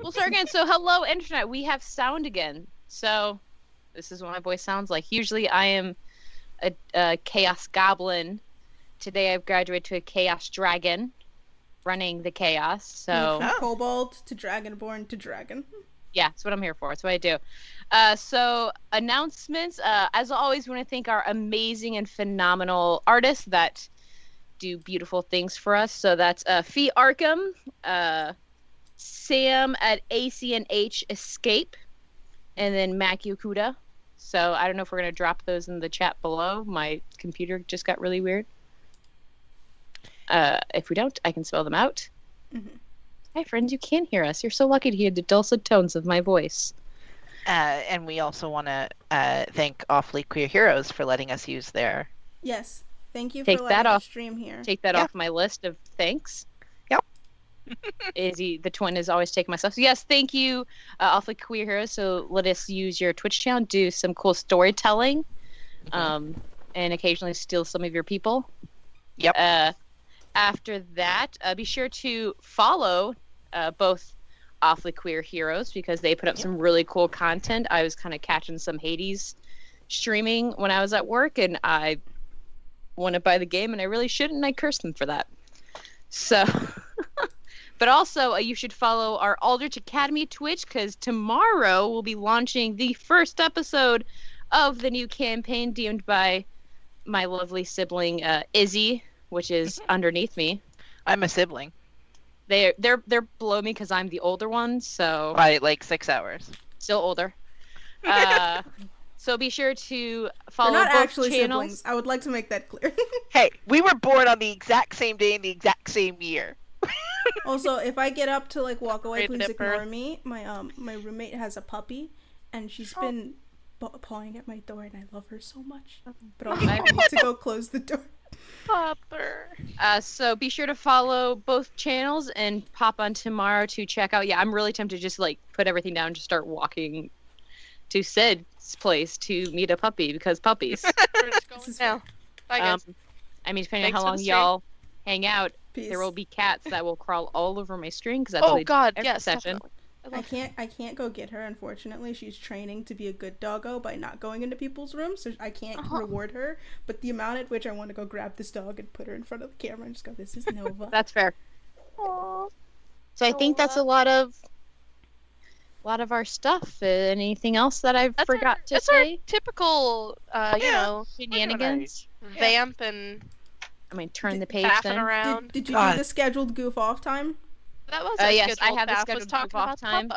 We'll start again. So, hello, Internet. We have sound again. So, this is what my voice sounds like. Usually, I am a Chaos Goblin. Today, I've graduated to a Chaos Dragon, running the Chaos. So, from Kobold to Dragonborn to Dragon. Yeah, that's what I'm here for. That's what I do. So, announcements. As always, we want to thank our amazing and phenomenal artists that do beautiful things for us. So that's Fee Arkham, Sam at AC&H Escape, and then Mac Yokuda. So I don't know if we're going to drop those in the chat below. My computer just got really weird. If we don't, I can spell them out. Mm-hmm. Hi, friends. You can hear us. You're so lucky to hear the dulcet tones of my voice. And we also want to thank AwfullyQueerHeroes for letting us use their... Yes. Thank you for letting us stream here. Take that off my list of thanks. Yep. Izzy, the twin, is always taking my stuff. So yes, thank you, AwfullyQueerHeroes. So let us use your Twitch channel, do some cool storytelling, and occasionally steal some of your people. Yep. After that, be sure to follow both AwfullyQueerHeroes because they put up some really cool content. I was kind of catching some Hades streaming when I was at work, and I want to buy the game, and I really shouldn't, and I cursed them for that. So, but also, you should follow our Aldrich Academy Twitch, because tomorrow we'll be launching the first episode of the new campaign deemed by my lovely sibling, Izzy, which is underneath me. I'm a sibling. They're below me because I'm the older one, so... By, 6 hours. Still older. So be sure to follow They're not both actually channels. Siblings. I would like to make that clear. Hey, we were born on the exact same day in the exact same year. Also, if I get up to walk away, please ignore me. My roommate has a puppy, and she's been pawing at my door, and I love her so much. But also, I need to go close the door. Popper. So be sure to follow both channels and pop on tomorrow to check out. Yeah, I'm really tempted to just put everything down and just start walking to Sid's place to meet a puppy because puppies. We're just going now. Bye, guys. I mean, depending on how long y'all hang out, there will be cats that will crawl all over my string because that's every session. I can't go get her, unfortunately. She's training to be a good doggo by not going into people's rooms, so I can't reward her. But the amount at which I want to go grab this dog and put her in front of the camera and just go, this is Nova. That's fair. Aww. So I think that's a lot of our stuff. Anything else that I forgot to say? Our typical, shenanigans. Vamp and... I mean, turn the page then. Around. Did you do the scheduled goof off time? That was yes, I have the scheduled goof off time.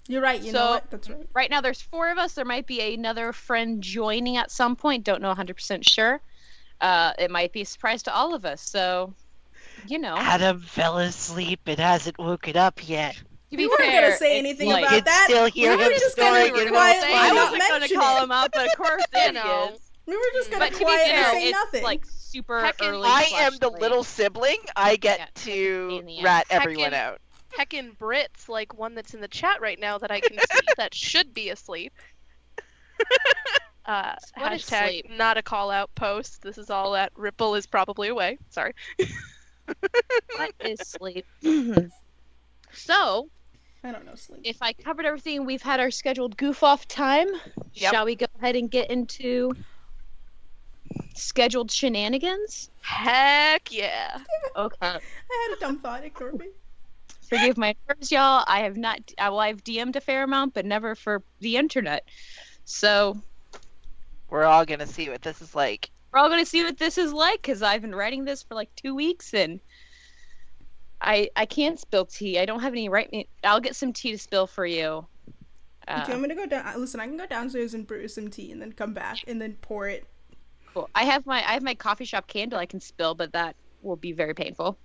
You're right, you know what? That's right. Right now there's 4 of us. There might be another friend joining at some point. Don't know 100% sure. It might be a surprise to all of us, so, Adam fell asleep and hasn't woken up yet. We weren't going to say anything about that. Still hear we were just going to quietly I not wasn't going to call him up, but of course he is. We were just going to quietly say nothing. It's super early. I am the little sibling. I get to rat everyone out. Heckin' Brit's one that's in the chat right now that I can see that should be asleep. Hashtag not a call out post. This is all that Ripple is probably away. Sorry. What is sleep? So, I don't know sleep. If I covered everything, we've had our scheduled goof off time. Yep. Shall we go ahead and get into scheduled shenanigans? Heck yeah. Okay. I had a dumb thought. Ignore me. Forgive my nerves, y'all. I've DM'd a fair amount, but never for the internet. So we're all gonna see what this is like. We're all gonna see what this is like because I've been writing this for 2 weeks and I can't spill tea. I don't have any I'll get some tea to spill for you. Do you want me to go down? Listen, I can go downstairs and brew some tea and then come back and then pour it. Cool. I have my coffee shop candle I can spill, but that will be very painful.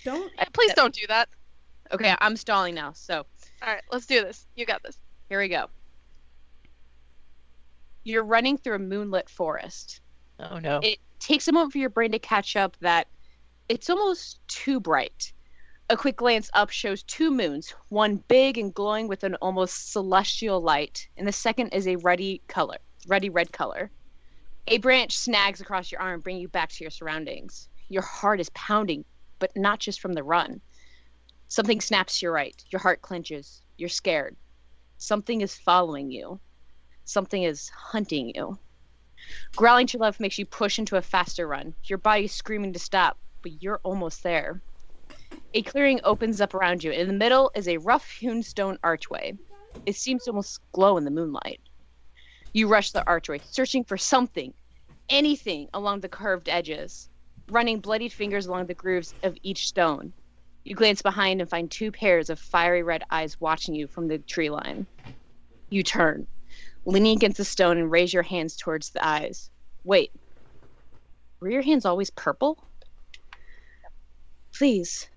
Please don't do that. Okay, I'm stalling now, so. Alright, let's do this. You got this. Here we go. You're running through a moonlit forest. Oh no. It takes a moment for your brain to catch up that it's almost too bright. A quick glance up shows 2 moons, one big and glowing with an almost celestial light, and the second is a ruddy red color. A branch snags across your arm, bringing you back to your surroundings. Your heart is pounding, but not just from the run. Something snaps to your right. Your heart clenches. You're scared. Something is following you. Something is hunting you. Growling to your left makes you push into a faster run. Your body is screaming to stop, but you're almost there. A clearing opens up around you. In the middle is a rough-hewn stone archway. It seems to almost glow in the moonlight. You rush the archway, searching for something, anything along the curved edges, running bloodied fingers along the grooves of each stone. You glance behind and find 2 pairs of fiery red eyes watching you from the tree line. You turn, leaning against the stone, and raise your hands towards the eyes. Wait, were your hands always purple? Please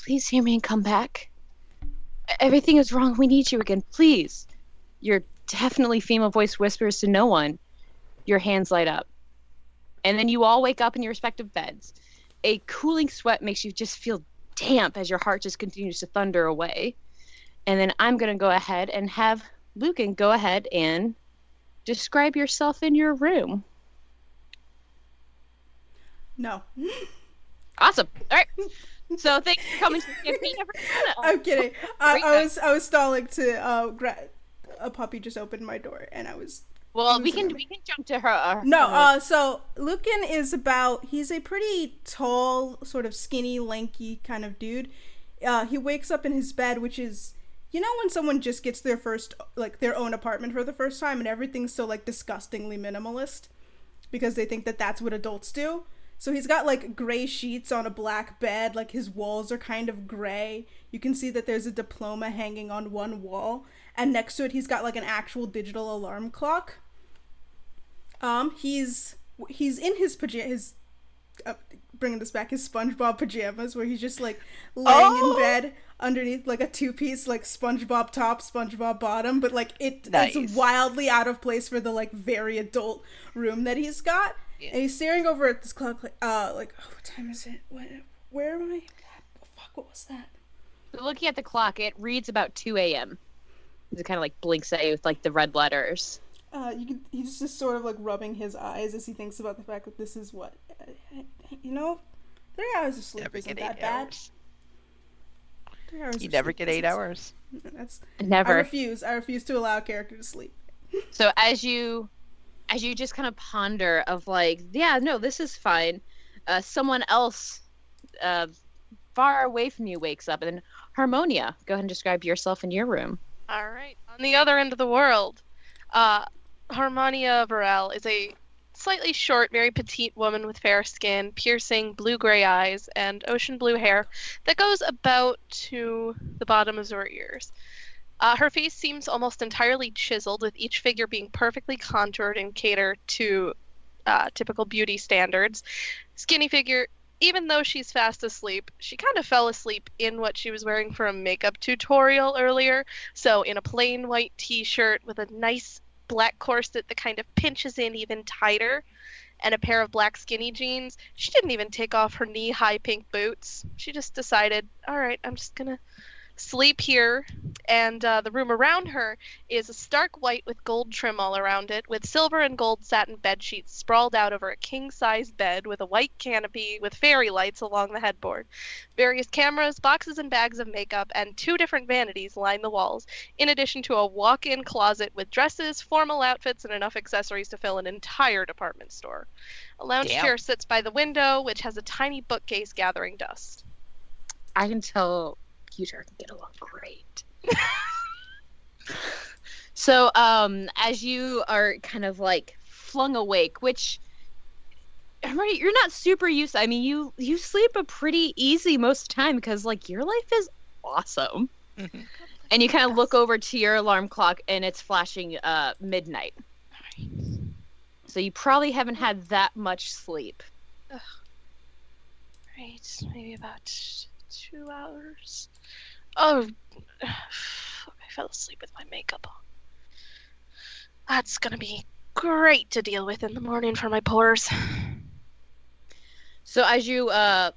hear me and come back. Everything is wrong. We need you again. Please. Your definitely female voice whispers to no one. Your hands light up. And then you all wake up in your respective beds. A cooling sweat makes you just feel damp as your heart just continues to thunder away. And then I'm going to go ahead and have Lucan go ahead and describe yourself in your room. No. Awesome. All right. So thanks for coming to the campaign. I'm kidding. I was stalling to a puppy just opened my door and I was. Well, we can jump to her. No, so Lucan is he's a pretty tall, sort of skinny, lanky kind of dude. He wakes up in his bed, which is, when someone just gets their own apartment for the first time and everything's so, disgustingly minimalist because they think that that's what adults do. So he's got, gray sheets on a black bed, his walls are kind of gray. You can see that there's a diploma hanging on one wall, and next to it he's got, an actual digital alarm clock. He's in his pajamas, bringing this back, his SpongeBob pajamas, where he's just, laying in bed underneath, a 2-piece, SpongeBob top, SpongeBob bottom, but, nice. It's wildly out of place for the, very adult room that he's got. Yeah. And he's staring over at this clock, what time is it? Where am I? Oh, fuck, what was that? So looking at the clock, it reads about 2 a.m. It kind of, blinks at you with, the red letters. He's just sort of, rubbing his eyes as he thinks about the fact that this is 3 hours of sleep isn't that bad. 3 hours. You never get 8 hours. Never. I refuse to allow a character to sleep. So as you just kind of ponder of this is fine. Someone else far away from you wakes up, and then Harmonia, go ahead and describe yourself in your room. All right. On the other end of the world, Harmonia Varel is a slightly short, very petite woman with fair skin, piercing blue-gray eyes, and ocean blue hair that goes about to the bottom of her ears. Her face seems almost entirely chiseled, with each figure being perfectly contoured and catered to typical beauty standards. Skinny figure, even though she's fast asleep, she kind of fell asleep in what she was wearing for a makeup tutorial earlier. So in a plain white t-shirt with a nice black corset that kind of pinches in even tighter, and a pair of black skinny jeans. She didn't even take off her knee-high pink boots. She just decided, all right, I'm just gonna sleep here. And the room around her is a stark white with gold trim all around it, with silver and gold satin bed sheets sprawled out over a king-size bed with a white canopy with fairy lights along the headboard. Various cameras, boxes and bags of makeup, and 2 different vanities line the walls, in addition to a walk-in closet with dresses, formal outfits, and enough accessories to fill an entire department store. A lounge chair sits by the window, which has a tiny bookcase gathering dust. I can tell you two can get along great. So, as you are kind of flung awake, which you're not super used to. I mean, you sleep a pretty easy most of the time because your life is awesome. Mm-hmm. And you kind of look over to your alarm clock and it's flashing midnight. So you probably haven't had that much sleep. Ugh. Right, maybe about 2 hours. Oh, I fell asleep with my makeup on. That's gonna be great to deal with in the morning for my pores. So as you are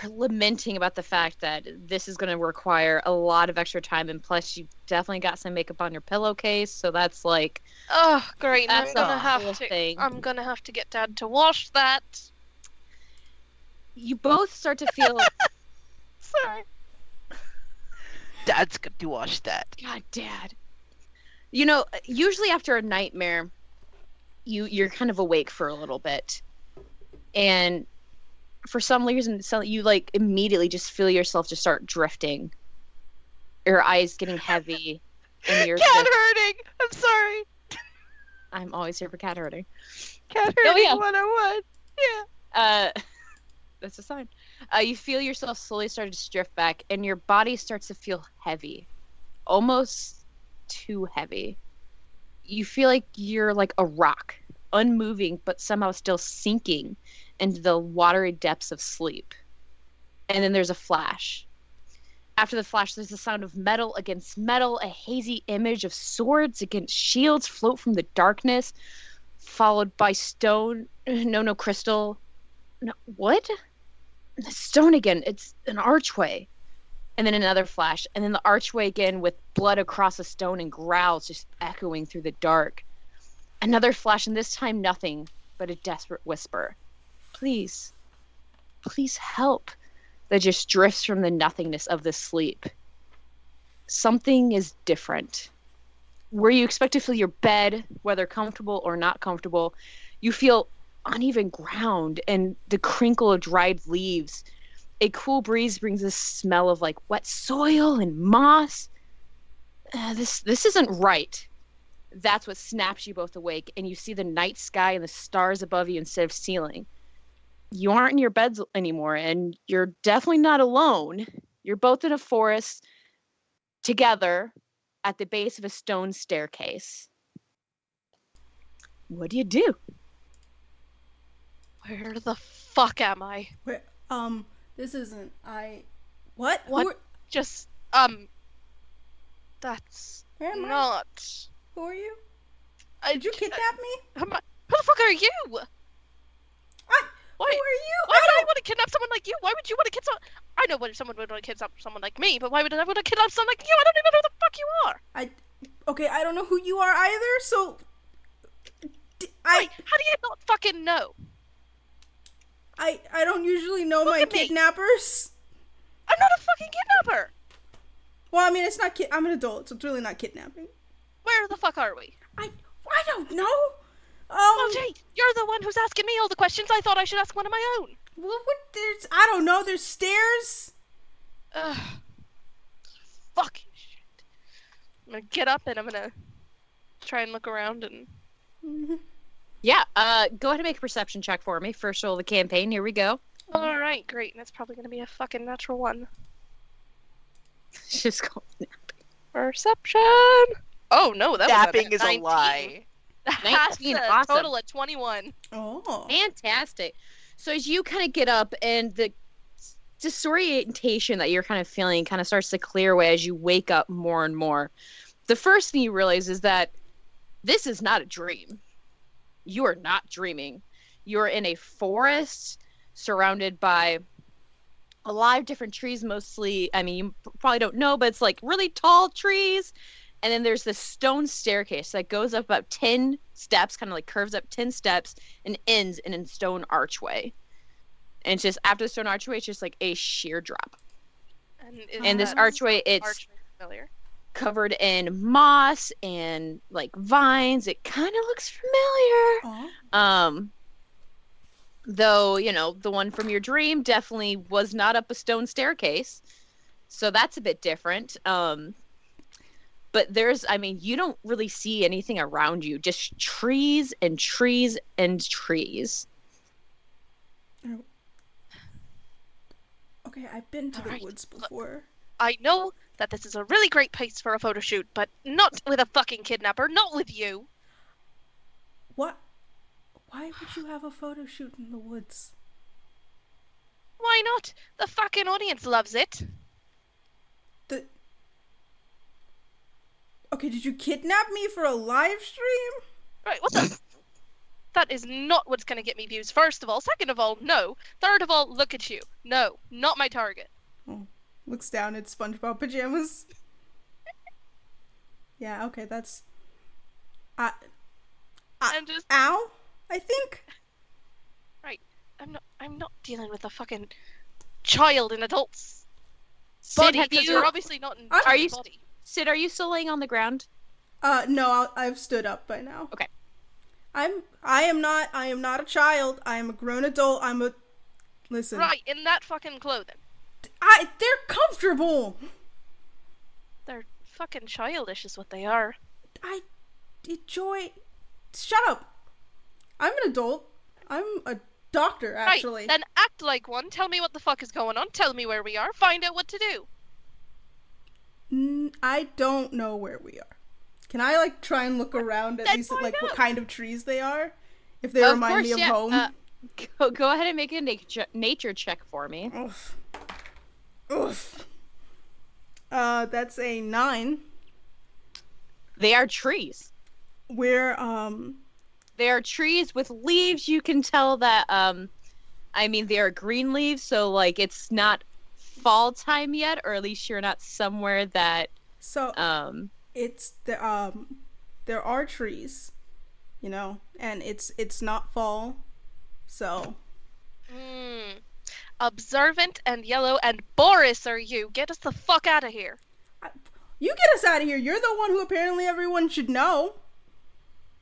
lamenting about the fact that this is going to require a lot of extra time, and plus you definitely got some makeup on your pillowcase, so that's oh, great! That's I'm gonna have to get Dad to wash that. You both start to feel sorry. Dad's going to watch that. God, Dad. You know, usually after a nightmare, you're kind of awake for a little bit. And for some reason, you like immediately just feel yourself just start drifting. Your eyes getting heavy. And you're Cat herding! I'm sorry. I'm always here for cat herding. Cat herding 101. Yeah. That's a sign. You feel yourself slowly start to drift back, and your body starts to feel heavy. Almost too heavy. You feel like you're like a rock, unmoving, but somehow still sinking into the watery depths of sleep. And then there's a flash. After the flash, there's the sound of metal against metal, a hazy image of swords against shields float from the darkness, followed by stone. No, crystal. No, what? The stone again. It's an archway. And then another flash. And then the archway again with blood across the stone and growls just echoing through the dark. Another flash, and this time nothing but a desperate whisper. Please. Please help. That just drifts from the nothingness of the sleep. Something is different. Where you expect to feel your bed, whether comfortable or not comfortable, you feel uneven ground and the crinkle of dried leaves. A cool breeze brings a smell of like wet soil and moss. This isn't right. That's what snaps you both awake, and you see the night sky and the stars above you instead of ceiling. You aren't in your beds anymore, and you're definitely not alone. You're both in a forest together at the base of a stone staircase. What do you do? Where the fuck am I? Where, this isn't, what? What? Just, that's Where am I? not... Who are you? Did you kidnap me? Who the fuck are you? Who are you? Why would I want to kidnap someone like you? Why would you want to kidnap? I know why someone would want to kidnap someone like me, but why would I want to kidnap someone like you? I don't even know who the fuck you are. Okay, I don't know who you are either, so... Wait, how do you not fucking know? I don't usually know Look my at me. kidnappers. I'm not a fucking kidnapper. Well, I mean, it's not I'm an adult, so it's really not kidnapping. Where the fuck are we? I don't know. Well, Jay, you're the one who's asking me all the questions. I thought I should ask one of my own. Well, I don't know. There's stairs. Ugh. Fucking shit. I'm gonna get up and I'm gonna try and look around and... Yeah, go ahead and make a perception check for me. First roll of the campaign. Here we go. Alright, great. That's probably gonna be a fucking natural one. Just called Perception! Oh, no, that Napping was is a lie. That's 19, a awesome. total of 21. Oh. Fantastic. So as you kind of get up and the disorientation that you're kind of feeling kind of starts to clear away as you wake up more and more, the first thing you realize is that this is not a dream. You are not dreaming. You're in a forest surrounded by a lot of different trees, mostly, I mean, you probably don't know, but it's like really tall trees. And then there's this stone staircase that goes up about 10 steps, kind of like curves up 10 steps and ends in a stone archway. And it's just after the stone archway, it's just like a sheer drop. And this archway, it's familiar. covered in moss and like vines. It kind of looks familiar. Oh. Though, you know, the one from your dream definitely was not up a stone staircase. So that's a bit different. But you don't really see anything around you, just trees and trees and trees. Oh. Okay, I've been to the woods before. I know that this is a really great place for a photo shoot, but not with a fucking kidnapper, not with you. What? Why would you have a photo shoot in the woods? Why not? The fucking audience loves it. Okay, did you kidnap me for a live stream? Right, what the... That is not what's gonna get me views, first of all. Second of all, no. Third of all, look at you. No, not my target. Oh, looks down at SpongeBob pajamas. Yeah, okay, that's... I'm just... Ow? I think? Right, I'm not dealing with a fucking child in adults. body, have because you- you're obviously not in Are you- body. Sid, are you still laying on the ground? No, I've stood up by now. Okay. I am not a child. I am a grown adult. Listen. Right, in that fucking clothing. They're comfortable. They're fucking childish is what they are. I enjoy. Shut up. I'm an adult. I'm a doctor, actually. Right, then act like one. Tell me what the fuck is going on. Tell me where we are. Find out what to do. I don't know where we are. Can I, like, try and look around at least at, like, what kind of trees they are? If they remind me of home? Go ahead and make a nature check for me. Oof. Oof. That's a 9. They are trees. Where, They are trees with leaves. You can tell that, I mean, they are green leaves, so, like, it's not fall time yet, or at least you're not somewhere that, it's the there are trees, you know, and it's not fall, so. Observant and yellow and Boris are you. Get us the fuck out of here. You get us out of here. You're the one who apparently everyone should know.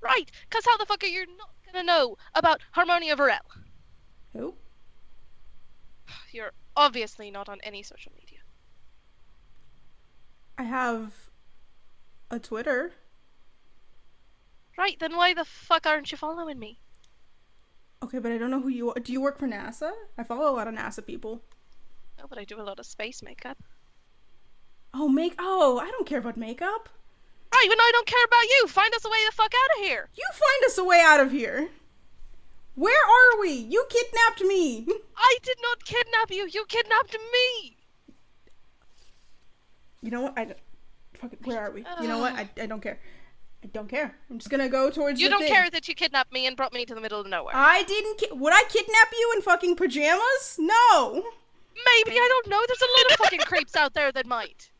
Right, because how the fuck are you not gonna know about Harmonia Varel? Who? You're obviously not on any social media. I have a Twitter. Right, then why the fuck aren't you following me? Okay, but I don't know who you are. Do you work for NASA? I follow a lot of NASA people. No, but I do a lot of space makeup. Oh, I don't care about makeup. Right, but I don't care about you. Find us a way the fuck out of here. You find us a way out of here. Where are we? You kidnapped me. I did not kidnap you. You kidnapped me. You know what? Where are we? You know what? I don't care. I don't care. I'm just gonna go towards You the don't thing. care that you kidnapped me and brought me to the middle of nowhere. I didn't would I kidnap you in fucking pajamas? No. Maybe, I don't know. There's a lot of fucking creeps out there that might.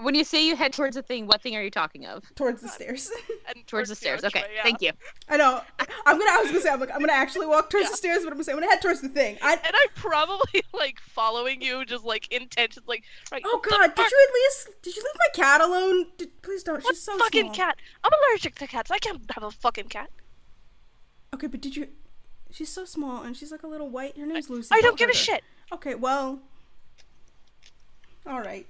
When you say you head towards the thing, what thing are you talking of? Towards the stairs. And Towards the stairs. Okay, thank you. I know. I was gonna say I'm gonna actually walk towards the stairs, but I'm gonna head towards the thing. And I'm probably like following you, just like intentions, like right. Oh God! Did you leave my cat alone? Please don't. What She's so fucking small. cat? I'm allergic to cats. I can't have a fucking cat. Okay, but she's so small and she's like a little white. Her name's Lucy. I don't give a shit. Okay, well. All right.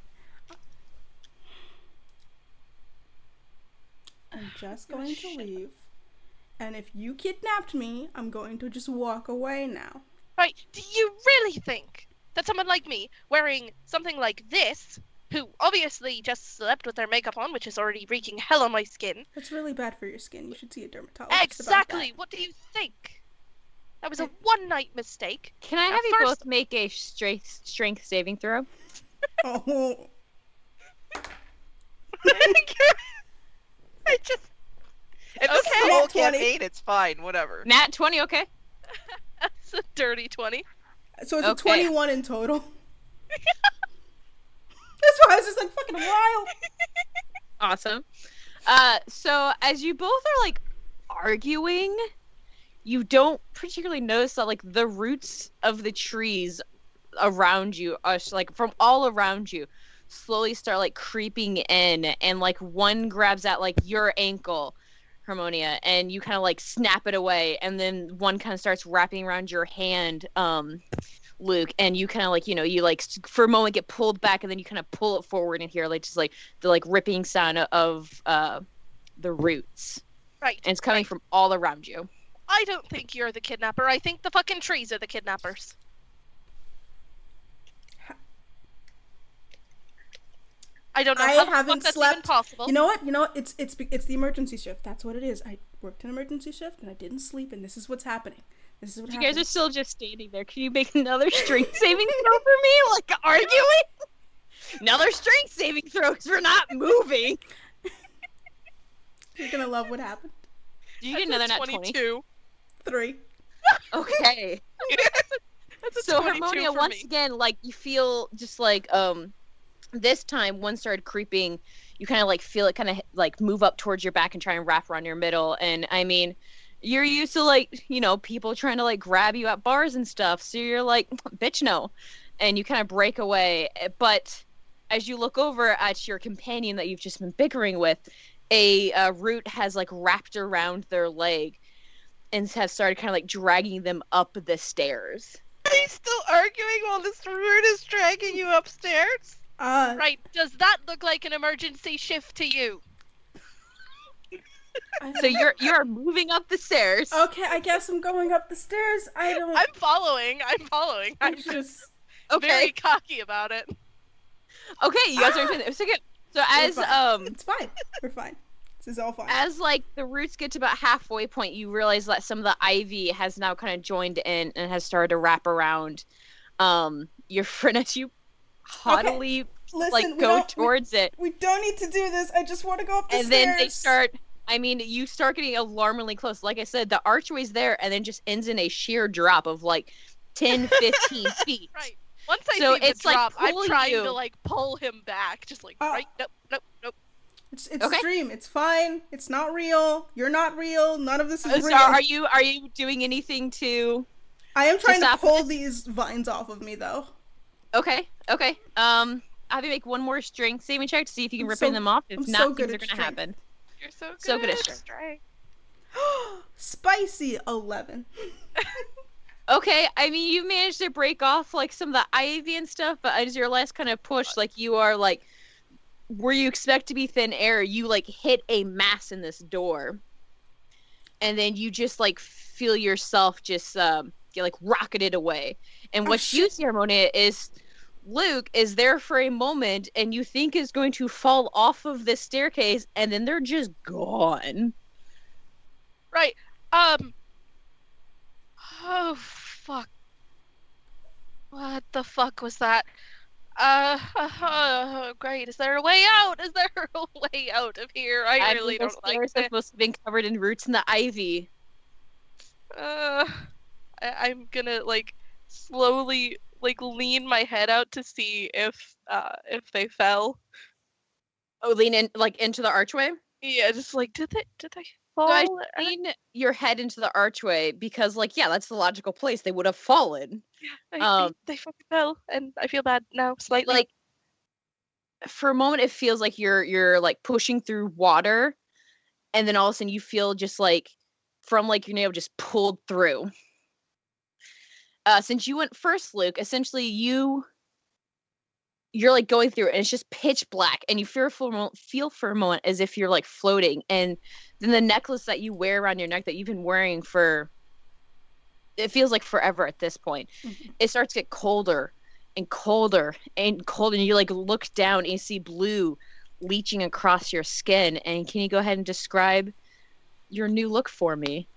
I'm just going to leave. And if you kidnapped me, I'm going to just walk away now. Right? Do you really think that someone like me, wearing something like this, who obviously just slept with their makeup on, which is already wreaking hell on my skin? That's really bad for your skin. You should see a dermatologist. Exactly. What do you think? That was a one-night mistake. Can I have you both make a strength saving throw? Oh. I just. If Okay. it's the whole 20. campaign, it's fine. Whatever. Nat 20, okay. That's a dirty 20. So it's Okay. a 21 in total. That's why I was just like fucking wild. Awesome. So as you both are like arguing, you don't particularly notice that like the roots of the trees around you are like from all around you slowly start like creeping in, and like one grabs at like your ankle, Harmonia, and you kind of like snap it away, and then one kind of starts wrapping around your hand, Luke, and you kind of like, you know, you like for a moment get pulled back, and then you kind of pull it forward and hear like just like the like ripping sound of the roots. Right. And it's coming from all around you. I don't think you're the kidnapper. I think the fucking trees are the kidnappers. I don't know I how the haven't fuck that's slept. even possible. You know what? It's the emergency shift. That's what it is. I worked an emergency shift and I didn't sleep, and this is what's happening. This is what You happens. guys are still just standing there. Can you make another strength saving throw for me? Like arguing? Another strength saving throw because we're not moving. You're gonna love what happened. Do you get another nat 20? 22. 3. Okay. That's a So 22 Harmonia, for once me. again, like you feel just like this time one started creeping. You kind of like feel it kind of like move up towards your back and try and wrap around your middle. And I mean, you're used to like, you know, people trying to like grab you at bars and stuff. So you're like, bitch, no. and you kind of break away. But as you look over at your companion that you've just been bickering with, a root has like wrapped around their leg and has started kind of like dragging them up the stairs. Are you still arguing while this root is dragging you upstairs? Right, does that look like an emergency shift to you? So you're moving up the stairs. Okay, I guess I'm going up the stairs. I'm following. I'm just very cocky about it. Okay, you guys are doing it. So as it's fine. We're fine. This is all fine. As like the roots get to about halfway point, you realize that some of the ivy has now kind of joined in and has started to wrap around your friend as you haughtily go towards it. We don't need to do this. I just want to go up the stairs. And then they start. I mean, you start getting alarmingly close. Like I said, the archway's there, and then just ends in a sheer drop of like 10, 15 feet. Right. Once I see the drop, I'm trying to like pull him back, just like nope. It's dream. It's fine. It's not real. You're not real. None of this is real. Are you doing anything to? I am trying to pull these vines off of me, though. Okay. Have you make one more strength saving check to see if you can rip them off. If not, things are gonna happen. You're so good at strength. Spicy 11. Okay, I mean, you managed to break off like some of the ivy and stuff, but as your last kind of push, like you are like where you expect to be thin air, you like hit a mass in this door, and then you just like feel yourself just get like rocketed away. And what you see, Harmonia, is Luke is there for a moment, and you think is going to fall off of this staircase, and then they're just gone. Right. Oh, fuck. What the fuck was that? Great. Is there a way out? Is there a way out of here? I really don't like this. Are supposed to have been covered in roots in the ivy. I'm gonna, like, slowly, like, lean my head out to see if they fell. Oh, lean in, like, into the archway? Yeah, just like, did they fall? So I lean your head into the archway because, like, yeah, that's the logical place they would have fallen. Yeah, they fucking fell, and I feel bad now, slightly. Like, for a moment, it feels like you're like pushing through water, and then all of a sudden you feel just like from like your nail just pulled through. Since you went first, Luke, essentially you're like going through it, and it's just pitch black, and you feel for a moment as if you're like floating, and then the necklace that you wear around your neck that you've been wearing for, it feels like forever at this point. Mm-hmm. It starts to get colder and colder and colder, and you like look down and you see blue leaching across your skin. And can you go ahead and describe your new look for me?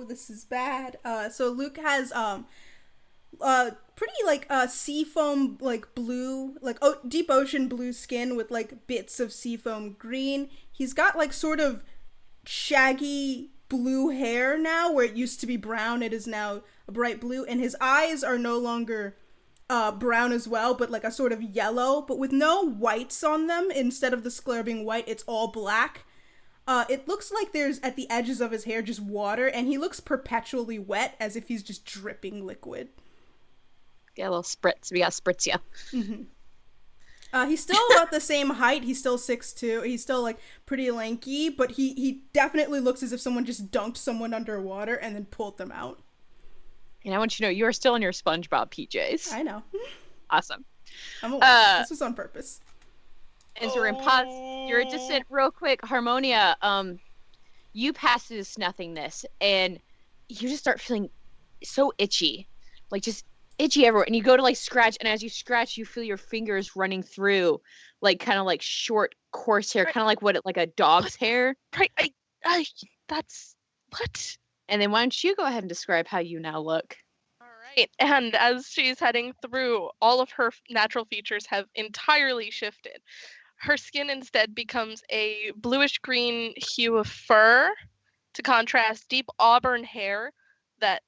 This is bad. So Luke has pretty like seafoam like blue, like deep ocean blue skin with like bits of seafoam green. He's got like sort of shaggy blue hair now, where it used to be brown, it is now a bright blue, and his eyes are no longer brown as well, but like a sort of yellow, but with no whites on them. Instead of the sclera being white, it's all black. It looks like there's at the edges of his hair just water, and he looks perpetually wet, as if he's just dripping liquid. Yeah, a little spritz. We got spritz, yeah. Mm-hmm. He's still about the same height. He's still 6'2". He's still like pretty lanky, but he definitely looks as if someone just dunked someone underwater and then pulled them out. And I want you to know you are still in your SpongeBob PJs. I know. Awesome. I'm aware. This was on purpose. And so we're in pause. You're just real quick, Harmonia. You pass through this nothingness, and you just start feeling so itchy, like just itchy everywhere. And you go to like scratch, and as you scratch, you feel your fingers running through, like kind of like short, coarse hair, kind of like a dog's hair. Right. That's what. And then why don't you go ahead and describe how you now look? All right. And as she's heading through, all of her natural features have entirely shifted. Her skin instead becomes a bluish-green hue of fur, to contrast deep auburn hair that,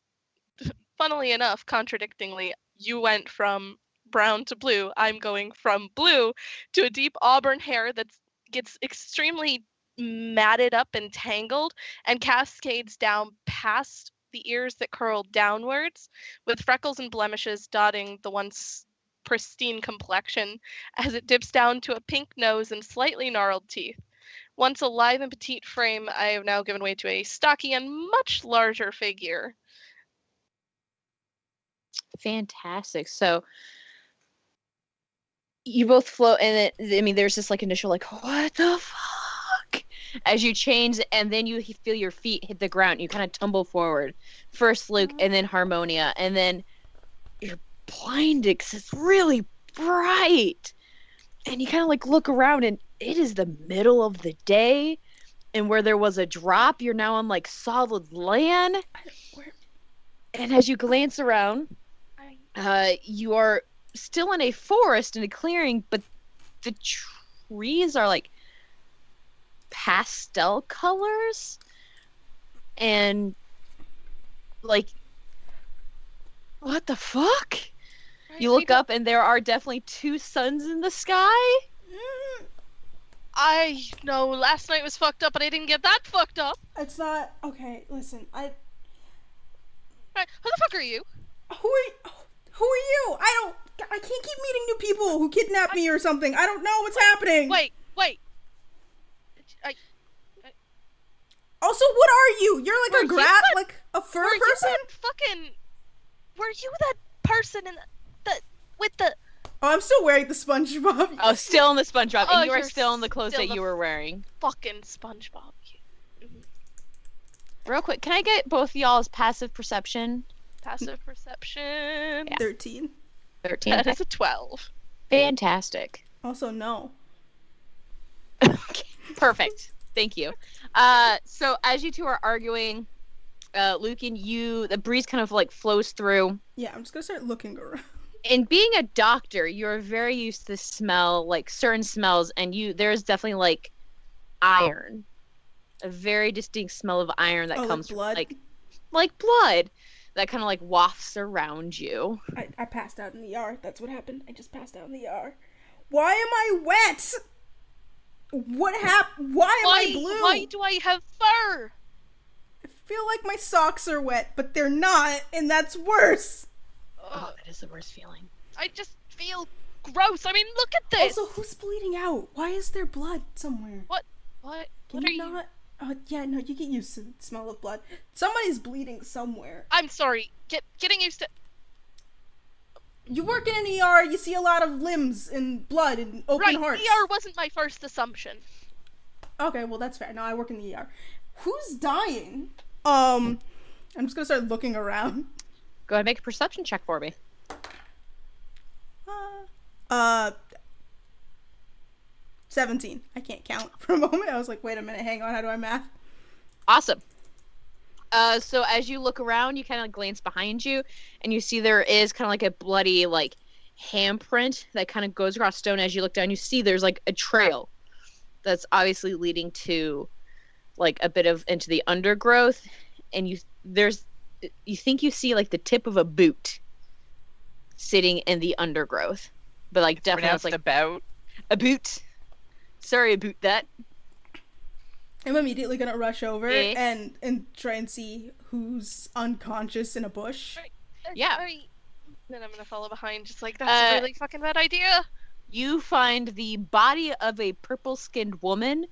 funnily enough, contradictingly, you went from brown to blue. I'm going from blue to a deep auburn hair that gets extremely matted up and tangled and cascades down past the ears that curl downwards, with freckles and blemishes dotting the once pristine complexion as it dips down to a pink nose and slightly gnarled teeth. Once a lithe and petite frame, I have now given way to a stocky and much larger figure. Fantastic. So you both float, and there's this like initial like, what the fuck, as you change, and then you feel your feet hit the ground. You kind of tumble forward. First Luke, and then Harmonia, and then you're blinded because it's really bright, and you kind of like look around, and it is the middle of the day, and where there was a drop, you're now on like solid land. And as you glance around, you are still in a forest, in a clearing, but the trees are like pastel colors, and like, what the fuck? You look up, and there are definitely 2 suns in the sky. I know last night was fucked up, but I didn't get that fucked up. It's not okay. Listen, Right, who the fuck are you? Who are you? I can't keep meeting new people who kidnap me or something. I don't know what's happening. Wait. Also, what are you? You're like a grat, like a fur person? Were you that person with the... Oh, I'm still wearing the SpongeBob. Oh, still in the SpongeBob, and you are you're still in the clothes still that you were wearing. Fucking SpongeBob. Real quick, can I get both of y'all's passive perception? Passive perception. Yeah. 13. 13. That is a 12. Fantastic. Also, no. Okay, perfect. Thank you. So as you two are arguing, Lucan, the breeze kind of like flows through. Yeah, I'm just gonna start looking around. And being a doctor, you're very used to the smell, like certain smells, and there's definitely like iron, a very distinct smell of iron that comes like blood? from like blood that kind of like wafts around you. I passed out in the ER. That's what happened. I just passed out in the ER. Why am I wet? What happened? Why am I blue? Why do I have fur? I feel like my socks are wet, but they're not, and that's worse. Oh, that is the worst feeling. I just feel gross. I mean, look at this. Also, who's bleeding out? Why is there blood somewhere? What Can are you not? Yeah, no, you get used to the smell of blood. Somebody's bleeding somewhere. I'm sorry. Getting used to... You work in an ER, you see a lot of limbs and blood and open hearts. ER wasn't my first assumption. Okay, well, that's fair. No, I work in the ER. Who's dying? I'm just gonna start looking around. Go ahead and make a perception check for me. 17. I can't count for a moment. I was like, wait a minute, hang on, how do I math? Awesome. So as you look around, you kind of glance behind you, and you see there is kind of like a bloody like handprint that kind of goes across stone. As you look down, you see there's like a trail that's obviously leading to like a bit of into the undergrowth, and you think you see like the tip of a boot sitting in the undergrowth, but like definitely it's like about a boot. Sorry about that. I'm immediately gonna rush over and try and see who's unconscious in a bush. Yeah. Then I'm gonna follow behind, just like, that's a really fucking bad idea. You find the body of a purple-skinned woman.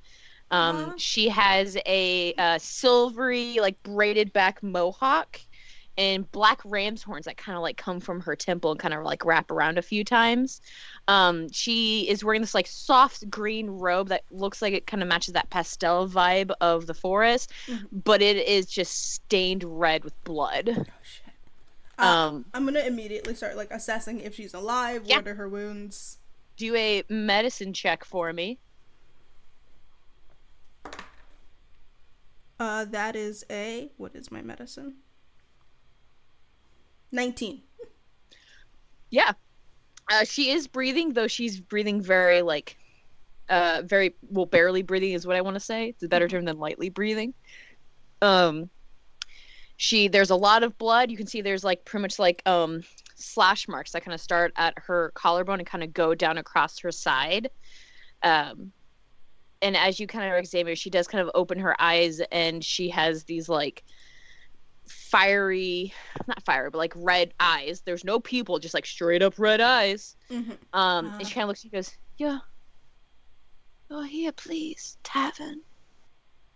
She has a silvery, like braided back mohawk, and black ram's horns that kind of like come from her temple and kind of like wrap around a few times. She is wearing this like soft green robe that looks like it kind of matches that pastel vibe of the forest, but it is just stained red with blood. Oh shit. I'm gonna immediately start like assessing if she's alive. Yeah. What are her wounds? Do a medicine check for me. That is what is my medicine? 19. Yeah. She is breathing, though she's breathing very, like, barely breathing is what I want to say. It's a better term than lightly breathing. There's a lot of blood. You can see there's, like, pretty much, like, slash marks that kind of start at her collarbone and kind of go down across her side. And as you kind of examine her, she does kind of open her eyes, and she has these, like, not fiery, but like red eyes. There's no pupil, just like straight up red eyes. Mm-hmm. And she kind of looks at you and goes, yeah. Oh, here, please, tavern.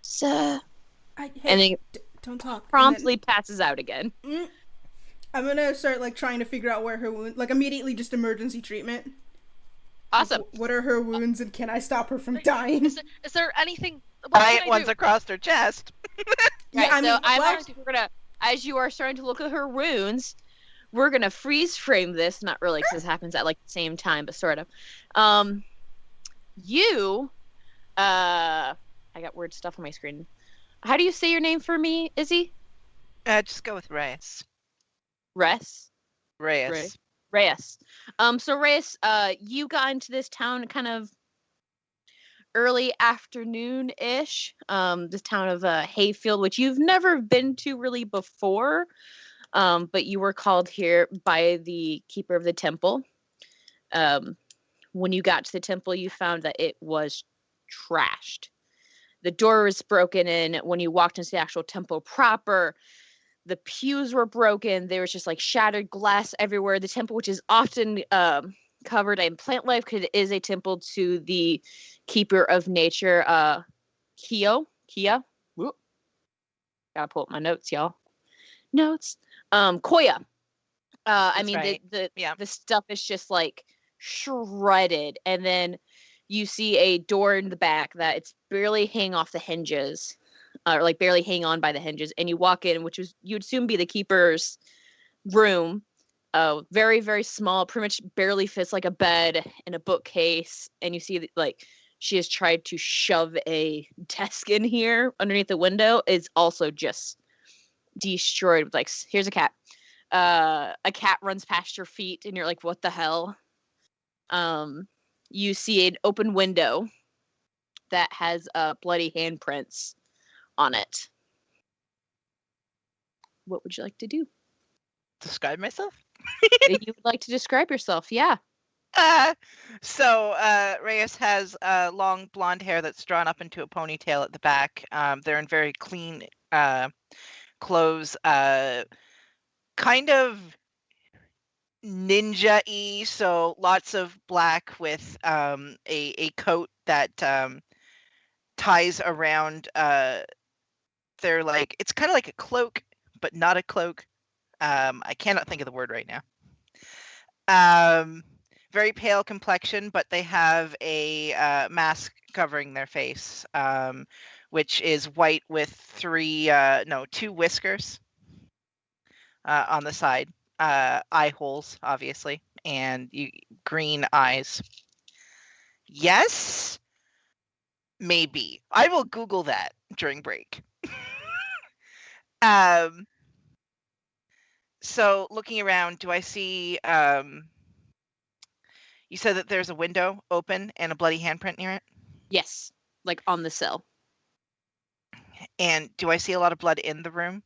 Sir. Hey, and then don't talk. Promptly passes out again. I'm gonna start like trying to figure out where her wound, like immediately just emergency treatment. Awesome. Like, what are her wounds and can I stop her from dying? Is there anything? Giant ones across her chest. Right, I mean, I'm actually, we're gonna, as you are starting to look at her wounds, we're gonna freeze frame this. Not really, because this happens at like the same time, but sort of. I got weird stuff on my screen. How do you say your name for me, Izzy? Just go with Reyes. Reyes. So Reyes, you got into this town kind of early afternoon-ish. This town of Hayfield, which you've never been to really before, but you were called here by the keeper of the temple. When you got to the temple, you found that it was trashed. The door was broken in. When you walked into the actual temple proper, the pews were broken. There was just like shattered glass everywhere. The temple, which is often covered in plant life, because it is a temple to the keeper of nature, Kia. Whoop. Gotta pull up my notes, y'all. Koya. I mean, right. The stuff is just like shredded, and then you see a door in the back that it's barely hanging off the hinges, or like barely hang on by the hinges, and you walk in, which is, you'd assume, be the keeper's room. Very, very small, pretty much barely fits like a bed and a bookcase, and you see like she has tried to shove a desk in here underneath the window. It's also just destroyed with like, here's a cat. A cat runs past your feet and you're like, what the hell? You see an open window that has bloody handprints on it. What would you like to do? Describe myself? If you would like to describe yourself, yeah. So Reyes has long blonde hair that's drawn up into a ponytail at the back. They're in very clean clothes, kind of ninja-y, so lots of black with a coat that ties around they're like, it's kind of like a cloak, but not a cloak. I cannot think of the word right now. Very pale complexion, but they have a mask covering their face, which is white with two whiskers on the side, eye holes, obviously, and green eyes. Yes? Maybe. I will Google that during break. So looking around, do I see, you said that there's a window open and a bloody handprint near it? Yes, like on the sill. And do I see a lot of blood in the room?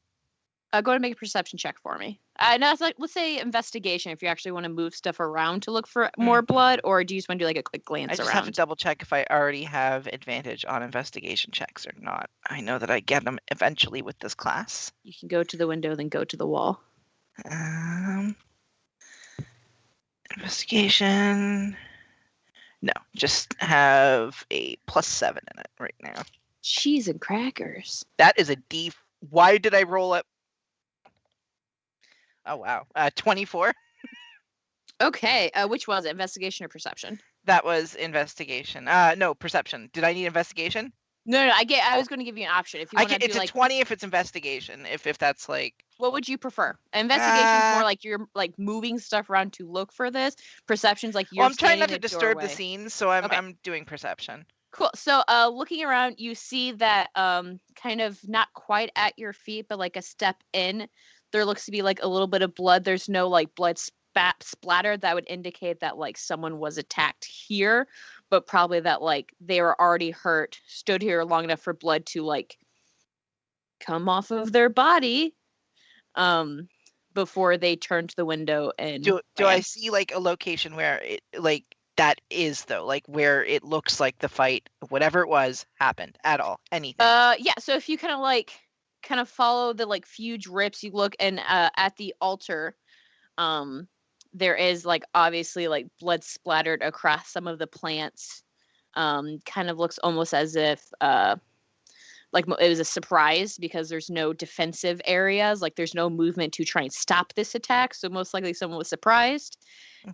Go ahead and make a perception check for me. No, it's like, let's say investigation, if you actually want to move stuff around to look for more blood, or do you just want to do like a quick glance around? I just have to double check if I already have advantage on investigation checks or not. I know that I get them eventually with this class. You can go to the window, then go to the wall. Investigation. No, just have a +7 in it right now. Cheese and crackers. That is a D. Why did I roll it? Oh, wow. 24. Okay. Which was it? Investigation or perception? That was investigation. No, perception. Did I need investigation? No. I was going to give you an option. If you want to do it's a 20 if it's investigation. If that's like. What would you prefer? Investigation is more like you're like moving stuff around to look for this. Perception's like you're. Well, I'm trying not to disturb the scene, so I'm doing perception. Cool. So, looking around, you see that kind of not quite at your feet, but like a step in, there looks to be like a little bit of blood. There's no like blood splatter that would indicate that like someone was attacked here, but probably that like they were already hurt, stood here long enough for blood to like come off of their body before they turned to the window and do I see like a location where it like that is though, like where it looks like the fight, whatever it was, happened at all? Anything? Yeah, so if you kind of like kind of follow the like few drips, you look and at the altar, there is like obviously like blood splattered across some of the plants. Kind of looks almost as if like it was a surprise because there's no defensive areas, like there's no movement to try and stop this attack. So most likely someone was surprised,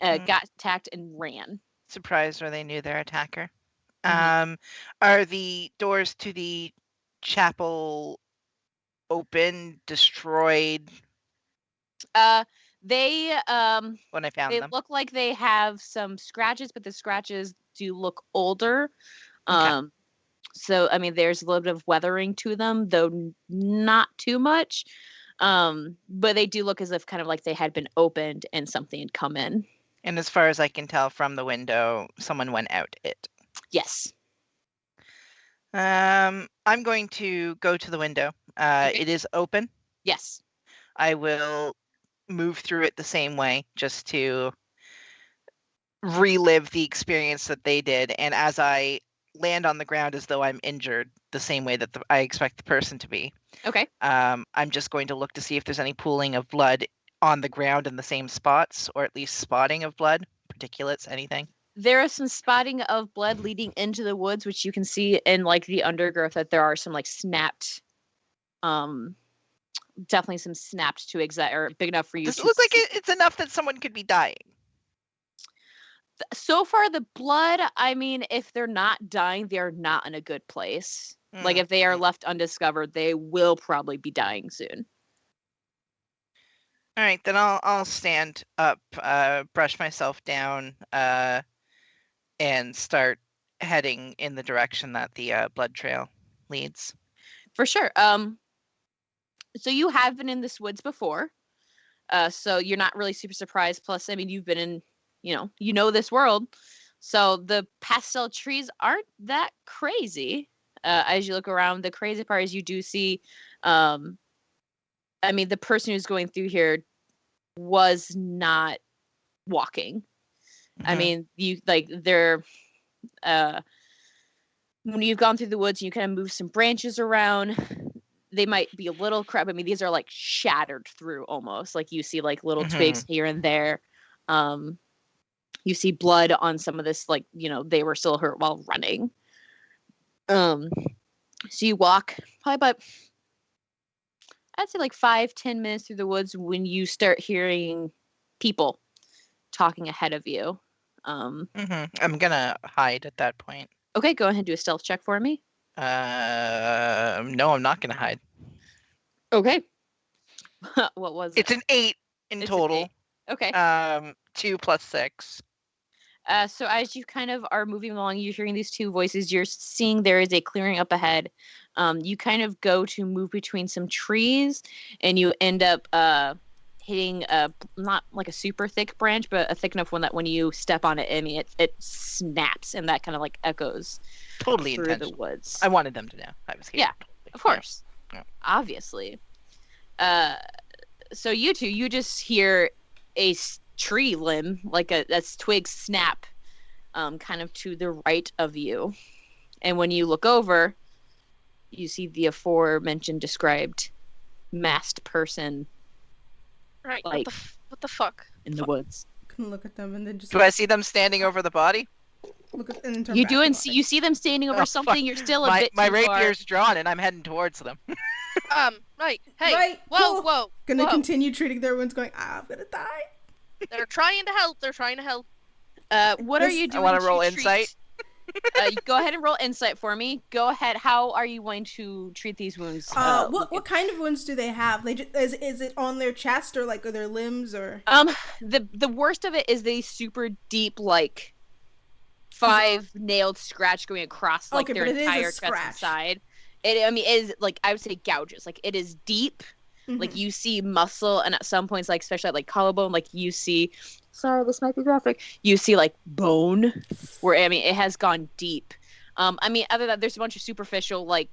got attacked and ran. Surprised or they knew their attacker. Are the doors to the chapel open, destroyed? They when I found they them, look like they have some scratches, but the scratches do look older. Okay. So I mean, there's a little bit of weathering to them, though not too much. But they do look as if kind of like they had been opened and something had come in. And as far as I can tell from the window, someone went out it. Yes. I'm going to go to the window. Okay. It is open. Yes. I will move through it the same way just to relive the experience that they did. And as I land on the ground as though I'm injured, the same way that I expect the person to be. Okay. I'm just going to look to see if there's any pooling of blood on the ground in the same spots, or at least spotting of blood, particulates, anything. There is some spotting of blood leading into the woods, which you can see in like the undergrowth that there are some like snapped, definitely some snapped to exact or big enough for you. Does it look like it's enough that someone could be dying? So far, the blood, I mean, if they're not dying, they're not in a good place. Like, if they are left undiscovered, they will probably be dying soon. All right, then I'll stand up, brush myself down, and start heading in the direction that the blood trail leads. For sure. So you have been in this woods before, so you're not really super surprised. Plus, I mean, you've been in, you know this world, so the pastel trees aren't that crazy. As you look around, the crazy part is you do see, I mean, the person who's going through here was not walking. I mean, they're when you've gone through the woods and you kind of move some branches around, they might be a little crap. I mean, these are like shattered through almost. Like you see like little twigs here and there. You see blood on some of this, like, they were still hurt while running. So you walk probably about, I'd say like 5-10 minutes through the woods when you start hearing people talking ahead of you. I'm gonna hide at that point. Okay, go ahead and do a stealth check for me. No, I'm not gonna hide. Okay. What was it? It's an 8 in total. 8. Okay. 2 plus 6. So as you kind of are moving along, you're hearing these two voices. You're seeing there is a clearing up ahead. You kind of go to move between some trees, and you end up hitting not like a super thick branch, but a thick enough one that when you step on it, I mean, it snaps, and that kind of like echoes Totally through intentional. the woods. I wanted them to know I was here. Yeah, of course. Yeah. Obviously. So you two, you just hear a tree limb, like that's twig snap, kind of to the right of you, and when you look over, you see the aforementioned described masked person. Right. Like, what the fuck? In the woods. Can look at them and then just. Do I see them standing over the body? Look at and then turn You back do, and to you see them standing over something. Fuck. You're still a bit My too far. rapier's drawn, and I'm heading towards them. Right. Hey. Right, Whoa. cool. Whoa. Gonna whoa. continue treating their wounds, going, I'm gonna die. They're trying to help. What are you doing? I want to roll treat- insight. Go ahead and roll insight for me. Go ahead. How are you going to treat these wounds? What kind of wounds do they have? They just, is it on their chest or like are their limbs or? The worst of it is the super deep, like 5 nailed scratch going across like their entire chest and side. It is like, I would say gouges. Like it is deep. Like you see muscle, and at some points, like especially at like collarbone, like you see. Sorry, this might be graphic. You see like bone, where it has gone deep. Other than that, there's a bunch of superficial like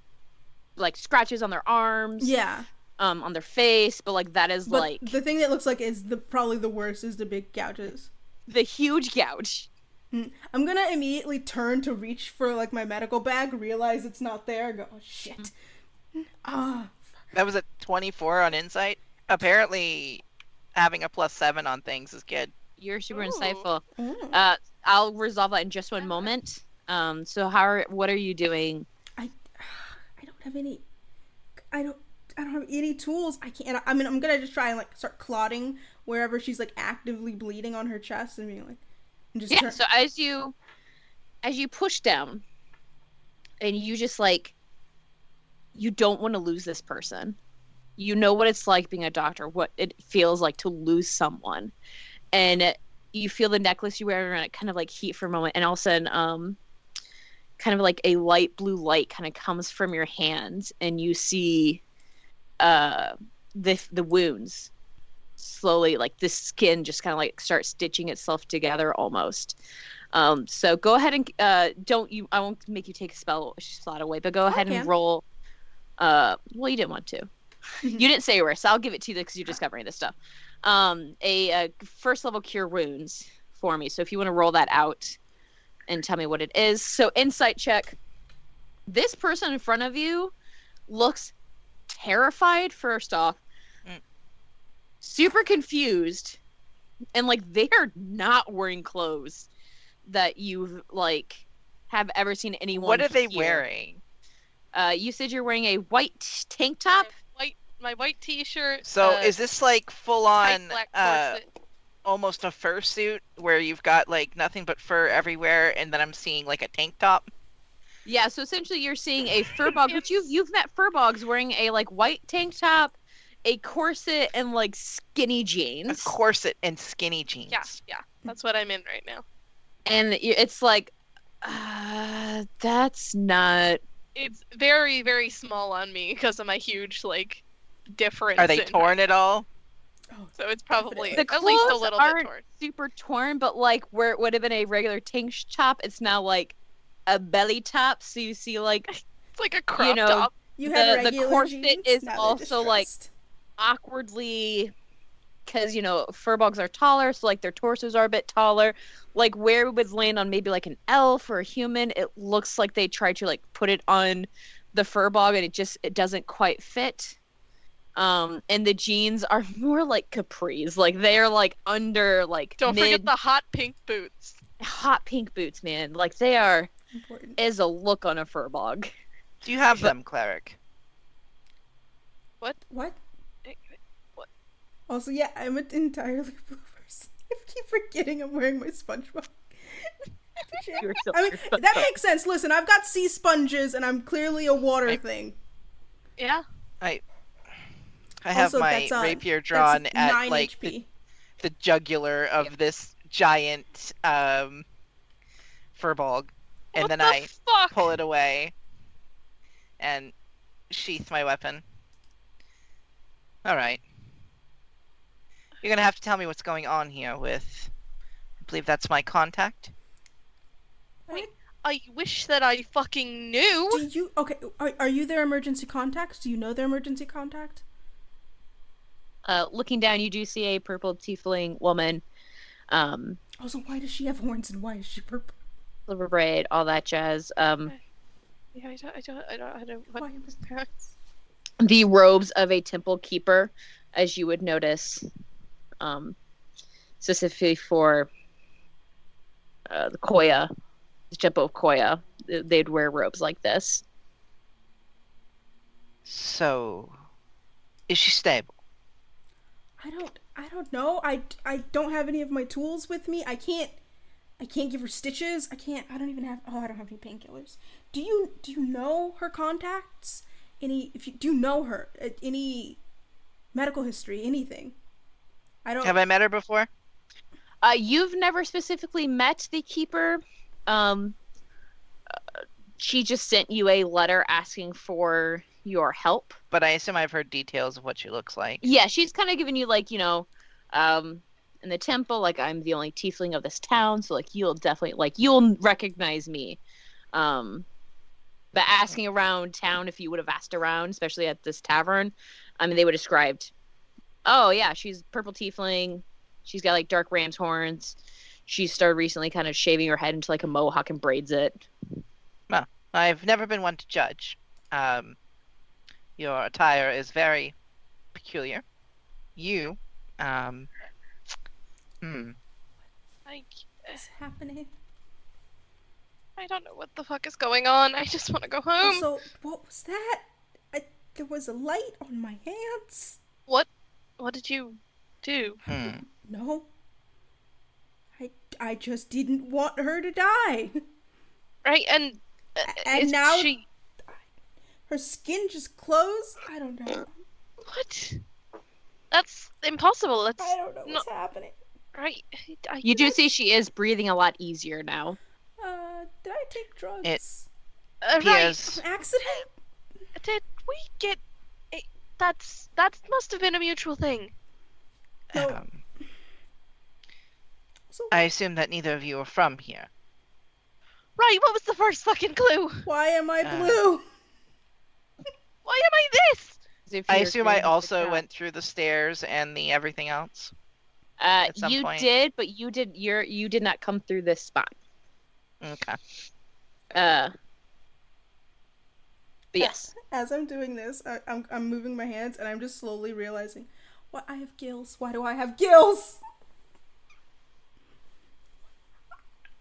scratches on their arms. Yeah. On their face, but like that is but like the thing that looks like is probably the worst is the big gouges. The huge gouge. I'm gonna immediately turn to reach for like my medical bag, realize it's not there, and go, oh shit. Fuck. That was a 24 on insight. Apparently, having a +7 on things is good. You're super Ooh. insightful. Mm. I'll resolve that in just one moment. So what are you doing? I don't have any. I don't have any tools. I can't. I mean, I'm gonna just try and like start clotting wherever she's like actively bleeding on her chest and being like, and just Yeah. So as you push down, and you just like, you don't want to lose this person. You know what it's like being a doctor, what it feels like to lose someone, and you feel the necklace you wear around it kind of like heat for a moment, and all of a sudden, kind of like a light blue light kind of comes from your hands, and you see the wounds slowly, like the skin just kind of like starts stitching itself together almost. So go ahead and I won't make you take a spell slot away, but go ahead and roll. Well, you didn't want to. You didn't say where, so I'll give it to you because you're discovering this stuff. A first level cure wounds for me. So if you want to roll that out and tell me what it is. So insight check. This person in front of you looks terrified, first off. Super confused. And like they are not wearing clothes that you've like have ever seen anyone. What are they wearing? You said you're wearing a white tank top. My white t-shirt. So is this like full on black corset. almost a fursuit where you've got like nothing but fur everywhere, and then I'm seeing like a tank top? Yeah, so essentially you're seeing a furbog, which you've met furbogs wearing a like white tank top, a corset, and like skinny jeans. A corset and skinny jeans. Yeah, that's what I'm in right now. And it's like, that's not. It's very, very small on me because of my huge like difference. Are they torn at all? So it's probably The at least a clothes little aren't bit torn. super torn, but like where it would have been a regular tank top, it's now like a belly top. So you see like It's like a crop top. You had the regular corset jeans, is now they're also like distressed. awkwardly, because furbogs are taller, so like their torsos are a bit taller. Like where it would land on maybe like an elf or a human, it looks like they tried to like put it on the furbog and it doesn't quite fit. And the jeans are more like capris, like they're like under like Don't forget the hot pink boots. hot pink boots, man. Like they are Important. is a look on a furbog. Do you have them, cleric? What? What? Also, yeah, I'm an entirely blue person. I keep forgetting I'm wearing my SpongeBob. You're so I mean, that makes sense. Listen, I've got sea sponges, and I'm clearly a water thing. Yeah. I have Also, my that's, rapier drawn that's at 9 like HP. the jugular of this giant furbog, and What then the I fuck? pull it away and sheath my weapon. All right. You're gonna have to tell me what's going on here with, I believe that's my contact. I wish that I fucking knew. Do you are you their emergency contacts? Do you know their emergency contact? Looking down, you do see a purple tiefling woman. Also, why does she have horns and why is she purple? Silver braid, all that jazz. Yeah, I don't. What? Why am I- The robes of a temple keeper, as you would notice, specifically for the Koya, the temple of Koya, they'd wear robes like this. So, is she stable? I don't know. I don't have any of my tools with me. I can't give her stitches. I don't even have. I don't have any painkillers. Do you know her contacts? Do you know her? Any medical history? Anything? I don't. Have I met her before? You've never specifically met the keeper. She just sent you a letter asking for your help. But I assume I've heard details of what she looks like. Yeah, she's kind of giving you like, in the temple, like I'm the only tiefling of this town, so like you'll recognize me. But asking around town, if you would have asked around, especially at this tavern, I mean, they would have described, oh yeah, she's purple tiefling. She's got like dark ram's horns. She started recently kind of shaving her head into like a mohawk and braids it. Well, I've never been one to judge. Your attire is very peculiar. You, What's happening? I don't know what the fuck is going on. I just want to go home. Also, what was that? There was a light on my hands. What did you do? No. I just didn't want her to die. Right, and now she... her skin just closed. I don't know. What? That's impossible. That's I don't know what's happening. right. You do see she is breathing a lot easier now. Did I take drugs? Right. Yes. An accident? Did we get? That must have been a mutual thing. No. I assume that neither of you are from here. Right. What was the first fucking clue? Why am I blue? Why am I this? I assume I also went through the stairs and the everything else. You did, but you did not come through this spot. Okay. But yes. As I'm doing this, I'm moving my hands and I'm just slowly realizing, what, I have gills. Why do I have gills?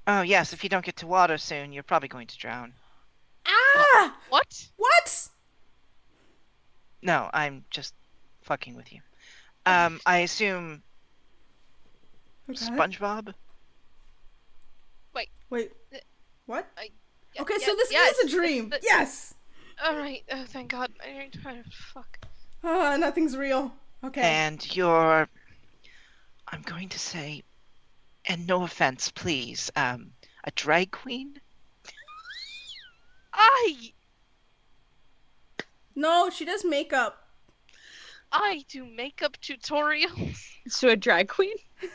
Oh yes, if you don't get to water soon, you're probably going to drown. Ah! What? What? No, I'm just fucking with you. I assume Okay. SpongeBob? Wait. What? Yeah, Okay, yeah, so this yes, is a dream. Yes. All right. Oh, thank God. Fuck. Nothing's real. Okay. And you're, I'm going to say, and no offense, please, a drag queen? No, she does makeup. I do makeup tutorials. So a drag queen? Which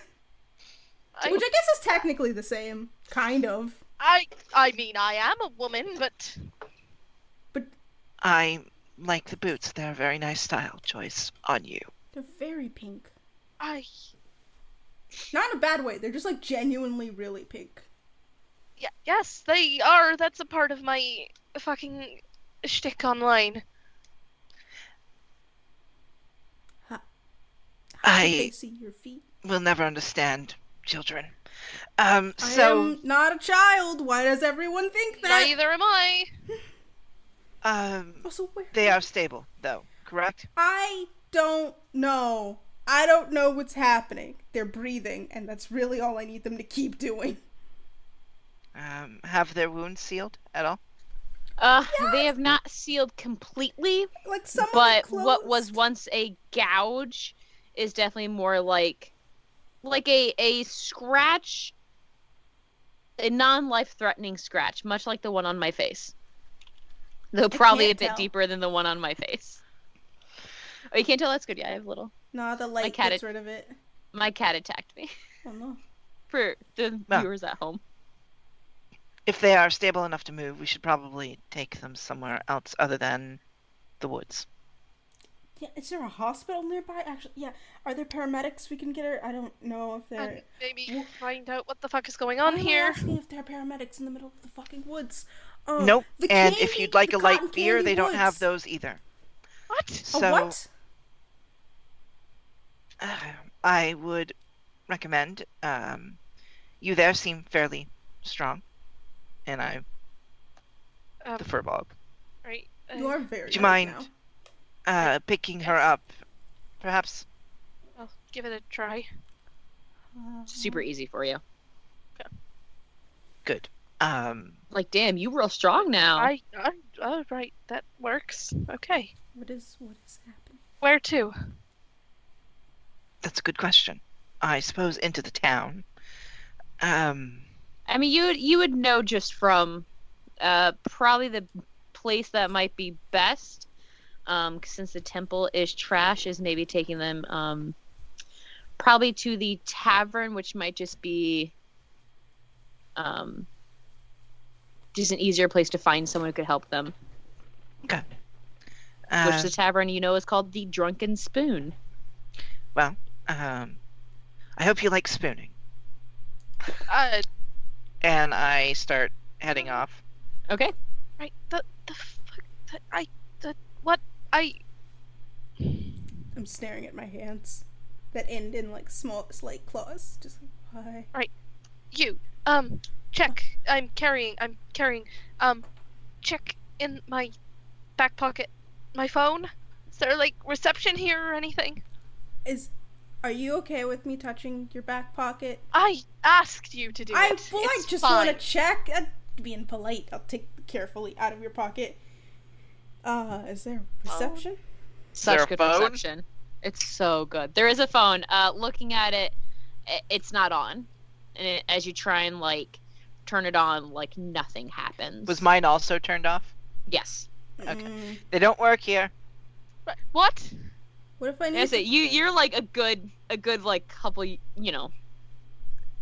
I guess is technically the same. Kind of. I mean, I am a woman, but... I like the boots. They're a very nice style choice on you. They're very pink. Not in a bad way. They're just like genuinely really pink. Yeah, yes, they are. That's a part of my fucking shtick online. How did they see your feet? will never understand children. I am not a child. Why does everyone think that? Neither am I. Also, where? They are stable, though, correct? I don't know. I don't know what's happening. They're breathing, and that's really all I need them to keep doing. Have their wounds sealed at all? They have not sealed completely, Like some but of the what was closed. once a gouge is definitely more like a scratch, a non-life-threatening scratch, much like the one on my face. Though probably a can't bit tell. deeper than the one on my face. Oh, you can't tell? That's good. Yeah, I have a little. Nah, the light cat gets rid of it. My cat attacked me. Oh no. For the Well. viewers at home. If they are stable enough to move, we should probably take them somewhere else other than the woods. Yeah, is there a hospital nearby? Actually, yeah. Are there paramedics we can get her? I don't know if And they're. maybe find out what the fuck is going Why on am I here. asking if there are paramedics in the middle of the fucking woods? Oh, Nope. the And candy- if you'd like the a light cotton beer, candy they don't have woods. those either. What? So A what? I would recommend. You there seem fairly strong, and I the furball. Right. You are very. Would you right mind now. picking her up? Perhaps. I'll give it a try. Super easy for you. Good. Like, damn, you real strong now. Oh, right. That works. Okay. What is happening? Where to? That's a good question. I suppose into the town. I mean, you would know just from probably the place that might be best, since the temple is trash, is maybe taking them probably to the tavern, which might just be just an easier place to find someone who could help them. Okay. Which the tavern, is called the Drunken Spoon. Well, I hope you like spooning. And I start heading off. Okay. Right. The fuck. What? I'm staring at my hands that end in like small, slight claws. Just like, why? Right. You, check. I'm carrying, check in my back pocket my phone. Is there, like, reception here or anything? Are you okay with me touching your back pocket? I asked you to do it. Well, I just fine. want to check. Being polite, I'll take it carefully out of your pocket. Is there reception? Such good reception. It's so good. There is a phone. Looking at it, it's not on. And as you try and, like, turn it on, like, nothing happens. Was mine also turned off? Yes. Okay. They don't work here. What? What if I need you're like a good like couple,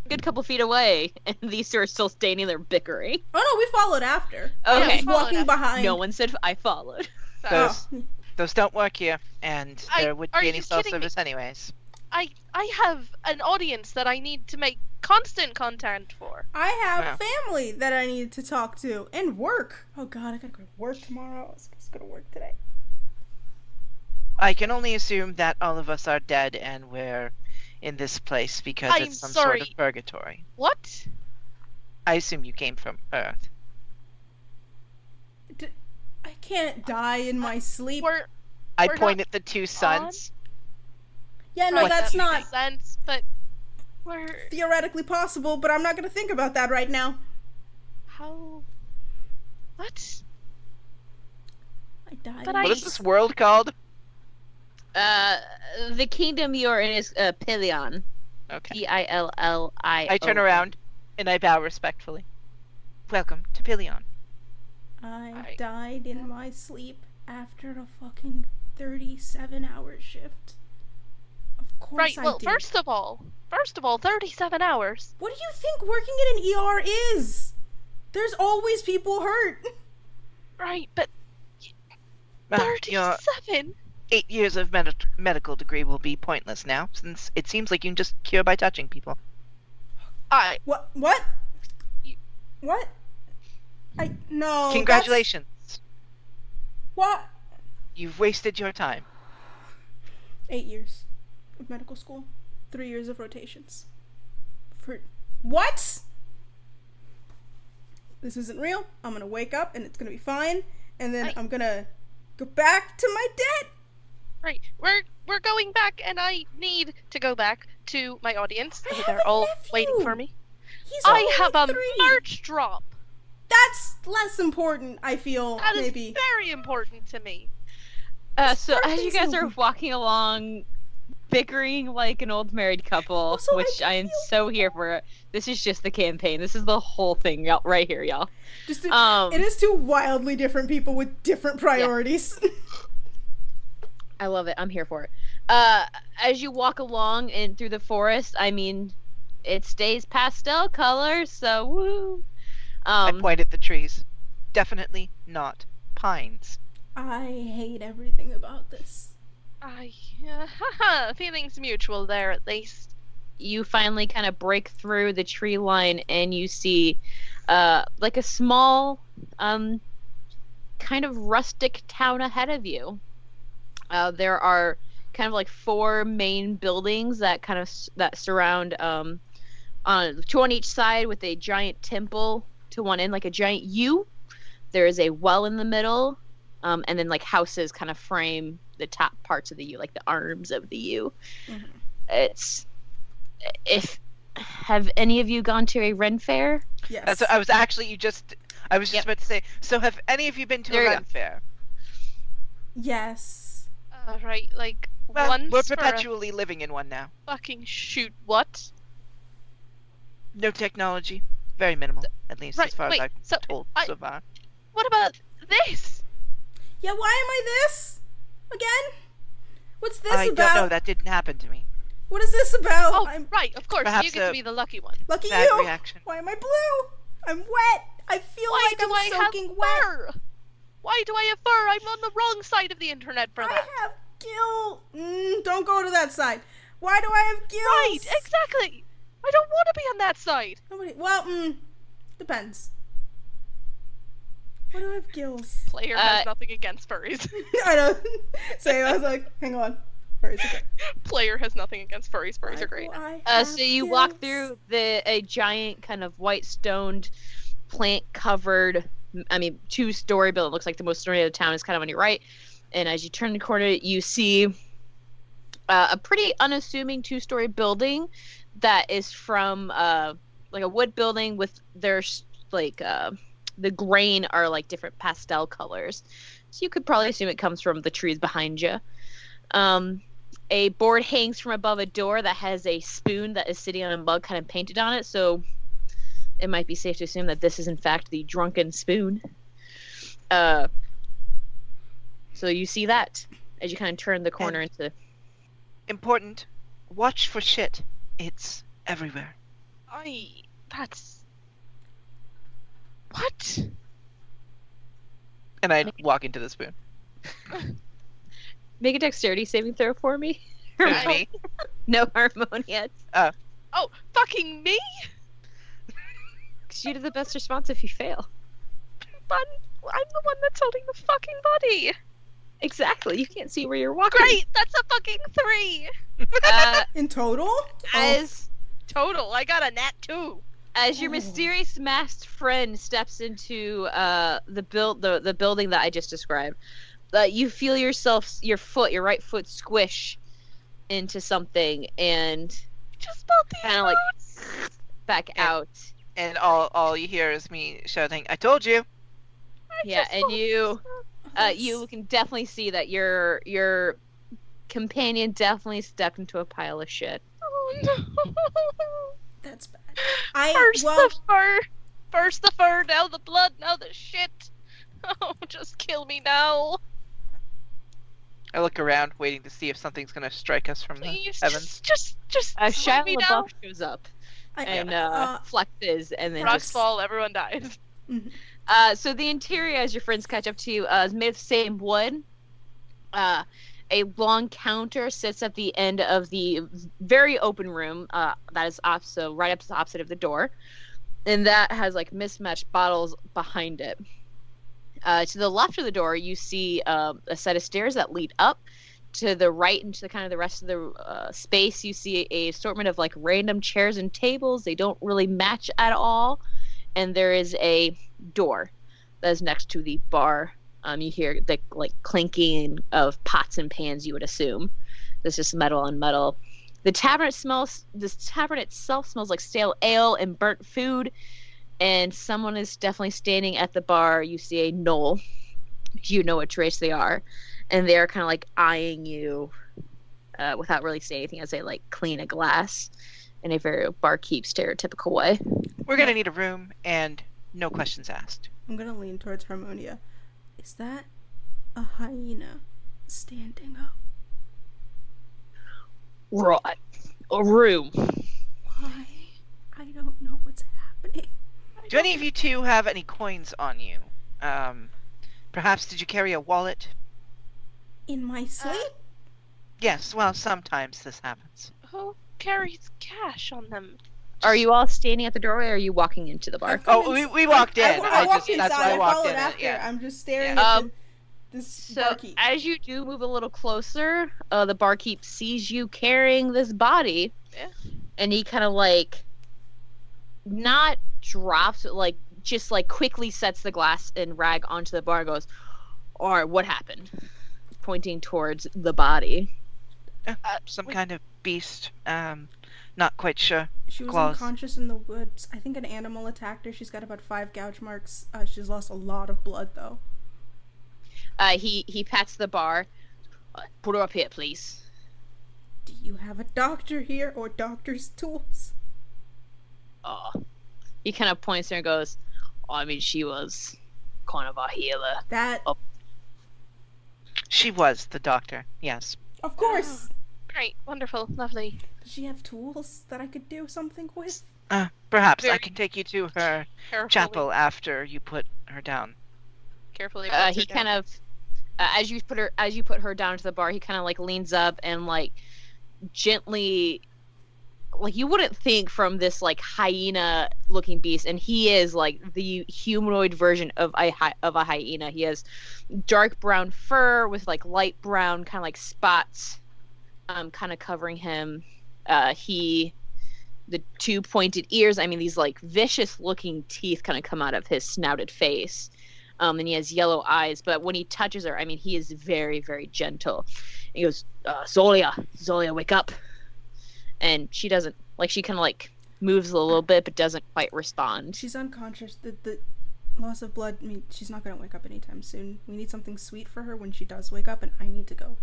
good couple feet away, and these two are still standing there bickering. Oh no, we followed after. Okay. I was walking behind. No one said I followed. Those don't work here, and there wouldn't be any self-service anyways. I have an audience that I need to make constant content for. I have family that I need to talk to, and work. Oh god, I gotta go to work tomorrow. I was supposed to go to work today. I can only assume that all of us are dead and we're in this place because it's some sort of purgatory. What? I assume you came from Earth. I can't die in my sleep. I point at the two suns. Yeah, no, that's not sense, but we're theoretically possible, but I'm not gonna think about that right now. How? What? I died. What is this world called? The kingdom you're in is Pilion. Okay. Pilion. I turn around and I bow respectfully. Welcome to Pilion. I died in my sleep after a fucking 37-hour shift. Of course right, I well, did. first of all, 37 hours. What do you think working in an ER is? There's always people hurt. Right, but 37? 8 years of medical degree will be pointless now, since it seems like you can just cure by touching people. What? What? No. Congratulations. What? You've wasted your time. 8 years of medical school. 3 years of rotations. For what? This isn't real. I'm gonna wake up and it's gonna be fine, and then I'm gonna go back to my debt. Right, we're going back, and I need to go back to my audience. They're all waiting for me. I have a merch drop. That's less important, I feel. That maybe. Is very important to me. So as you guys are walking along, bickering like an old married couple, also, which I am so here for. This is just the campaign. This is the whole thing, y'all, right here, y'all. It is two wildly different people with different priorities. Yeah. I love it. I'm here for it. As you walk along and through the forest, I mean, it stays pastel colors, so woo. I point at the trees. Definitely not pines. I hate everything about this. Feelings mutual there, at least. You finally kind of break through the tree line and you see like a small kind of rustic town ahead of you. There are kind of like 4 main buildings that that surround two on each side with a giant temple to one end, like a giant U. There is a well in the middle, and then like houses kind of frame the top parts of the U, like the arms of the U. Mm-hmm. Have any of you gone to a Ren fair? Yes. That's what I was just about to say. So have any of you been to a Ren fair? Yes. Right, like once. We're perpetually living in one now. Fucking shoot! What? No technology, very minimal, at least as far as I've told so far. What about this? Yeah, why am I this again? What's this about? I don't know. That didn't happen to me. What is this about? Oh, right, of course. You get to be the lucky one. Lucky you. Reaction. Why am I blue? I'm wet. I feel like I'm soaking wet. Why do I have fur? I'm on the wrong side of the internet for that. I have gills. Don't go to that side. Why do I have gills? Right, exactly. I don't want to be on that side. Well, depends. Why do I have gills? Player has nothing against furries. I know. Same. I was like, hang on. Furries are great. Player has nothing against furries. Furries are great. So you walk through a giant kind of white stoned, plant covered, 2-story building. It looks like the most story of the town is kind of on your right. And as you turn the corner, you see a pretty unassuming 2-story building that is from like a wood building with there's like the grain are like different pastel colors. So you could probably assume it comes from the trees behind you. A board hangs from above a door that has a spoon that is sitting on a mug kind of painted on it. So it might be safe to assume that this is in fact the drunken spoon. So you see that as you kind of turn the corner into... Important. Watch for shit. It's everywhere. That's... What? And I walk into the spoon. Make a dexterity saving throw for me. Who's me? No, Harmonia. Oh, fucking me? Because you do the best response if you fail. But I'm the one that's holding the fucking body. Exactly. You can't see where you're walking. Great, that's a fucking 3. In total? Total, I got a nat 2. As your mysterious masked friend steps into the building that I just described, you feel your right foot squish into something, and just kind of like back out. And all you hear is me shouting, "I told you!" Yeah, and you can definitely see that your companion definitely stepped into a pile of shit. Oh no! That's bad. First the fur, now the blood, now the shit. Oh, just kill me now. I look around, waiting to see if something's gonna strike us from the heavens. Just Shia me down. LaBeouf shows up and flexes, and then rocks fall, everyone dies. So the interior, as your friends catch up to you, is made of the same wood. A long counter sits at the end of the very open room that is right up to the opposite of the door, and that has like mismatched bottles behind it. To the left of the door, you see a set of stairs that lead up. To the right and to the kind of the rest of the space, you see a assortment of like random chairs and tables. They don't really match at all, and there is a door that is next to the bar. You hear the like clinking of pots and pans. You would assume this is metal on metal. The tavern itself smells like stale ale and burnt food. And someone is definitely standing at the bar. You see a gnoll. You know what race they are. And they're kind of like eyeing you without really saying anything as they like clean a glass in a very barkeep stereotypical way. We're going to need a room and no questions asked. I'm going to lean towards Harmonia. Is that a hyena standing up? Right. A room. Why? I don't know what's happening. Do any of you two have any coins on you? Perhaps did you carry a wallet? In my sleep? Yes, well, sometimes this happens. Who carries cash on them? Are you all standing at the doorway, or are you walking into the bar? We walked in. I walked inside. That's why I walked in. After. Yeah. I'm just staring at this barkeep. As you do move a little closer, the barkeep sees you carrying this body, and he kind of like not drops, but like just like quickly sets the glass and rag onto the bar and goes, "All right, what happened?" Pointing towards the body. Some kind of beast. Not quite sure. She was unconscious in the woods. I think an animal attacked her. She's got about 5 gouge marks. She's lost a lot of blood, though. He pats the bar. Put her up here, please. Do you have a doctor here or doctor's tools? He kind of points there and goes, she was kind of a healer. She was the doctor, yes. Of course! Great, wonderful, lovely. Does she have tools that I could do something with? Perhaps I can take you to her chapel after you put her down. Carefully. He kind of, as you put her down to the bar, he kind of like leans up and like gently like you wouldn't think from this like hyena looking beast, and he is like the humanoid version of a hyena. He has dark brown fur with like light brown kind of like spots kind of covering him. The two pointed ears, I mean these like vicious looking teeth kind of come out of his snouted face. And he has yellow eyes, but when he touches her, I mean he is very, very gentle. He goes, Zolia, wake up. And she doesn't, like, she kind of like moves a little bit but doesn't quite respond. She's unconscious. The loss of blood, I mean, she's not gonna wake up anytime soon. We need something sweet for her when she does wake up, and I need to go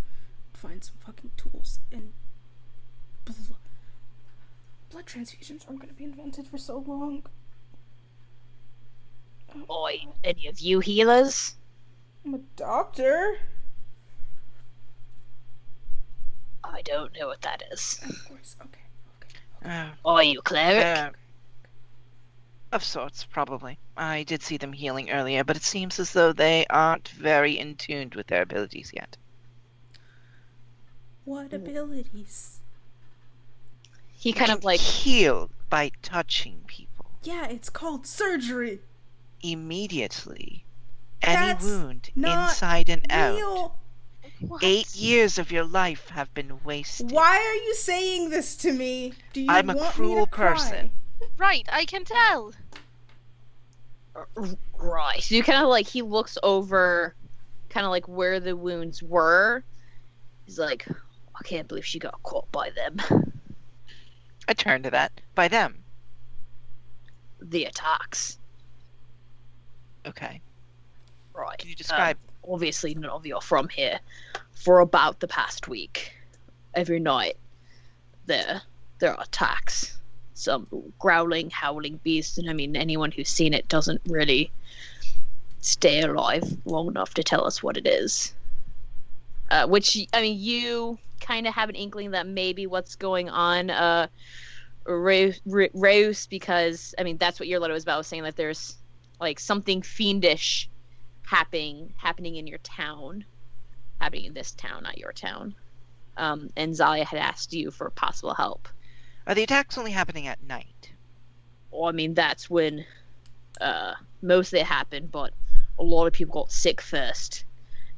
find some fucking tools. And blood transfusions aren't gonna be invented for so long. Oi, any of you healers? I'm a doctor. I don't know what that is. Of course, okay. Are you cleric? Of sorts, probably. I did see them healing earlier, but it seems as though they aren't very in tune with their abilities yet. What abilities? He kind of like heal by touching people. Yeah, it's called surgery. Immediately. That's Any wound, not inside and real. out. what? 8 years of your life have been wasted. Why are you saying this to me? Do you I'm a want cruel me to cry? person. Right, I can tell. Right. So you kind of like, he looks over kind of like where the wounds were. He's like, I can't believe she got caught by them. I turn to that. By them. The attacks. Okay. Right. Can you describe? Obviously none of you are from here. For about the past week, every night there are attacks. Some growling, howling beasts, and I mean anyone who's seen it doesn't really stay alive long enough to tell us what it is. Which, I mean, you kind of have an inkling that maybe what's going on, Rose, because, I mean, that's what your letter was about, was saying that there's, like, something fiendish happening in your town. Happening in this town, not your town. And Zalia had asked you for possible help. Are the attacks only happening at night? Well, I mean, that's when most of it happened, but a lot of people got sick first.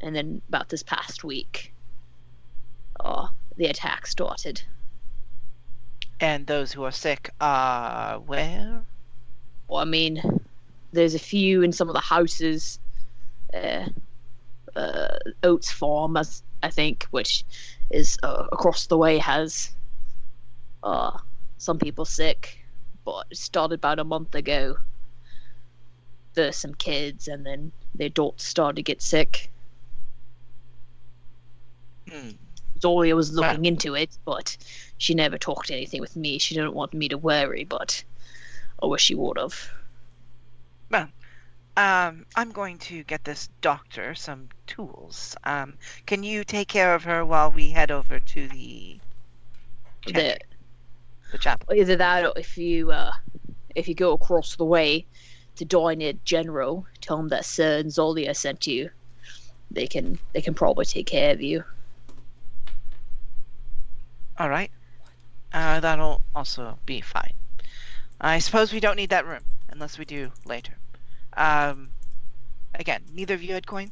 And then about this past week, the attack started. And those who are sick are where? Well, I mean, there's a few in some of the houses. Oats Farm, I think, which is across the way, has some people sick. But it started about a month ago. There's some kids, and then their adults started to get sick. Zolia was looking into it, but she never talked anything with me. She didn't want me to worry, but I wish she would have. Well, I'm going to get this doctor some tools. Can you take care of her while we head over to the chapel? Either that, or if you go across the way to Diner General, tell them that Sir and Zolia sent you. They can probably take care of you. All right. That'll also be fine. I suppose we don't need that room, unless we do later. Again, neither of you had coin?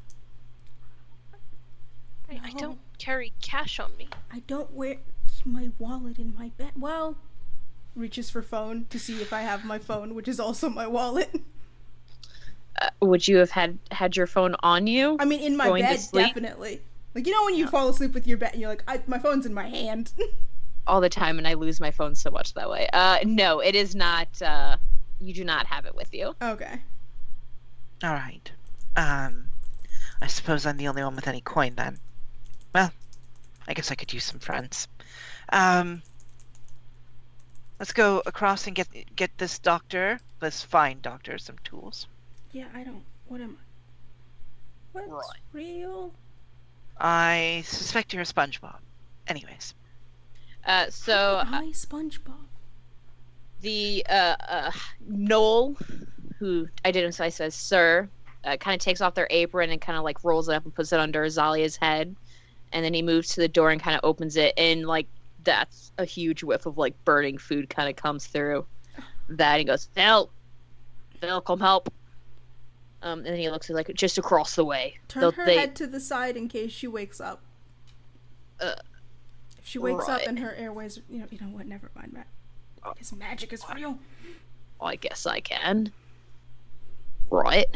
I don't carry cash on me. I don't wear my wallet in my bed. Well, reaches for phone to see if I have my phone, which is also my wallet. Would you have had your phone on you? I mean, in my bed, definitely. Like, you know when you fall asleep with your bed and you're like, my phone's in my hand. All the time, and I lose my phone so much that way. No, it is not, you do not have it with you. Okay. All right. I suppose I'm the only one with any coin then. Well, I guess I could use some friends. Let's go across and get this fine doctor, some tools. Yeah, what am I? What's real? I suspect you're a SpongeBob. Anyways. So I SpongeBob. The Noel, who identifies as Sir, kind of takes off their apron and kind of like rolls it up and puts it under Azalia's head, and then he moves to the door and kind of opens it, and like that's a huge whiff of like burning food kind of comes through. That he goes, Phil, come help. And then he looks like just across the way. Turn her head to the side in case she wakes up. If she wakes up and her airways, you know what? Never mind, Matt. His magic is real. I guess I can. Right.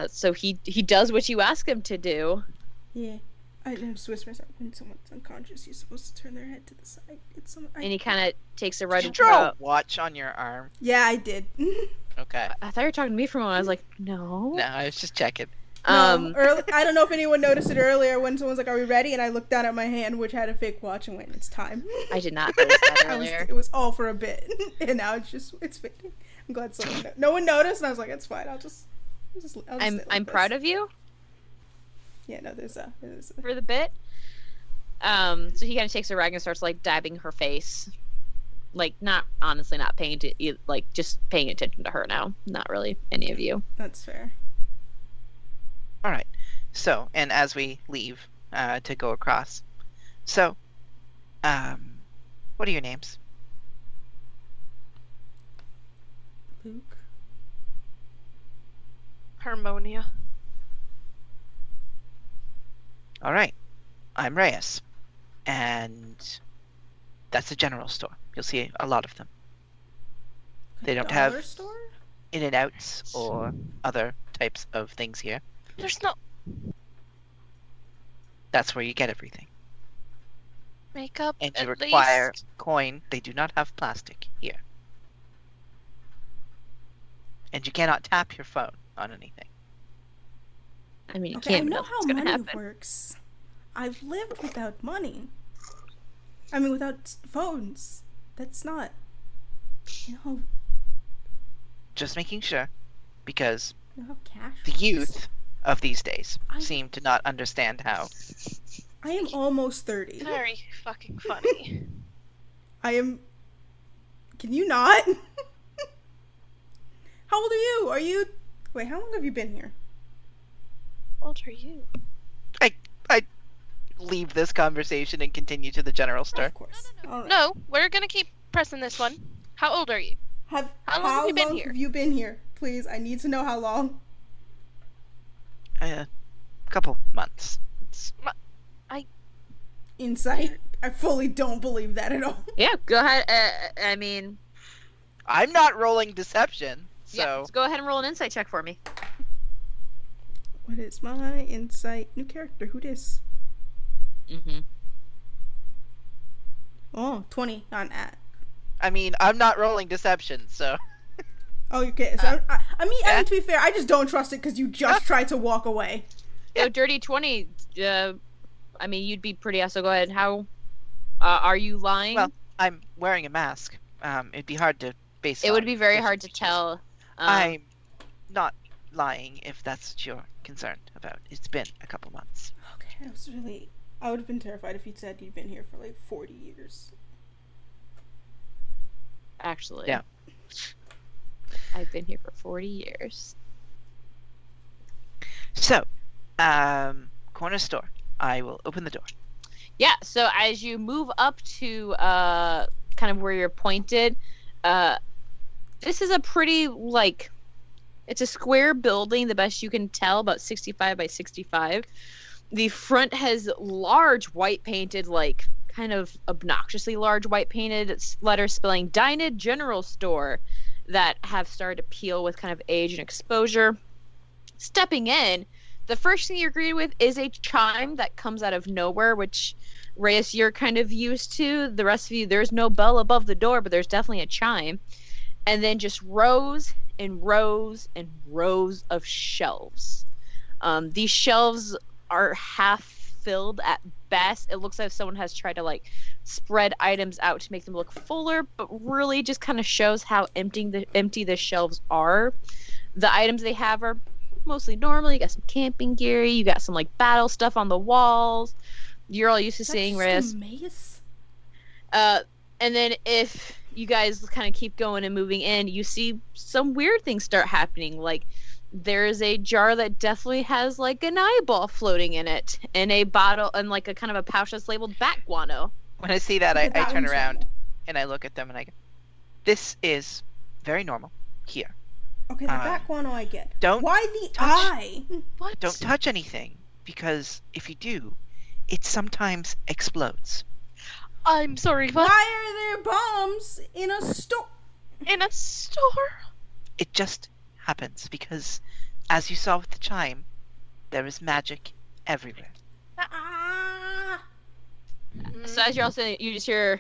So he does what you ask him to do. Yeah. I just whisper, when someone's unconscious, you're supposed to turn their head to the side. And he kind of takes a right. Did you draw a watch on your arm? Yeah, I did. Okay. I thought you were talking to me for a moment. I was like, no. No, I was just checking. I don't know if anyone noticed it earlier when someone's like, "Are we ready?" And I looked down at my hand, which had a fake watch, and went, "It's time." I did not notice that earlier. It was all for a bit, and now it's fading. I'm glad no one noticed, and I was like, "It's fine. I'll just I'm proud of you. Yeah, no, there's for the bit. So he kind of takes a rag and starts like dabbing her face, like not paying to like just paying attention to her now, not really any of you. That's fair. All right. So, and as we leave to go across, so, what are your names? Luke. Harmonia. All right. I'm Reyes, and that's a general store. You'll see a lot of them. They don't have store? in and outs or other types of things here. There's no That's where you get everything. makeup. And you at require least. coin. They do not have plastic here. And you cannot tap your phone on anything. I mean, you Okay, I can't know know how what's gonna money happen. works. I've lived without money. I mean, without phones. That's not, Just making sure, because how cash the works. youth of these days seem to not understand how. I am almost 30. Very fucking funny. I am. Can you not? How old are you? Wait, how long have you been here? How old are you? I leave this conversation and continue to the general store. Of course. All right. No, we're gonna keep pressing this one. How old are you? How long have you been here? have you been here? Please, I need to know how long. A couple months. Insight? I fully don't believe that at all. Yeah, go ahead. I mean, I'm not rolling deception, so yeah, let's go ahead and roll an insight check for me. What is my insight? New character, who dis? Mm-hmm. Oh, 20 on at. I mean, I'm not rolling deception, so Oh, you can't. So I mean, to be fair, I just don't trust it because you just tried to walk away. So dirty 20. I mean, you'd be pretty. So go ahead. How are you lying? well, I'm wearing a mask. It'd be hard to base. It would on be very facial hard to features. tell. I'm not lying if that's what you're concerned about. It's been a couple months. Okay, I would have been terrified if you'd said you'd been here for like 40 years. Actually, Yeah. I've been here for 40 years. So, corner store. I will open the door. Yeah, so as you move up to kind of where you're pointed, this is a pretty, like, it's a square building, the best you can tell, about 65 by 65. The front has large white painted, like, kind of obnoxiously large white painted letters spelling Dinah General Store that have started to peel with kind of age and exposure. Stepping in, the first thing you're greeted with is a chime that comes out of nowhere, which, Reyes, you're kind of used to. The rest of you, there's no bell above the door, but there's definitely a chime. And then just rows and rows and rows of shelves. These shelves are half filled at best. It looks like someone has tried to, like, spread items out to make them look fuller, but really just kind of shows how empty the shelves are. The items they have are mostly normal. You got some camping gear, you got some like battle stuff on the walls. You're all used to seeing Reyes. Maze? And then if you guys kind of keep going and moving in, you see some weird things start happening. Like there is a jar that definitely has like an eyeball floating in it, and a bottle, and like a kind of a pouch that's labeled bat guano. When I see that, Okay, I that turn one's around normal. and I look at them and I go, "This is very normal here. Okay, the bat guano I get. Don't Why the touch- eye? What? Don't touch anything, because if you do, it sometimes explodes." I'm sorry, what? Why are there bombs in a store? In a store? It just happens because, as you saw with the chime, there is magic everywhere. Ah! So as you're all saying, you just hear,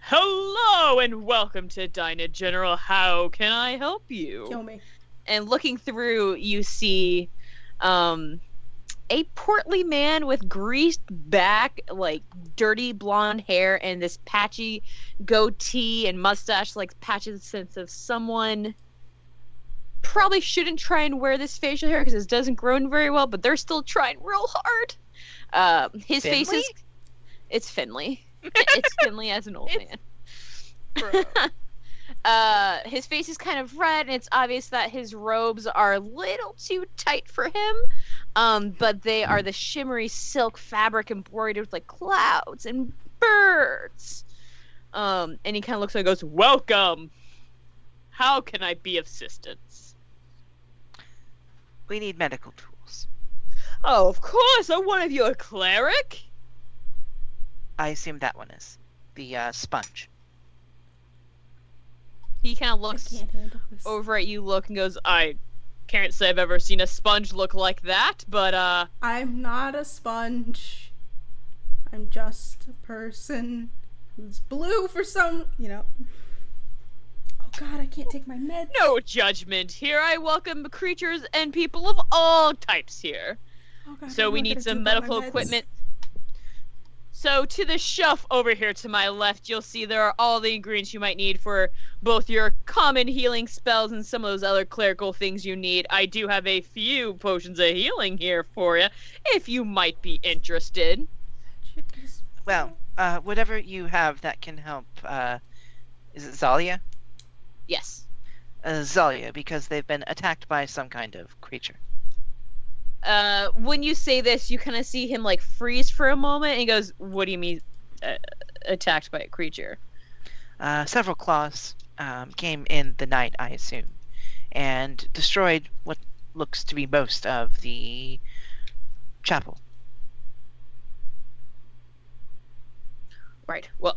"Hello and welcome to Dinah General. How can I help you?" Kill me. And looking through, you see a portly man with greased back, like dirty blonde hair, and this patchy goatee and mustache, like patches sense of someone probably shouldn't try and wear this facial hair because it doesn't grow very well, but they're still trying real hard. His face is... It's Finley. It's Finley as an old man. His face is kind of red, and it's obvious that his robes are a little too tight for him. But they are the shimmery silk fabric embroidered with like clouds and birds. And he kind of looks and goes, "Welcome. How can I be of assistance?" We need medical tools. "Oh, of course. Are one of you a cleric?" I assume that one is the sponge. He kind of I looks can't handle this. over at you, and goes, "I can't say I've ever seen a sponge look like that, but I'm not a sponge. I'm just a person who's blue for some, Oh god, I can't take my meds. no judgment here. I welcome creatures and people of all types here. Oh god, So I'm we not need gonna some do about medical my meds. equipment. So to the shelf over here to my left, you'll see there are all the ingredients you might need for both your common healing spells and some of those other clerical things you need. I do have a few potions of healing here for you, if you might be interested. Shit is- Well, whatever you have that can help, is it Zalia? Yes. Zalia, because they've been attacked by some kind of creature. When you say this, you kind of see him like freeze for a moment, and he goes, "What do you mean, attacked by a creature?" Several claws came in the night, I assume, and destroyed what looks to be most of the chapel. Right. Well,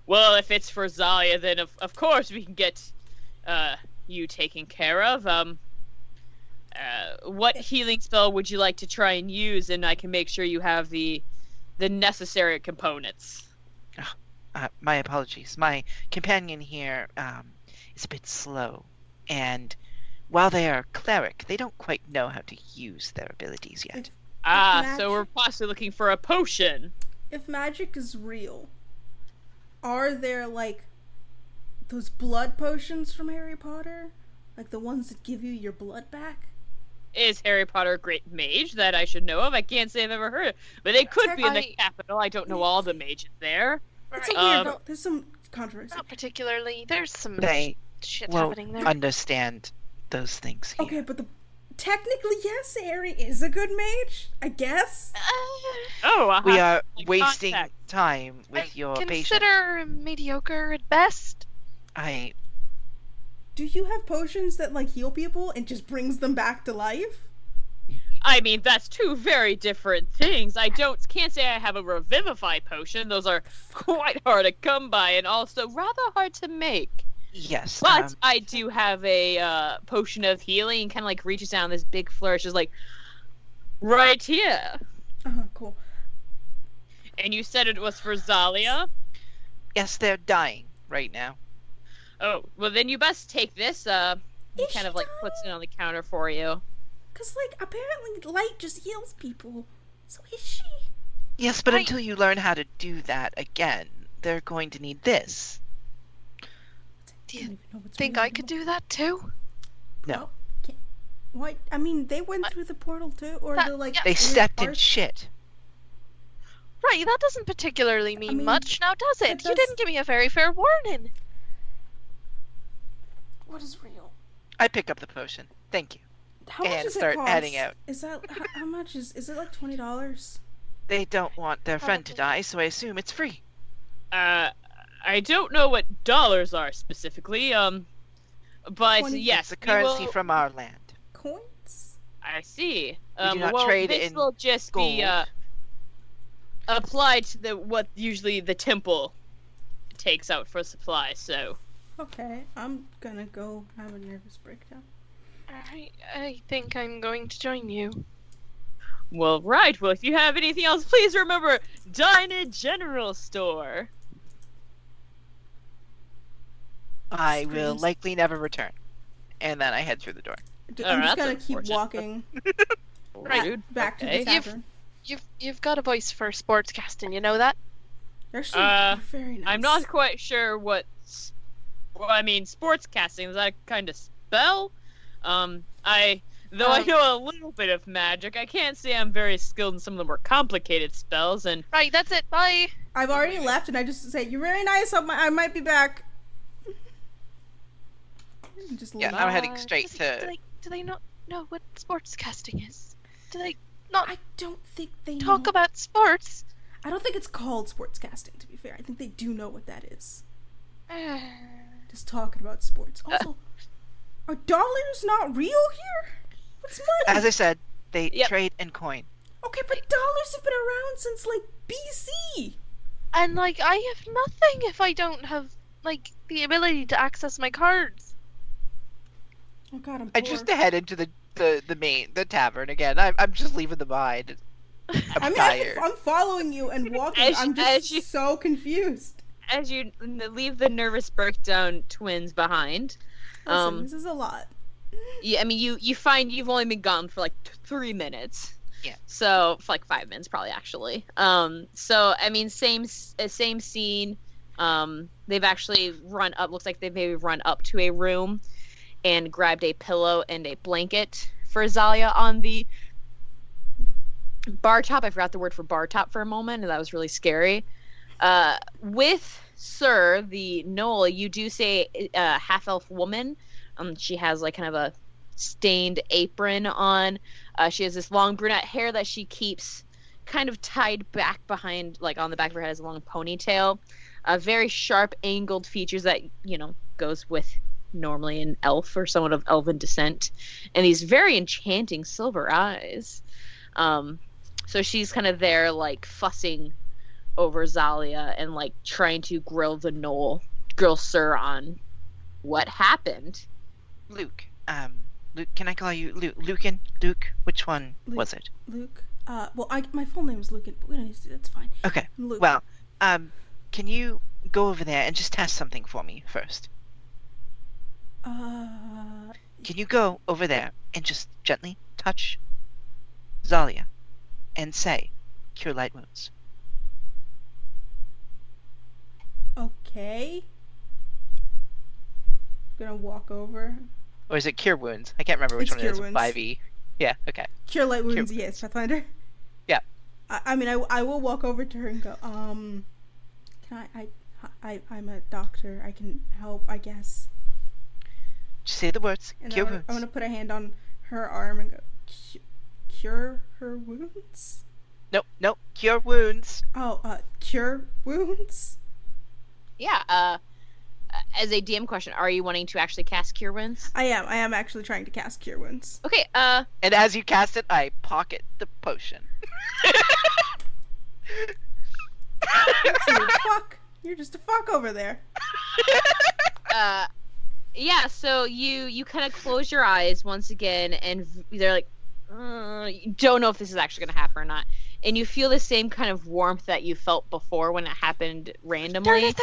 well, if it's for Zalia, then of course we can get you taken care of. What healing spell would you like to try and use, and I can make sure you have the necessary components. My apologies. My companion here is a bit slow, and while they are cleric, they don't quite know how to use their abilities yet. So we're possibly looking for a potion. If magic is real, are there like those blood potions from Harry Potter? Like the ones that give you your blood back? Is Harry Potter a great mage that I should know of? I can't say I've ever heard of, but they could be in the capital. I don't know all the mages there. It's a weird. There's some controversy. Not particularly. There's some They shit won't happening there. understand those things here. Okay, but technically, yes, Harry is a good mage, I guess. Oh, We are like wasting contact. time with your patient. Consider mediocre at best. Do you have potions that like heal people and just brings them back to life? I mean, that's two very different things. Can't say I have a revivify potion. Those are quite hard to come by and also rather hard to make. Yes. But I do have a potion of healing. Kind of like reaches down this big flourish, is like right here. Cool. And you said it was for Zalia? Yes, they're dying right now. Oh, well then you best take this. He Is kind of she like puts it on the counter for you. Cause like apparently light just heals people. So is she? Yes, but Right. until you learn how to do that again, they're going to need this. Do I you don't even know what's think I could do that too? No. What? I mean, they went through the portal too, or That- the like. yeah. They weird stepped in arch- shit. Right, that doesn't particularly mean mean, much, now does it? that You does- didn't give me a very fair warning. What is real? I pick up the potion. Thank you. How much And does start it cost? heading out. Is that how much is it like $20? They don't want their friend to die, so I assume it's free. I don't know what dollars are specifically. But 20 yes, It's the currency we will... from our land. Coins? I see. We do not well, trade this in will just be gold. applied to what usually the temple takes out for supply. So Okay, I'm gonna go have a nervous breakdown. I think I'm going to join you. well, right. Well, if you have anything else, please remember dine in general store. I will Screams. likely never return. And then I head through the door. I'm just that's gonna keep unfortunate. walking Rude. back to Okay. the tavern. You've got a voice for sportscasting, you know that? You're actually very nice. I'm not quite sure what. Well, I mean, sportscasting is that a kind of spell? I know a little bit of magic. I can't say I'm very skilled in some of the more complicated spells. And Right, that's it. Bye. I've already left, and I just say, "You're very nice. I might be back." And just leave. Yeah, I'm heading straight Do to... they not know what sportscasting is? Do they not I don't think they talk know. about sports? I don't think it's called sportscasting. To be fair, I think they do know what that is. Just talking about sports. Also, are dollars not real here? What's money? As I said, they Yep. trade in coin. Okay, but dollars have been around since like BC. And like, I have nothing if I don't have like the ability to access my cards. Oh God, I'm I poor. just head into the tavern again. I'm just leaving them behind. I'm tired. I'm following you and walking. As- I'm as just you- so confused. as you leave the nervous breakdown twins behind, Listen, this is a lot. yeah, I mean, you find you've only been gone for like 3 minutes. Yeah. So for like 5 minutes probably actually. So I mean, same scene. They've actually run up. Looks like they've maybe run up to a room and grabbed a pillow and a blanket for Zalia on the bar top. I forgot the word for bar top for a moment, and that was really scary. With Sir, the Knoll, you do say a half-elf woman. She has like kind of a stained apron on. She has this long brunette hair that she keeps kind of tied back behind, like on the back of her head as a long ponytail. Very sharp angled features that, goes with normally an elf or someone of elven descent. And these very enchanting silver eyes. So she's kind of there like fussing over Zalia and like trying to grill Sir on what happened. Luke, can I call you Lucan? Luke, which one was it? Luke. Well, my full name is Lucan, but we don't need to do that. It's fine. Okay. Luke. Well, can you go over there and just test something for me first? Can you go over there and just gently touch Zalia and say, "Cure light wounds"? Okay. Gonna walk over. Or is it cure wounds? I can't remember which It's one it is. cure wounds. 5e. Yeah. Okay. Cure light wounds, Cure- yes, Pathfinder. Yeah. I mean, I will walk over to her and go, can I'm a doctor. I can help, I guess. Just say the words. And Cure I'm wounds. gonna put a hand on her arm and go, cure her wounds? Nope. Cure wounds. Oh, cure wounds? Yeah, as a DM question, are you wanting to actually cast Cure Wounds? I am actually trying to cast cure wounds. Okay, And as you cast it, I pocket the potion. Fuck. You're just a fuck over there. yeah, so you kind of close your eyes once again, and they're like, you don't know if this is actually going to happen or not. And you feel the same kind of warmth that you felt before when it happened randomly. There it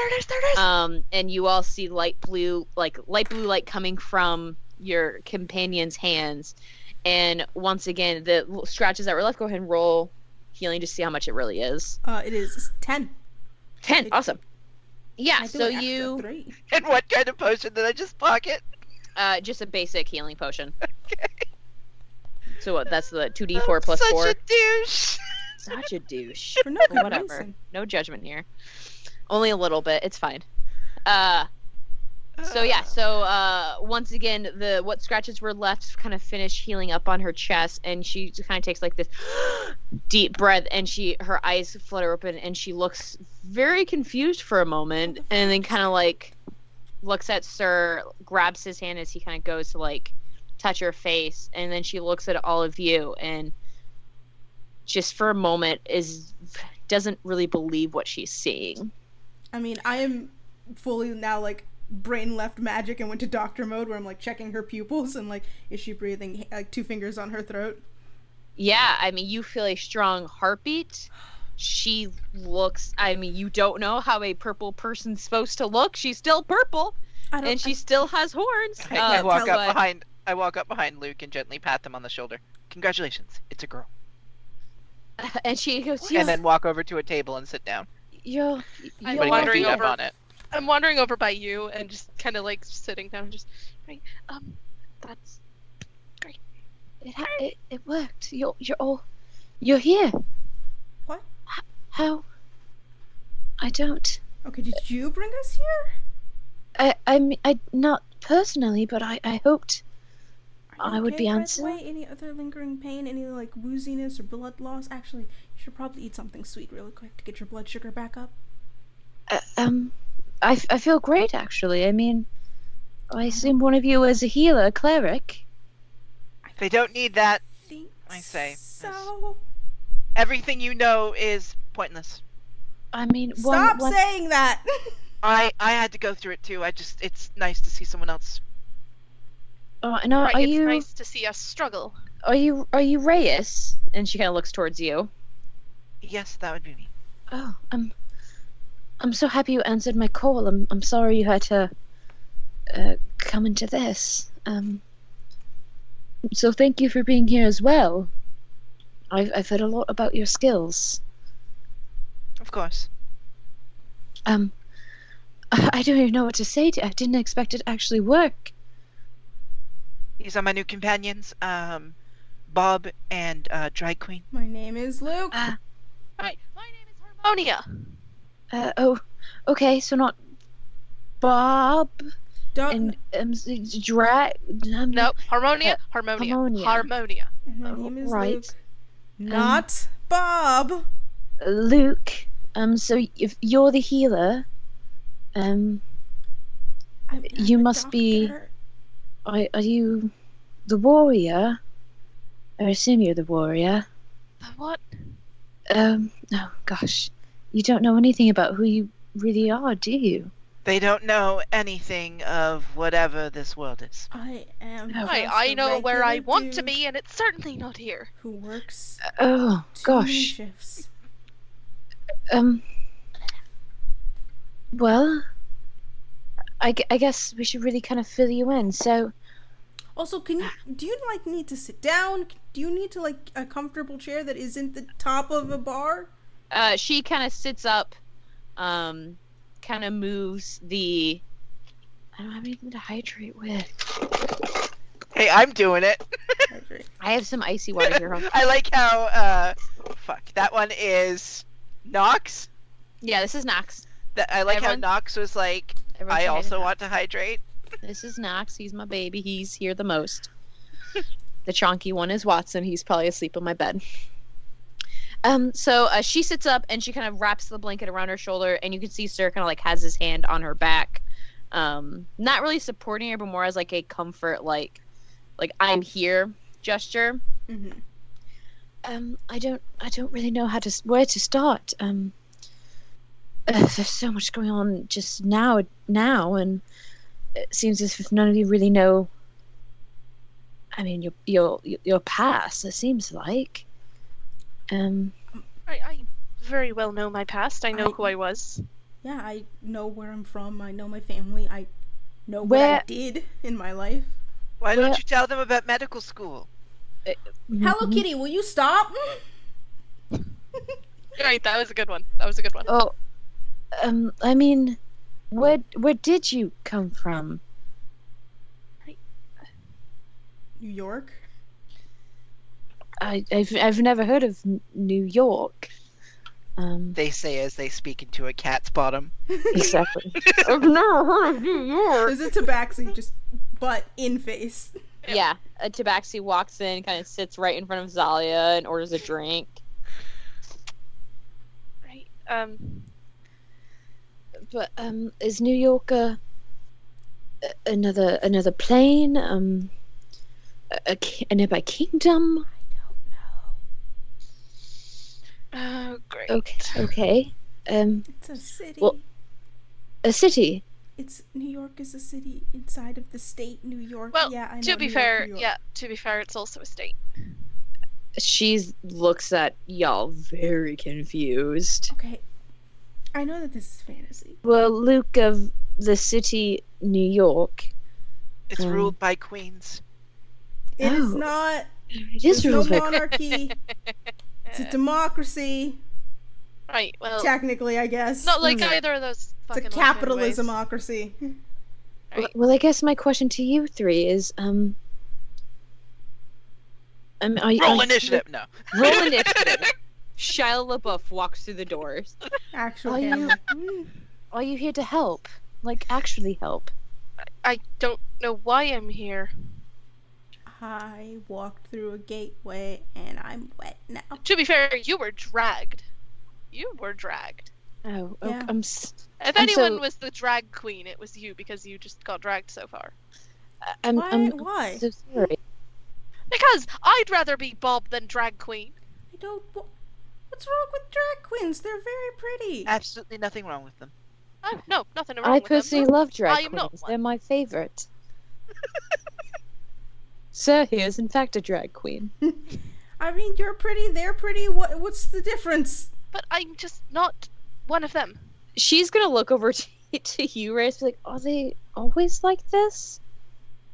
is. And you all see light blue light coming from your companion's hands. And once again, the scratches that were left, go ahead and roll healing to see how much it really is. It is 10. 10, awesome. Yeah, I do so an extra you 3. And what kind of potion did I just pocket? just a basic healing potion. So what? That's the 2d4 plus Such 4. a douche. Such a douche. For no good Whatever. reason. No judgment here. Only a little bit. It's fine. So yeah, once again, what scratches were left kind of finish healing up on her chest, and she kind of takes like this deep breath, and her eyes flutter open, and she looks very confused for a moment, and then kind of like looks at Sir, grabs his hand as he kind of goes to like touch her face, and then she looks at all of you, and just for a moment doesn't really believe what she's seeing. I mean, I am fully now like brain left magic and went to doctor mode where I'm like checking her pupils and like, is she breathing, like 2 fingers on her throat? Yeah, I mean, you feel a strong heartbeat. She looks, I mean, you don't know how a purple person's supposed to look. She's still purple, and she still has horns. I walk up behind Luke and gently pat them on the shoulder. Congratulations, it's a girl. And she goes, and then walk over to a table and sit down. I'm wandering over on it. I'm wandering over by you and just kind of like sitting down and just, right, that's great. It worked. You're here. What? How? I don't. Okay, did you bring us here? I not personally, but I hoped I would be answered. By the way, any other lingering pain, any like wooziness or blood loss? Actually, you should probably eat something sweet really quick to get your blood sugar back up. I feel great actually. I mean, I assume one of you is a healer, a cleric. They don't need that. I say. So everything you know is pointless. I mean, stop saying that. I had to go through it too. It's nice to see someone else. Oh, no, right, it's nice to see us struggle. Are you Reyes? And she kind of looks towards you. Yes, that would be me. Oh, I'm so happy you answered my call. I'm sorry you had to come into this. So thank you for being here as well. I've heard a lot about your skills. Of course. I don't even know what to say to you. I didn't expect it to actually work. These are my new companions, Bob and Drag Queen. My name is Luke. Right, my name is Harmonia. Oh, okay, so not Bob Don't. and Drag. No, Harmonia. Harmonia. And my name is right. Luke. Not Bob. Luke. So if you're the healer, you must be. Are you the warrior? I assume you're the warrior. The what? Oh gosh. You don't know anything about who you really are, do you? They don't know anything of whatever this world is. I am. I know where I want to be, and it's certainly not here. Who works? Oh gosh. Shifts. Well, I guess we should really kind of fill you in. So. Also, do you like need to sit down? Do you need to like a comfortable chair that isn't the top of a bar? She kind of sits up, kind of moves the. I don't have anything to hydrate with. Hey, I'm doing it. I have some icy water here. I like how. Fuck. That one is Nox. Yeah, this is Nox. I like how Nox was like. I also want to hydrate. This is Nox. He's my baby. He's here the most. The chonky one is Watson. He's probably asleep on my bed. So she sits up and she kind of wraps the blanket around her shoulder, and you can see Sir kind of like has his hand on her back, not really supporting her, but more as like a comfort, like I'm here gesture. Mm-hmm. I don't really know where to start. There's so much going on just now, and it seems as if none of you really know. I mean, your past. It seems like. I very well know my past. I know who I was. Yeah, I know where I'm from. I know my family. I know what I did in my life. Why don't you tell them about medical school? Hello Kitty, will you stop? Right, that was a good one. Oh, I mean, where did you come from? New York. I've never heard of New York. They say as they speak into a cat's bottom. Exactly. I've never heard of New York. There's a tabaxi just butt in face. Yeah, a tabaxi walks in, kind of sits right in front of Zalia and orders a drink. Right. But is New York another plane? A nearby kingdom? Oh, great. Okay. It's a city. Well, a city. It's New York is a city inside of the state New York. Well, yeah, I know. to be New fair, York, New York. to be fair, it's also a state. She looks at y'all very confused. Okay, I know that this is fantasy. Well, Luke of the city, New York. It's ruled by queens. It is Oh. not. It is There's no ruled by monarchy. It's a democracy. Right. Well, Technically, I guess. not like either of those. It's a fucking capitalismocracy. Right. Well, I guess my question to you three is, Roll initiative. No. Roll initiative. Shia LaBeouf walks through the doors. Actual Are you- camera. Are you here to help? Like, actually help? I don't know why I'm here. I walked through a gateway and I'm wet now. To be fair, you were dragged. You were dragged. Oh, Yeah. I'm If I'm anyone so- was the drag queen, it was you because you just got dragged so far. Why? so sorry. Because I'd rather be Bob than drag queen. I don't. What's wrong with drag queens? They're very pretty. Absolutely nothing wrong with them. Oh, no, nothing wrong I with them. personally love drag I am not queens. one. They're my favorite. Sir here is in fact a drag queen. I mean, you're pretty. They're pretty. What's the difference? But I'm just not one of them. She's gonna look over to you, Ray, and be like, "Are they always like this?"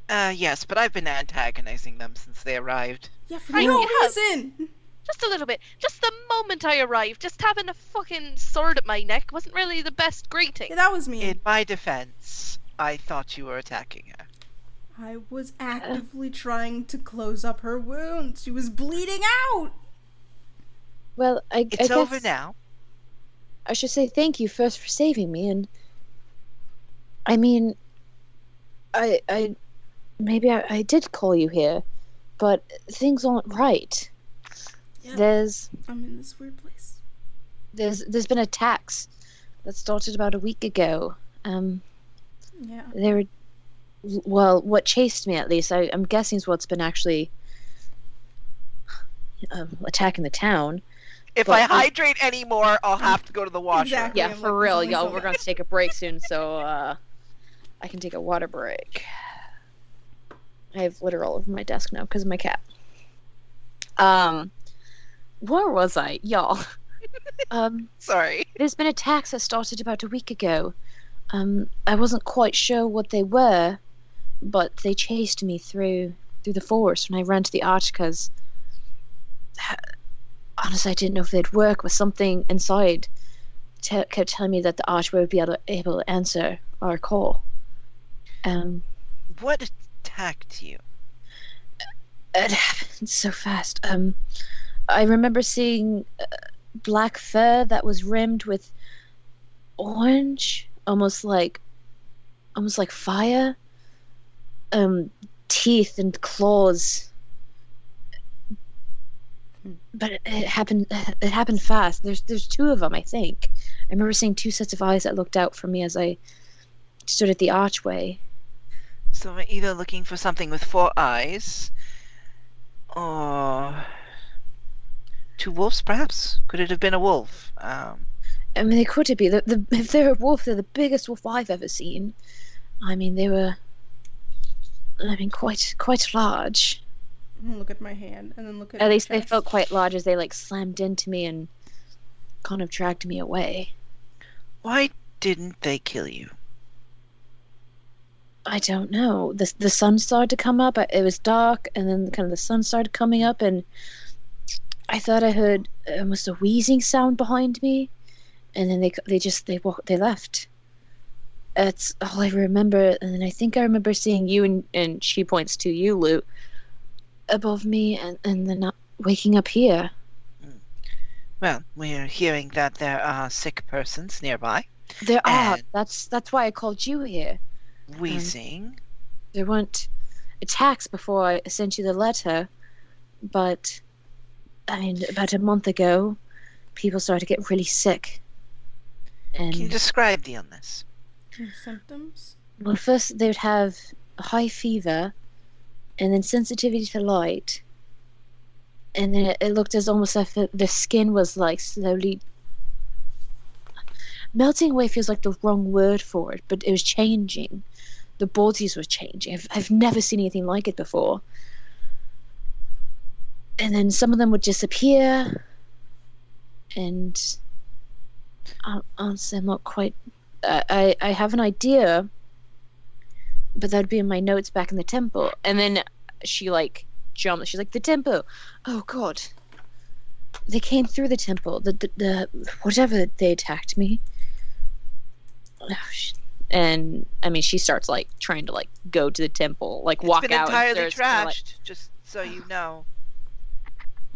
Yes, but I've been antagonizing them since they arrived. Yeah, for Right, no you have. reason. Just a little bit. Just the moment I arrived, just having a fucking sword at my neck wasn't really the best greeting. Yeah, that was me. In my defense, I thought you were attacking her. I was actively trying to close up her wounds. She was bleeding out. Well, I It's guess over now. I should say thank you first for saving me, and I mean, I maybe I did call you here, but things aren't right. Yeah. There's I'm in this weird place. there's been attacks that started about a week ago. Yeah. They were, well, what chased me at least. I'm guessing is what's been actually attacking the town. If But- I hydrate anymore, I'll have to go to the washroom. Exactly. Yeah, I'm for like, real, there's only y'all. so We're gonna take a break soon, so I can take a water break. I have litter all over my desk now because of my cat. Where was I, y'all? Sorry. There's been attacks that started about a week ago. I wasn't quite sure what they were, but they chased me through the forest when I ran to the arch because honestly, I didn't know if they'd work. With something inside kept telling me that the archway would be able to answer our call. What attacked you? It happened so fast. I remember seeing black fur that was rimmed with orange, almost like fire. Teeth and claws. But it happened fast. There's two of them, I think. I remember seeing two sets of eyes that looked out for me as I stood at the archway. So we're either looking for something with 4 eyes, or 2 wolves, perhaps? Could it have been a wolf? I mean, they could be. If they're a wolf, they're the biggest wolf I've ever seen. I mean, they were. I mean, quite large. I'm gonna look at my hand and then look at. At my least they chest. felt quite large as they like slammed into me and kind of dragged me away. Why didn't they kill you? I don't know. The sun started to come up. It was dark, and then kind of the sun started coming up, and I thought I heard almost a wheezing sound behind me, and then they left. That's all I remember. And then I think I remember seeing you, and she points to you, Lou, above me, and then not waking up here. Well, we're hearing that there are sick persons nearby. There are. And- That's why I called you here. Wheezing. There weren't attacks before I sent you the letter, but I mean, about a month ago, people started to get really sick. And Can you describe the illness? Symptoms? well, first they would have a high fever, and then sensitivity to light, and then it looked as almost if the skin was like slowly melting away. Feels like the wrong word for it, but it was changing. The bodies were changing. I've never seen anything like it before. And then some of them would disappear, and honestly, I'm not quite. I have an idea, but that'd be in my notes back in the temple. And then she like jumped. She's like, the temple. Oh God! They came through the temple. The whatever they attacked me. And I mean, she starts like trying to like go to the temple, like It's walk been out. entirely and there's, trashed, just so you know.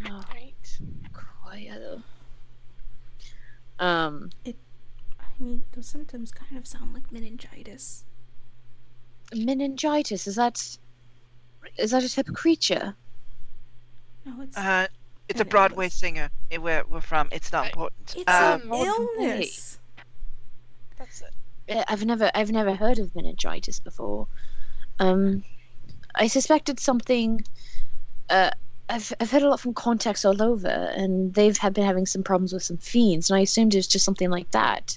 Oh, Right. quiet. I mean, those symptoms kind of sound like meningitis. Meningitis. Is that a type of creature? No, it's It's a Broadway illness. singer. Where we're from, it's not important. It's an Broadway. illness. That's it. I've never heard of meningitis before. I suspected something. I've heard a lot from contacts all over, and they've been having some problems with some fiends, and I assumed it was just something like that.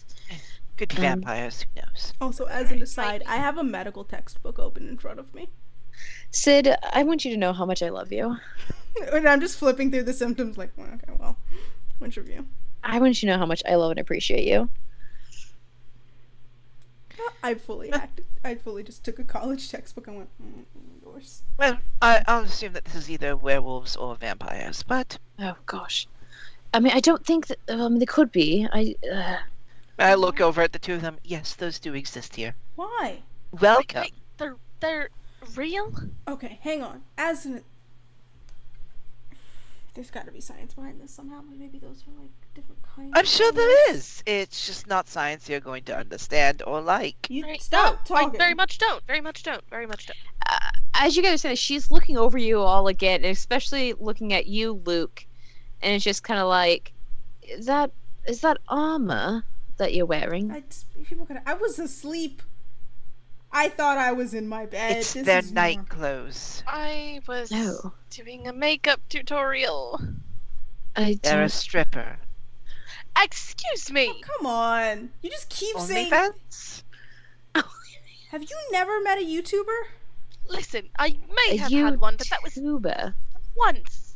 Could be vampires, who knows? Also, as an aside, I have a medical textbook open in front of me. Sid, I want you to know how much I love you. And I'm just flipping through the symptoms like, well, okay, well, which review? I want you to know how much I love and appreciate you. I fully acted. I fully just took a college textbook and went, yours. Well, I'll assume that this is either werewolves or vampires, but Oh gosh. I mean, I don't think that. They could be. I look over at the two of them. Yes, those do exist here. Why? Welcome. Wait, they're real? Okay, hang on. There's got to be science behind this somehow. Maybe those are like different kinds. I'm of sure illness. there is. It's just not science you're going to understand or like. You Right. stop No, I talking. very much don't. Very much don't. Very much don't. As you guys are saying, she's looking over you all again, and especially looking at you, Luke, and it's just kind of like, is that armor that you're wearing? I was asleep. I thought I was in my bed. It's This their is night more- clothes. I was No. doing a makeup tutorial. I They're a don't. stripper. Excuse me. Oh, come on. You just keep saying. OnlyFans? Have you never met a YouTuber? Listen, I may A have had one, but that was YouTuber. once.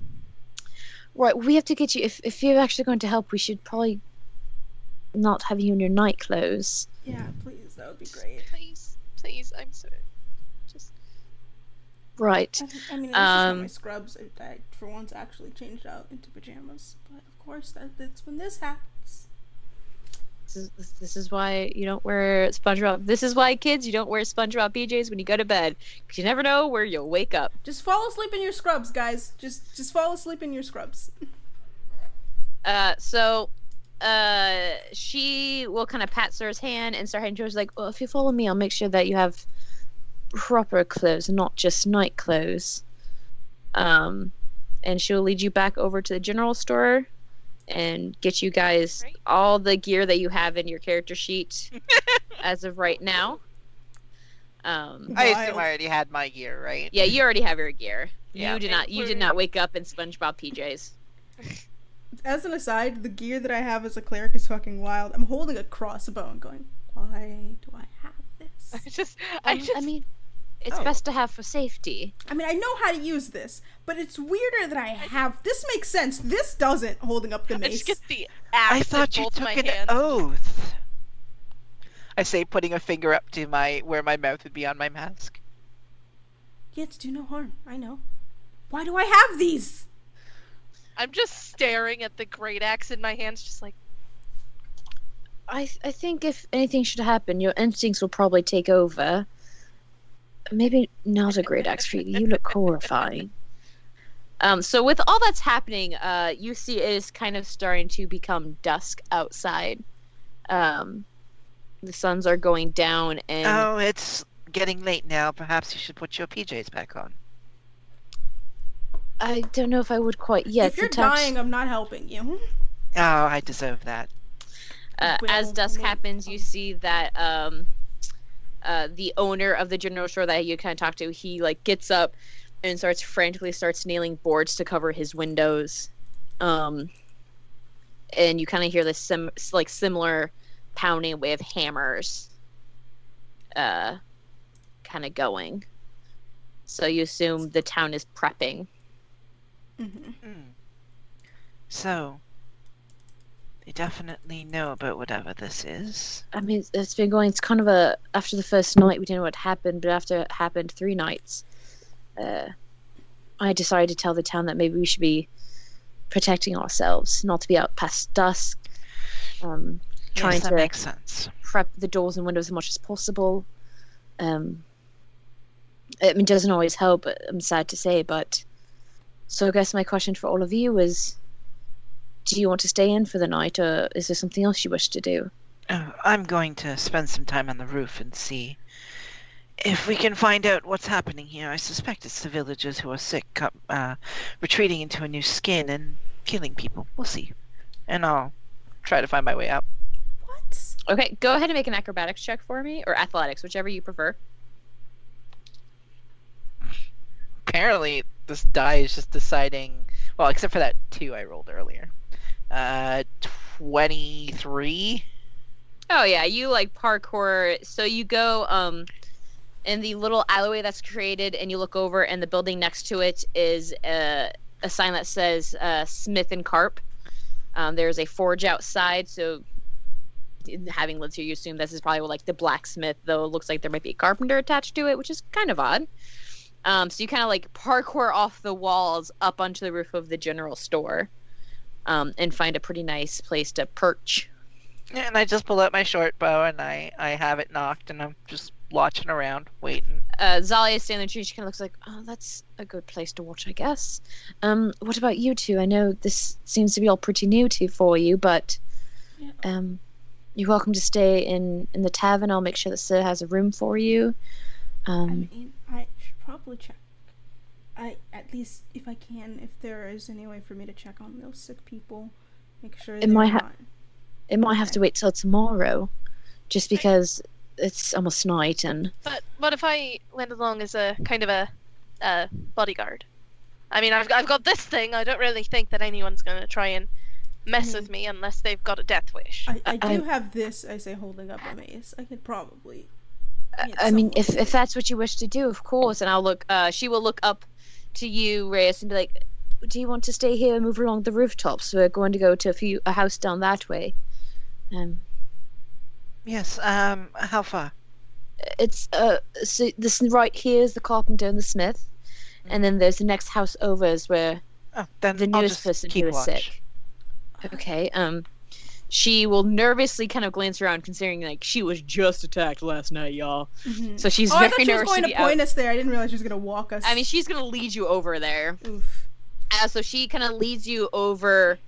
Right, we have to get you. If you're actually going to help, we should probably not have you in your night clothes. Yeah, please. That would be great. Please, I'm sorry. Just Right. I mean, it's just not my scrubs. I, for once, actually changed out into pajamas. But of course, that's when this happens. This is why you don't wear SpongeBob. This is why, kids, you don't wear SpongeBob PJs when you go to bed, because you never know where you'll wake up. Just fall asleep in your scrubs, guys. Just fall asleep in your scrubs. So she will kind of pat Sir's hand and start heading towards, like, well, if you follow me, I'll make sure that you have proper clothes and not just night clothes. And she'll lead you back over to the general store and get you guys Great. all the gear that you have in your character sheet as of right now. I assume Wild. I already had my gear, right? Yeah, you already have your gear. Yeah. You did not wake up in SpongeBob PJs. As an aside, the gear that I have as a cleric is fucking wild. I'm holding a crossbow and going, why do I have this? I I mean, it's Oh. best to have for safety. I mean, I know how to use this, but it's weirder that I have. This makes sense. This doesn't, holding up the I mace. just get the axe I thought in you both took my an hands. oath. I say, putting a finger up to where my mouth would be on my mask. Yeah, it's do no harm. I know. Why do I have these? I'm just staring at the great axe in my hands, just like, I think if anything should happen, your instincts will probably take over. Maybe not a great axe for you. You look horrifying. So with all that's happening, you see it is kind of starting to become dusk outside. The suns are going down, and Oh, it's getting late now. Perhaps you should put your PJs back on. I don't know if I would quite yet. If you're dying, I'm not helping you. Oh, I deserve that. As dusk happens, you see that the owner of the general store that you kind of talked to, he like gets up and starts nailing boards to cover his windows, and you kind of hear this similar pounding way of hammers, kind of going. So you assume the town is prepping. So they definitely know about whatever this is. I mean, it's been going. It's kind of after the first night, we didn't know what happened, but after it happened 3 nights, I decided to tell the town that maybe we should be protecting ourselves, not to be out past dusk. Trying that to makes sense. prep the doors and windows as much as possible. I mean, it doesn't always help, I'm sad to say, but... So I guess my question for all of you is, do you want to stay in for the night, or is there something else you wish to do? I'm going to spend some time on the roof and see if we can find out what's happening here. I suspect it's the villagers who are sick, retreating into a new skin and killing people. We'll see. And I'll try to find my way out. What? Okay, go ahead and make an acrobatics check for me, or athletics, whichever you prefer. Apparently, this die is just deciding... Well, except for that 2 I rolled earlier. 23? Oh yeah, you like parkour. So you go in the little alleyway that's created, and you look over, and the building next to it is a sign that says Smith and Carp. There's a forge outside, so having lived here, you assume this is probably like the blacksmith, though it looks like there might be a carpenter attached to it, which is kind of odd. So you kind of like parkour off the walls up onto the roof of the general store, and find a pretty nice place to perch. Yeah, and I just pull out my short bow and I have it knocked and I'm just watching around, waiting. Zalia is standing in the tree. She kind of looks like, oh, that's a good place to watch, I guess. What about you two? I know this seems to be all pretty new for you, but you're welcome to stay in the tavern. I'll make sure that Sir has a room for you. I mean, I should probably check. At least if I can, if there is any way for me to check on those sick people, make sure they're not. It might have to wait till tomorrow, just because it's almost night and... But what if I went along as a kind of a bodyguard? I mean, I've got this thing. I don't really think that anyone's going to try and mess with me unless they've got a death wish. I do have this, I say, holding up a mace. I could probably... I mean, if that's what you wish to do, of course. And I'll look... she will look up to you, Reyes, and be like, do you want to stay here and move along the rooftops? We're going to go to a house down that way. Yes, how far? It's so this right here is the carpenter and the smith, and then there's the next house over is where then the newest person who is sick. Okay, she will nervously kind of glance around, considering like she was just attacked last night, y'all. Mm-hmm. So she's very nervous. She was going to point us there. I didn't realize she was going to walk us. I mean, she's going to lead you over there. Oof. So she kind of leads you over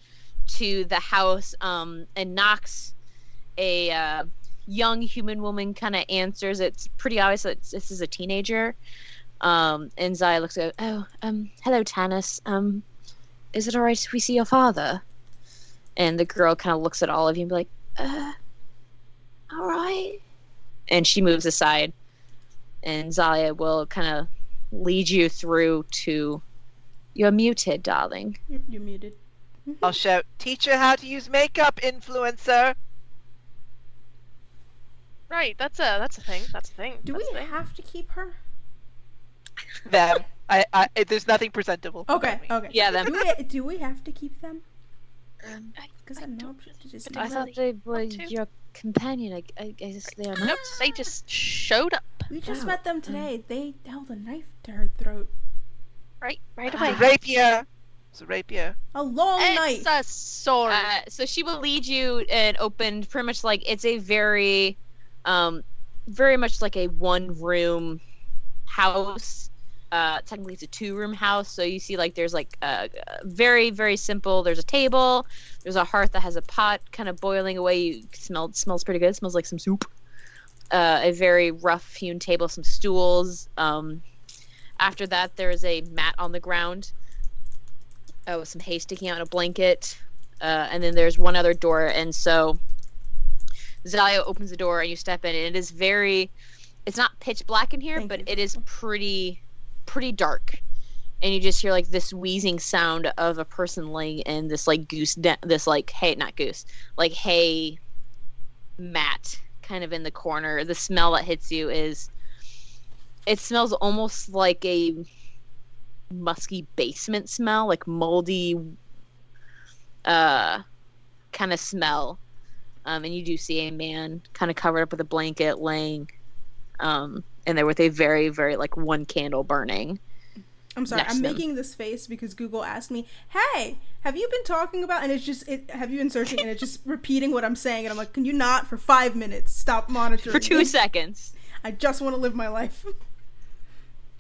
to the house, and knocks. A young human woman kind of answers. It's pretty obvious that this is a teenager. And Zaya looks at, hello, Tanis. Is it alright if we see your father? And the girl kind of looks at all of you and be like, alright. And she moves aside. And Zaya will kind of lead you through to... You're muted, darling. You're muted. I'll shout, teach her how to use makeup, influencer! Right, that's a thing. That's a thing. Do we have to keep her? Them. There's nothing presentable. Okay. Yeah, them. Do we have to keep them? Because I'm not just. I thought they were your companion. I guess they are not. Nope, they just showed up. We just met them today. They held a knife to her throat. Right away. Rapier! It's a rapier. A long knife. It's a sword. So she will lead you and open pretty much like it's a very much like a one-room house. technically it's a 2-room house, so you see like there's like very, very simple. There's a table, there's a hearth that has a pot kind of boiling away. You smells pretty good. It smells like some soup. A very rough hewn table, some stools. After that, there's a mat on the ground with some hay sticking out in a blanket. And then there's one other door, and so Zalia opens the door and you step in, and it is it's not pitch black in here, but it is pretty dark. And you just hear like this wheezing sound of a person laying in this like hay mat kind of in the corner. The smell that hits you it smells almost like a musky basement smell, like moldy kind of smell. And you do see a man kind of covered up with a blanket laying in there with a very, very like one candle burning. I'm sorry, I'm making this face because Google asked me, hey, have you been talking about, and have you been searching, and it's just repeating what I'm saying, and I'm like, can you not for 5 minutes stop monitoring for 2 seconds? I just want to live my life.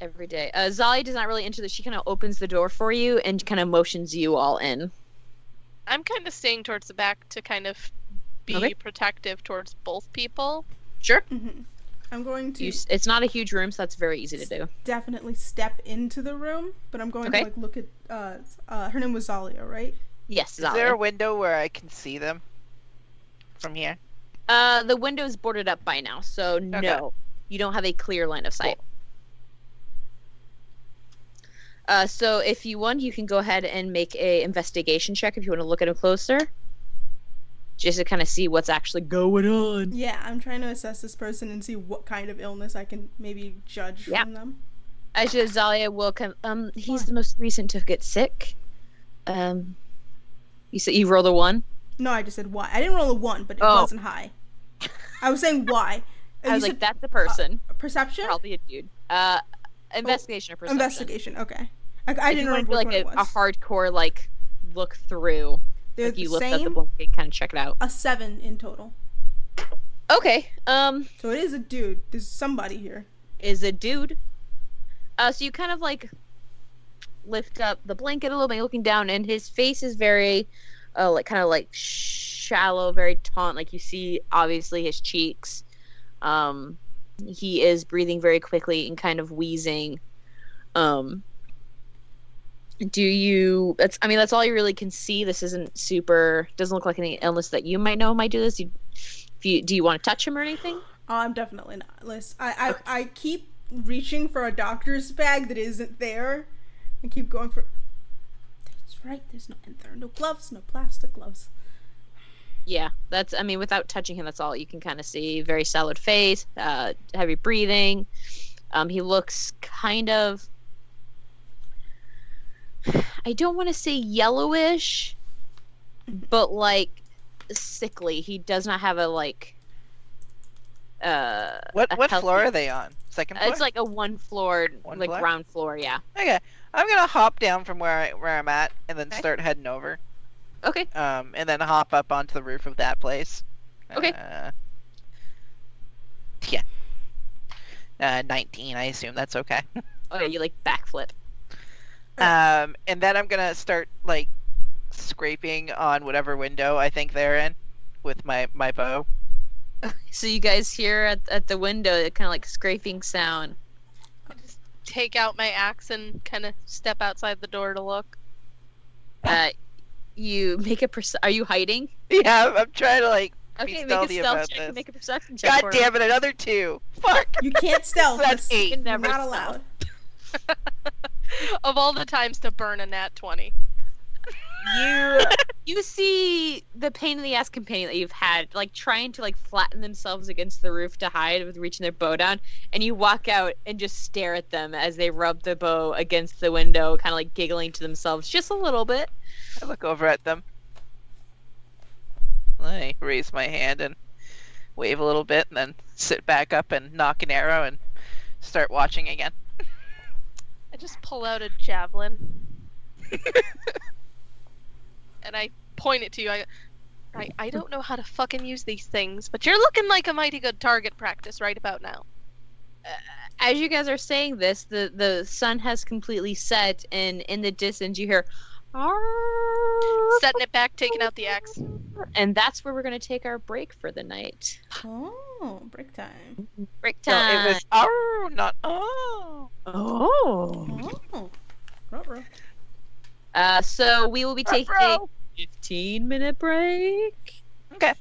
Every day. Zali does not really enter she kind of opens the door for you and kind of motions you all in. I'm kind of staying towards the back to kind of be protective towards both people. Sure. Mm-hmm. I'm going to... It's not a huge room, so that's very easy to do. Definitely step into the room, but I'm going to like look at... her name was Zalia, right? Yes, Zalia. Is there a window where I can see them from here? The window's boarded up by now, so no. You don't have a clear line of sight. Cool. So if you want, you can go ahead and make a investigation check if you want to look at them closer. Just to kind of see what's actually going on. Yeah, I'm trying to assess this person and see what kind of illness I can maybe judge from them. Actually, Zalia will come. He's the most recent to get sick. You said you rolled a 1? No, I just said why. I didn't roll a 1, but it wasn't high. I was saying why. I was like, that's a person. Perception? Probably a dude. Investigation or perception? Investigation, okay. I didn't remember like what it was. A hardcore, like, look through. They're like you the lift same? up the blanket, kind of check it out. A 7 in total. Okay. So it is a dude. There's somebody here. Is a dude. So you kind of like lift up the blanket a little bit, looking down, and his face is very, like kind of like shallow, very taunt. Like you see, obviously his cheeks. He is breathing very quickly and kind of wheezing. That's all you really can see. This doesn't look like any illness that you might know might do this. Do you want to touch him or anything? Oh, I'm definitely not. Listen, I keep reaching for a doctor's bag that isn't there. I keep going for... That's right, there are no gloves, no plastic gloves. Yeah, without touching him, that's all you can kind of see. Very solid face, heavy breathing. He looks kind of... I don't want to say yellowish, but like sickly. He does not have a like. What floor are they on? Second floor? It's like a one floor, ground floor. Yeah. Okay, I'm gonna hop down from where I'm at and then start heading over. Okay. And then hop up onto the roof of that place. Okay. Yeah. 19. I assume that's okay. Oh yeah, you like backflip. And then I'm gonna start like scraping on whatever window I think they're in with my bow. So you guys hear at the window a kind of like scraping sound. I just take out my axe and kind of step outside the door to look. You make Are you hiding? Yeah, I'm trying to like be stealthy about check. this. Make a perception check. God damn it! Another 2. Fuck. You can't stealth. That's 8. You never Not stealth. allowed. Of all the times to burn a nat 20. You see the pain in the ass companion that you've had, like trying to like flatten themselves against the roof to hide with reaching their bow down, and you walk out and just stare at them as they rub the bow against the window, kind of like giggling to themselves just a little bit. I look over at them. I raise my hand and wave a little bit, and then sit back up and knock an arrow and start watching again. I just pull out a javelin. And I point it to you. I don't know how to fucking use these things, but you're looking like a mighty good target practice right about now. as you guys are saying this, the sun has completely set, and in the distance you hear, Setting it back, taking out the axe. and that's where we're going to take our break for the night. Oh, break time. Break No, time. it was oh, not oh. Oh. Ruh-roh. So we will be taking a 15-minute break. Okay.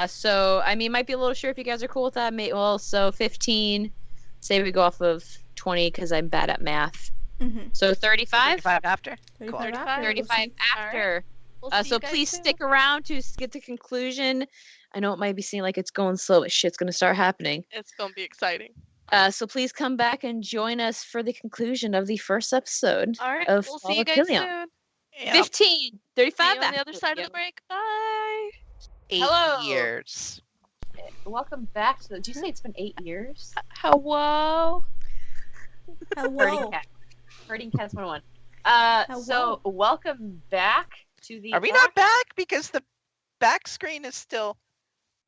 So I mean, it might be a little short if you guys are cool with that. So 15. Say we go off of 20 because I'm bad at math. Mm-hmm. So 35. 35 after. 35 Cool. after. 35 after. We'll see So you guys please soon. stick around to get to conclusion. I know it might be seeming like it's going slow, but shit's gonna start happening. It's gonna be exciting. So please come back and join us for the conclusion of the first episode All right, of we'll see you guys Pilion. soon. Yeah. 15, 35 See you on the after. other side of the break. Bye. 8 Hello. years. Welcome back to the. Did you say it's been 8 years? Hello. Herding Hello. cat. Herding cats 101. Hello. So welcome back to the. Are we not back? Because the back screen is still.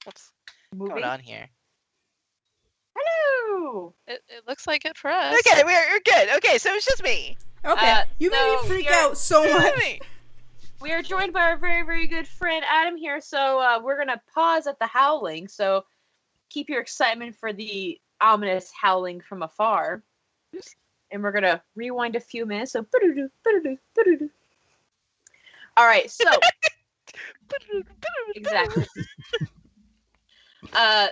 What's moving? going on here? Hello. It looks like it for us. Okay, we're good. Okay, so it's just me. Okay, you made so me freak you're- out so much. We are joined by our very, very good friend Adam here. So we're gonna pause at the howling. So keep your excitement for the ominous howling from afar. And we're gonna rewind a few minutes. So all right. So exactly.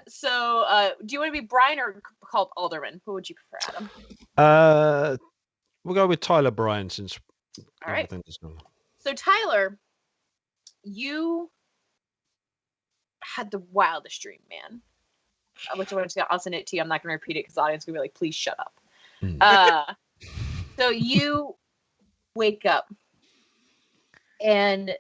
So do you want to be Brian or called Alderman? Who would you prefer, Adam? We'll go with Tyler Bryan since All right. everything is gone. So Tyler, you had the wildest dream, man. Which I'll send it to you. I'm not going to repeat it because the audience is going to be like, please shut up. So you wake up, and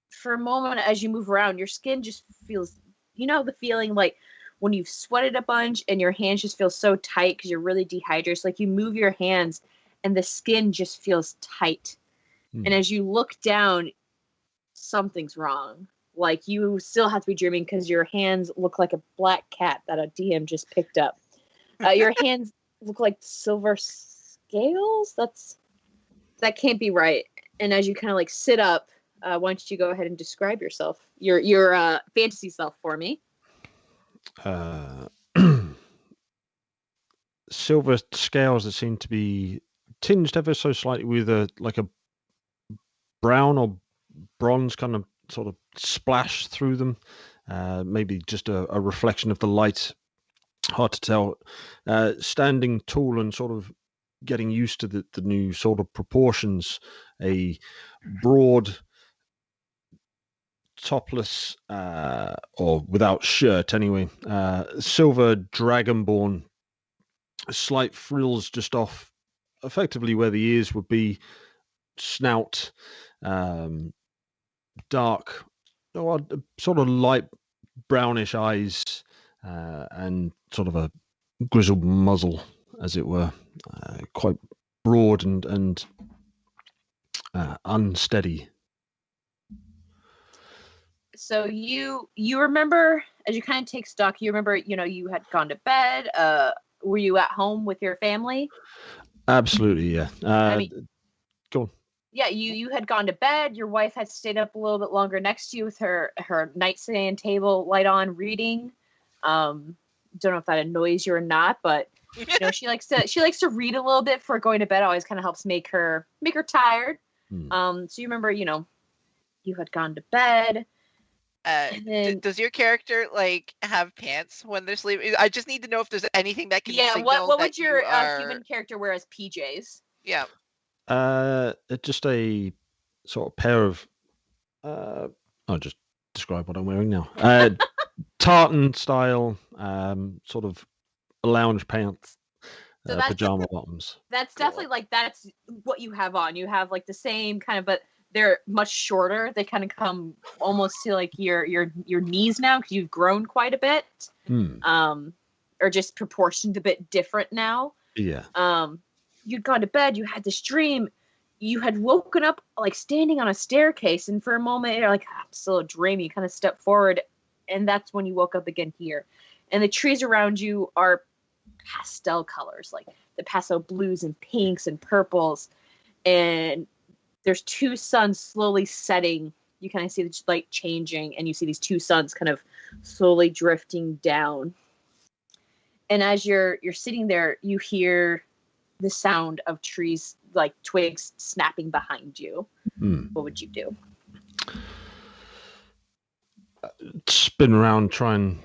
for a moment, as you move around, your skin just feels, the feeling like when you've sweated a bunch and your hands just feel so tight because you're really dehydrated. So like you move your hands and the skin just feels tight. And as you look down, something's wrong. Like you still have to be dreaming because your hands look like a black cat that a DM just picked up. Your hands look like silver scales. That can't be right. And as you kind of like sit up, why don't you go ahead and describe yourself, your fantasy self for me? Silver scales that seem to be tinged ever so slightly with a brown or bronze kind of sort of splash through them. Maybe just a reflection of the light. Hard to tell. Standing tall and sort of getting used to the new sort of proportions. A broad, topless, or without shirt anyway, silver dragonborn, slight frills just off effectively where the ears would be, snout, dark, or sort of light brownish eyes, and sort of a grizzled muzzle, as it were, quite broad and unsteady. So you remember, as you kind of take stock, you remember, you had gone to bed. Were you at home with your family? Absolutely, yeah. Go on. Yeah, you had gone to bed. Your wife had stayed up a little bit longer next to you with her nightstand table light on, reading. Don't know if that annoys you or not, but she likes to read a little bit before going to bed. It always kind of helps make her tired. So you remember, you had gone to bed. Does your character have pants when they're sleeping? I just need to know if there's anything that can. Yeah. What would your human character wear as PJs? Yeah. Just a sort of pair of. I'll just describe what I'm wearing now. Tartan style, sort of lounge pants, So that's pajama bottoms. That's definitely that's what you have on. You have the same kind of, but they're much shorter. They kind of come almost to your knees now because you've grown quite a bit. Or just proportioned a bit different now. Yeah. You'd gone to bed. You had this dream. You had woken up standing on a staircase, and for a moment you're like, I'm still a dream. You kind of step forward, and that's when you woke up again here. And the trees around you are pastel colors, like the pastel blues and pinks and purples. And there's two suns slowly setting. You kind of see the light changing, and you see these two suns kind of slowly drifting down. And as you're sitting there, you hear the sound of trees, like twigs snapping behind you. What would you do? Spin around, try and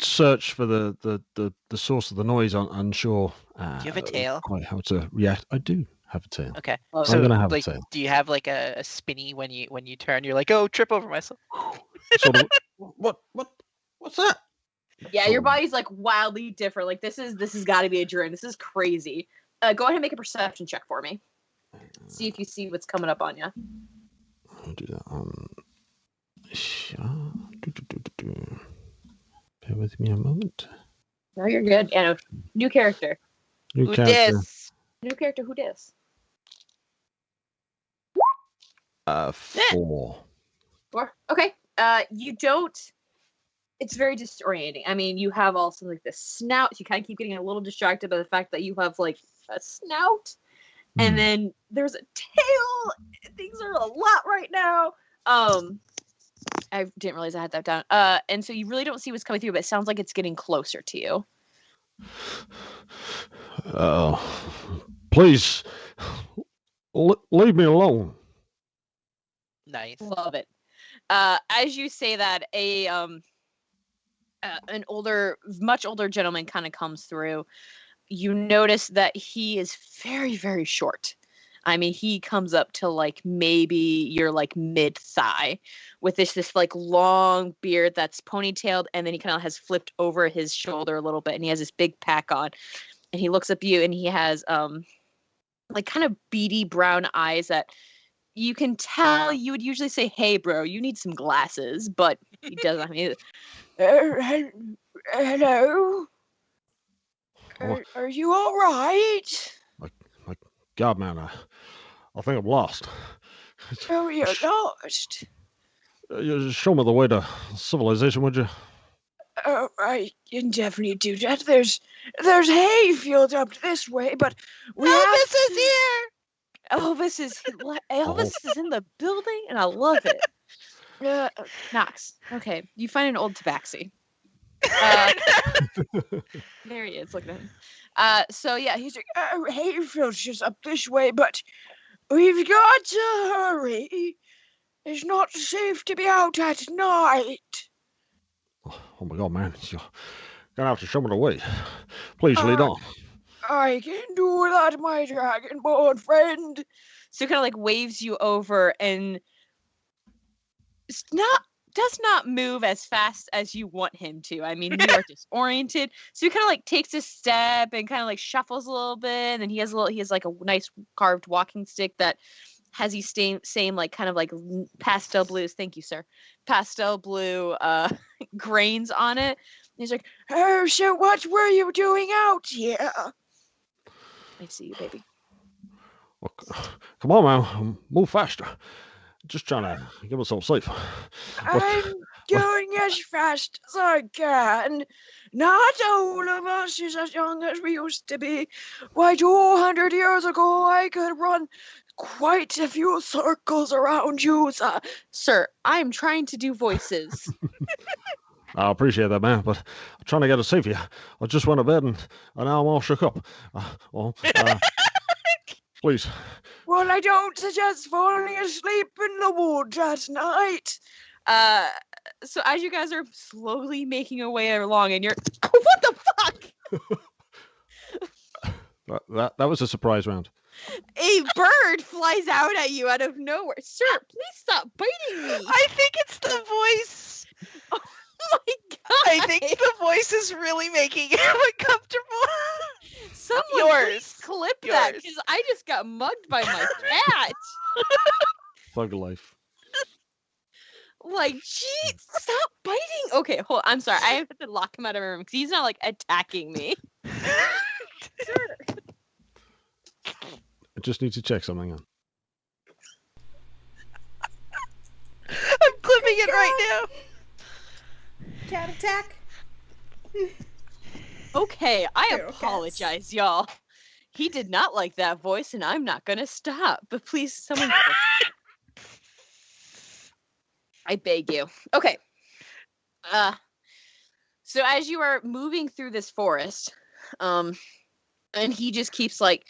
search for the source of the noise. Unsure. Do you have a tail? Quite how to react. I do have a tail. Okay. Well, So, I'm gonna have like, a tail. do you have like a spinny when you turn? You're like, oh, trip over myself. Sort of. What's that? Yeah, your body's like wildly different. Like this has got to be a dream. This is crazy. Go ahead and make a perception check for me. See if you see what's coming up on you. I'll do that. Bear with me a moment. No, you're good. Yeah, no, new character. New Who character. dis? New character. Who dis? 4. Four. Okay. You don't. It's very disorienting. I mean, you have also like this snout. You kind of keep getting a little distracted by the fact that you have like a snout, and then there's a tail. Things are a lot right now. I didn't realize I had that down. And so you really don't see what's coming through, but it sounds like it's getting closer to you. Please leave me alone. Nice. Love it. As you say that, an older, much older gentleman kind of comes through. You notice that he is very, very short. I mean, he comes up to like maybe your like mid thigh, with this like long beard that's ponytailed, and then he kind of has flipped over his shoulder a little bit, and he has this big pack on, and he looks up at you, and he has like kind of beady brown eyes that you can tell you would usually say, "Hey, bro, you need some glasses," but he doesn't. I mean, hello. Are you all right? My God, man, I think I'm lost. Oh, you're lost. You show me the way to civilization, would you? Oh, I can definitely do that. There's hay fields up this way, but Elvis is here. Elvis is in the building, and I love it. Knox. Okay, you find an old tabaxi. There he is. Look at him. So yeah, he's like, Hayfield's just up this way, but we've got to hurry. It's not safe to be out at night. Oh my God, man, you're gonna have to show me the way. Please lead on. I can do that, my dragonborn friend. So he kind of like waves you over, and does not move as fast as you want him to. I mean, you are disoriented. So he kind of like takes a step and kind of like shuffles a little bit, and then he has like a nice carved walking stick that has these same like kind of like pastel blues. Thank you, sir. Pastel blue grains on it. And he's like, "Oh, so what were you doing out here?" I see you, baby. Well, come on, man, move faster. Just trying to get myself safe. I'm going as fast as I can. Not all of us is as young as we used to be. Why, 200 years ago, I could run quite a few circles around you, sir. Sir, I'm trying to do voices. I appreciate that, man, but I'm trying to get us safe here. I just went to bed and now I'm all shook up. Please. Well, I don't suggest falling asleep in the woods at night. So as you guys are slowly making your way along, and you're, what the fuck? That was a surprise round. A bird flies out at you out of nowhere. Sir, please stop biting me. I think it's the voice. Oh my God. I think the voice is really making you uncomfortable. Someone please clip that, because I just got mugged by my cat. Thug life. Like, gee, stop biting. Okay, hold. I'm sorry. I have to lock him out of my room because he's not like attacking me. Sure. I just need to check something on. I'm clipping it right now. Cat attack. Okay, I Feral apologize, y'all. He did not like that voice, and I'm not gonna stop. But please, someone. I beg you. Okay. So as you are moving through this forest, and he just keeps like,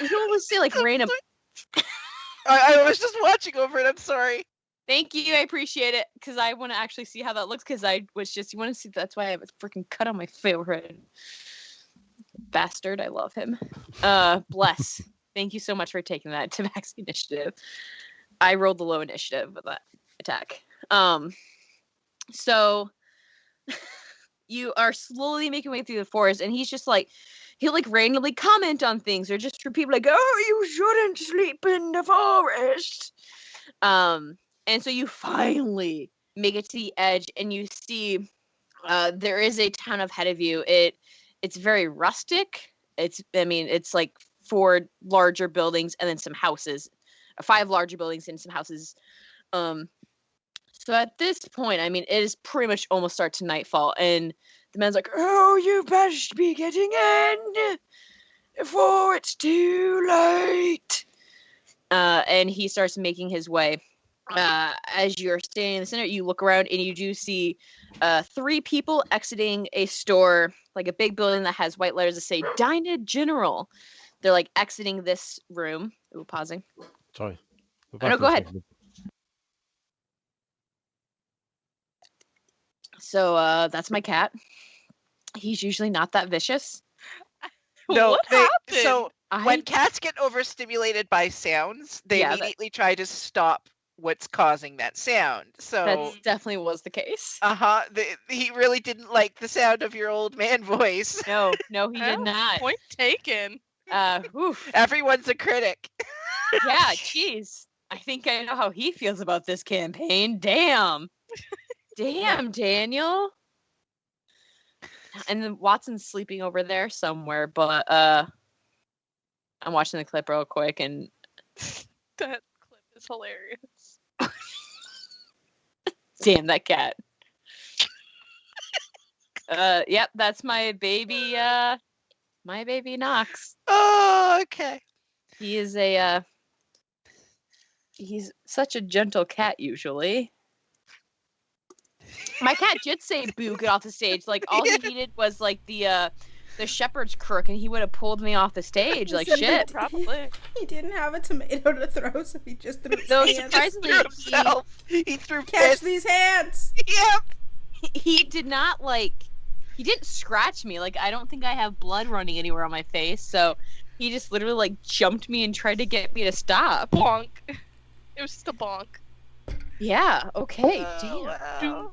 I don't want to say like random. I was just watching over it. I'm sorry. Thank you. I appreciate it because I want to actually see how that looks. Because I was just, you want to see? That's why I have a freaking cut on my forehead. Bastard, I love him. Bless. Thank you so much for taking that to max initiative. I rolled the low initiative with that attack. So you are slowly making your way through the forest, and he's just like, he'll like randomly comment on things or just repeat like, "Oh, you shouldn't sleep in the forest." And so you finally make it to the edge, and you see there is a town ahead of you. It's very rustic. It's like 4 larger buildings and then some houses, 5 larger buildings and some houses. So at this point, it is pretty much almost start to nightfall, and the man's like, "Oh, you best be getting in before it's too late." And he starts making his way. As you're standing in the center, you look around and you do see 3 people exiting a store, like a big building that has white letters that say Dinah General. They're like exiting this room. Ooh, pausing. Sorry. Oh, no, go ahead. So that's my cat. He's usually not that vicious. No, What happened? So when cats get overstimulated by sounds, they immediately try to stop what's causing that sound. So that definitely was the case. He really didn't like the sound of your old man voice. No, he did not. Point taken. Everyone's a critic. Yeah, jeez. I think I know how he feels about this campaign. Damn, Daniel. And then Watson's sleeping over there somewhere, but I'm watching the clip real quick, and that clip is hilarious. Damn, that cat. Yep, that's my baby. My baby Knox. Oh, okay. He is he's such a gentle cat usually. My cat did say boo, get off the stage. Like all he needed was like the shepherd's crook, and he would have pulled me off the stage. Like shit, probably. He didn't have a tomato to throw, so he just threw his No, hands. surprisingly, he threw Catch piss. these hands. Yep. He did not he didn't scratch me. Like I don't think I have blood running anywhere on my face. So he just literally like jumped me and tried to get me to stop. Bonk. It was just a bonk. Yeah. Okay. Damn. Wow.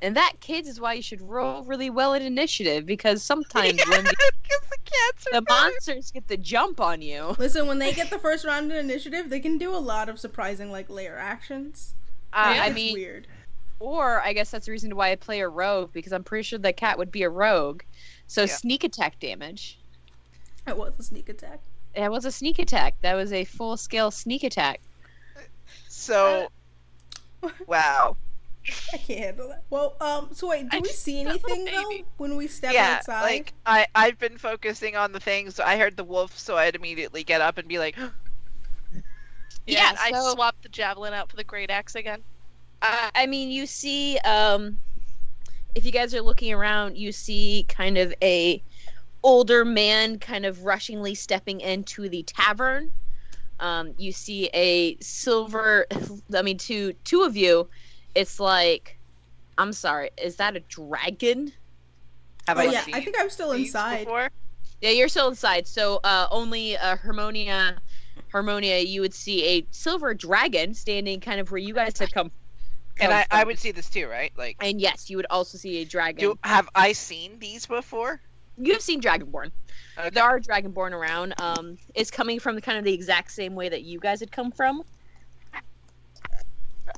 And that, kids, is why you should roll really well at initiative, because sometimes when the monsters get the jump on you. Listen, when they get the first round in initiative, they can do a lot of surprising like layer actions. I It's mean, weird. or I guess that's the reason why I play a rogue, because I'm pretty sure that cat would be a rogue. So sneak attack damage. It was a sneak attack. It was a sneak attack. That was a full scale sneak attack. So, wow. I can't handle that. Well, so wait, do we see anything though when we step outside? Like I've been focusing on the things. I heard the wolf, so I'd immediately get up and be like, Yeah, I so- swapped the javelin out for the great axe again. I mean, you see, if you guys are looking around, you see kind of a older man kind of rushingly stepping into the tavern. You see a silver, two of you, it's like, I'm sorry, is that a dragon? have Oh I yeah, seen I think I'm still these inside. before? Yeah, you're still inside, so only Harmonia, you would see a silver dragon standing kind of where you guys had come And I from. would see this too, right? Like, And yes, you would also see a dragon. have I seen these before? You've seen Dragonborn. Okay. There are Dragonborn around. It's coming from kind of the exact same way that you guys had come from.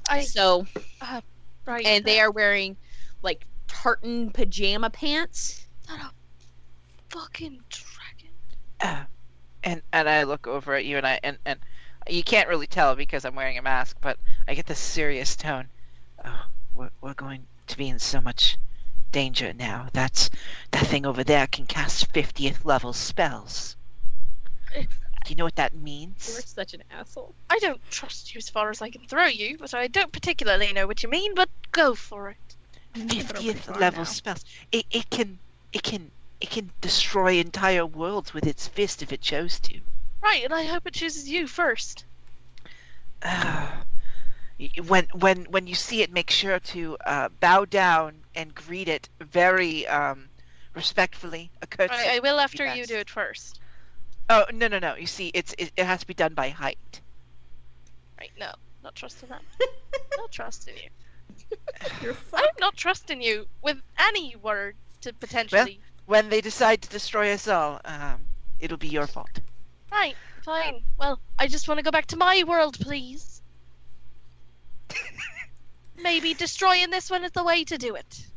Right. And they are wearing like tartan pajama pants. Not a fucking dragon. And I look over at you, and you can't really tell because I'm wearing a mask, but I get this serious tone. Oh, we're going to be in so much danger now. That thing over there can cast 50th level spells. Do you know what that means? You're such an asshole. I don't trust you as far as I can throw you, but I don't particularly know what you mean, but go for it. 50th level spells. It can destroy entire worlds with its fist if it chose to. Right, and I hope it chooses you first. When you see it, make sure to bow down and greet it very respectfully. A courtesy. Right, I will after you do it first. Oh, no. You see, it has to be done by height. Right, no. Not trusting that. Not trusting you. You're I'm not trusting you with any word to potentially... Well, when they decide to destroy us all, it'll be your fault. Right, fine. Well, I just want to go back to my world, please. Maybe destroying this one is the way to do it.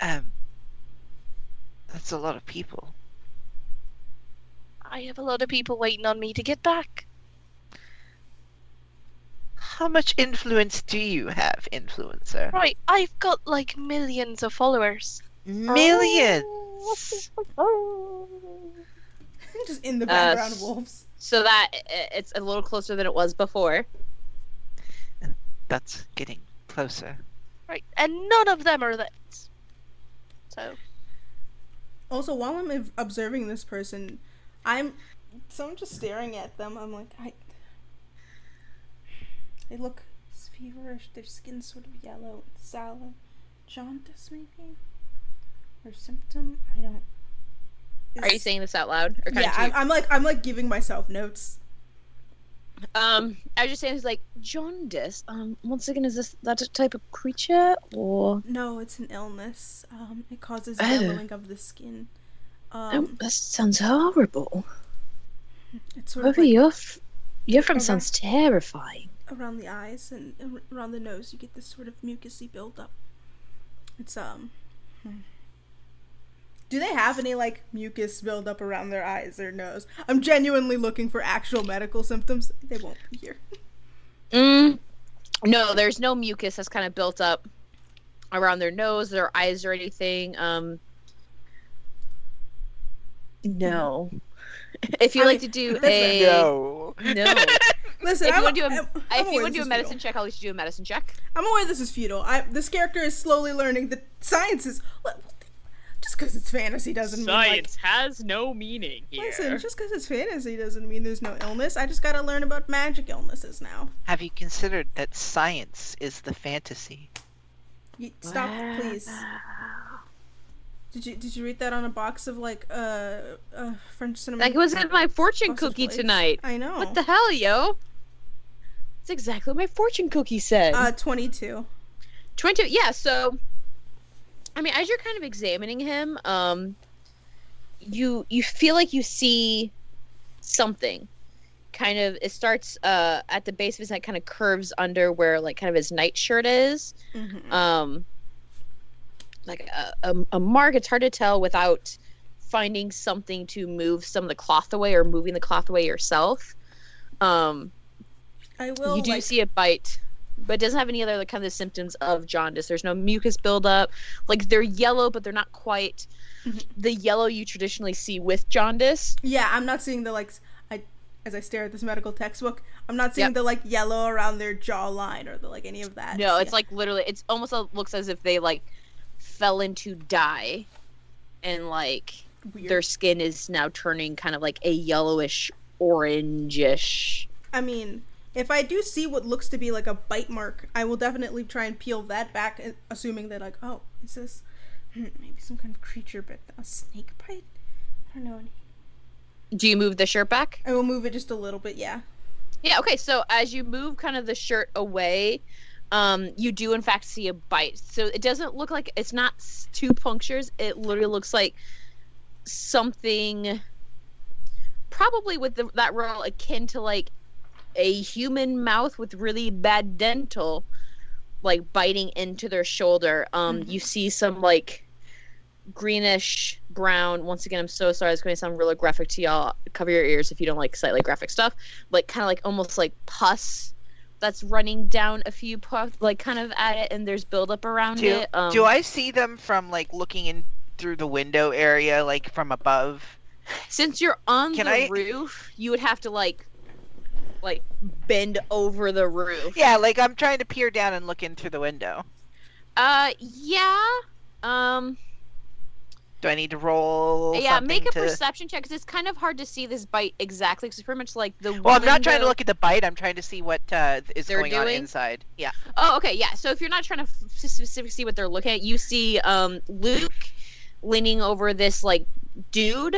That's a lot of people. I have a lot of people waiting on me to get back. How much influence do you have, influencer? Right, I've got like millions of followers. Millions! Just in the background, wolves. So that it's a little closer than it was before. That's getting closer. Right, and none of them are that. So. Also, while I'm observing this person, I'm just staring at them. I'm like, they look feverish. Their skin's sort of yellow, sallow, jaundice maybe, or symptom. I don't. Are you saying this out loud? Or yeah, I'm like giving myself notes. I was just saying, it's like jaundice. Once again, is this that type of creature or? No, it's an illness. It causes yellowing of the skin. That sounds horrible. It's sort of like your friend sounds terrifying. Around the eyes and around the nose, you get this sort of mucusy buildup. It's Do they have any like mucus buildup around their eyes or nose? I'm genuinely looking for actual medical symptoms. They won't be here. No, there's no mucus that's kind of built up around their nose, their eyes, or anything. No. If you like to do no. Listen, if you want to do a medicine check, I'll let you do a medicine check. I'm aware this is futile. This character is slowly learning that science is. Just because it's fantasy doesn't mean science has no meaning here. Listen, just because it's fantasy doesn't mean there's no illness. I just gotta learn about magic illnesses now. Have you considered that science is the fantasy? Stop, please. Did you read that on a box of like French cinnamon? Like it was in my fortune cookie tonight. I know. What the hell, yo? It's exactly what my fortune cookie said. 22. 22. Yeah. So, I mean, as you're kind of examining him, you feel like you see something. Kind of, it starts at the base of his neck, kind of curves under where like kind of his nightshirt is. Mm-hmm. Like a mark. It's hard to tell without finding something to move some of the cloth away or moving the cloth away yourself. I will. You do see a bite, but it doesn't have any other kind of symptoms of jaundice. There's no mucus buildup. Like they're yellow, but they're not quite the yellow you traditionally see with jaundice. Yeah, I'm not seeing the like. As I stare at this medical textbook, I'm not seeing the like yellow around their jawline or the like any of that. No, it's like literally. It's almost looks as if they like fell into dye, and like their skin is now turning kind of like a yellowish orangish. I mean, if I do see what looks to be like a bite mark, I will definitely try and peel that back, assuming that like, oh, is this maybe some kind of creature bit? A snake bite? I don't know. Do you move the shirt back? I will move it just a little bit, yeah. Yeah, okay, so as you move kind of the shirt away, you do in fact see a bite. So it doesn't look like, it's not 2 punctures, it literally looks like something, probably with that roll akin to like a human mouth with really bad dental, like biting into their shoulder. You see some like greenish brown, once again I'm so sorry, it's going to sound really graphic to y'all, cover your ears if you don't like slightly graphic stuff, like kind of like almost like pus that's running down a few like kind of at it, and there's buildup around it. Do I see them from like looking in through the window area, like from above? Since you're on roof, you would have to like bend over the roof. Yeah, like I'm trying to peer down and look in through the window. Yeah. Do I need to roll? Yeah, make a perception check, because it's kind of hard to see this bite exactly, because it's pretty much like the. Well, I'm not trying to look at the bite. I'm trying to see what is going on inside. Yeah. Oh, okay, yeah. So if you're not trying to specifically see what they're looking at, you see Luke leaning over this like dude,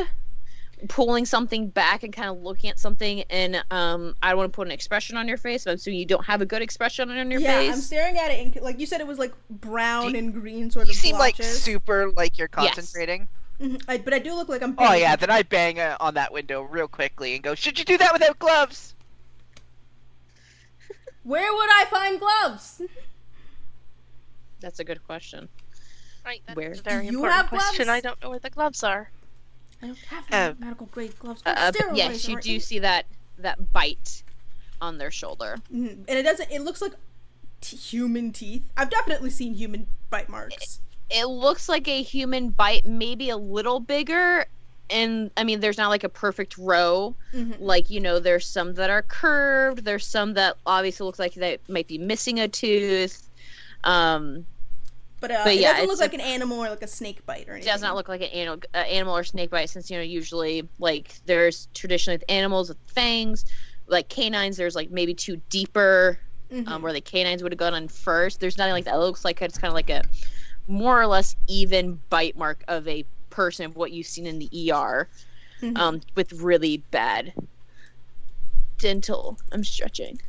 pulling something back and kind of looking at something, and I don't want to put an expression on your face, but I'm assuming you don't have a good expression on your face. Yeah, I'm staring at it, and like you said, it was like brown and green sort of. You seem blotches. like super like you're concentrating. Yes. Mm-hmm. But I do look like I'm. Oh yeah, then I bang on that window real quickly and go, "Should you do that without gloves?" Where would I find gloves? That's a good question. Right, that's Where? a very You important have question. gloves? I don't know where the gloves are. I don't have any medical grade gloves. But yes, you do see that bite on their shoulder. Mm-hmm. And it doesn't. It looks like human teeth. I've definitely seen human bite marks. It looks like a human bite, maybe a little bigger. And I mean, there's not like a perfect row. Mm-hmm. Like, you know, there's some that are curved. There's some that obviously look like they might be missing a tooth. But it doesn't look like an animal or like a snake bite or anything. It does not look like an animal or snake bite, since, you know, usually, like, there's traditionally with animals with fangs, like canines, there's like maybe two deeper, where the canines would have gone on first. There's nothing like that. It looks like it's kind of like a more or less even bite mark of a person of what you've seen in the ER, with really bad dental. I'm stretching.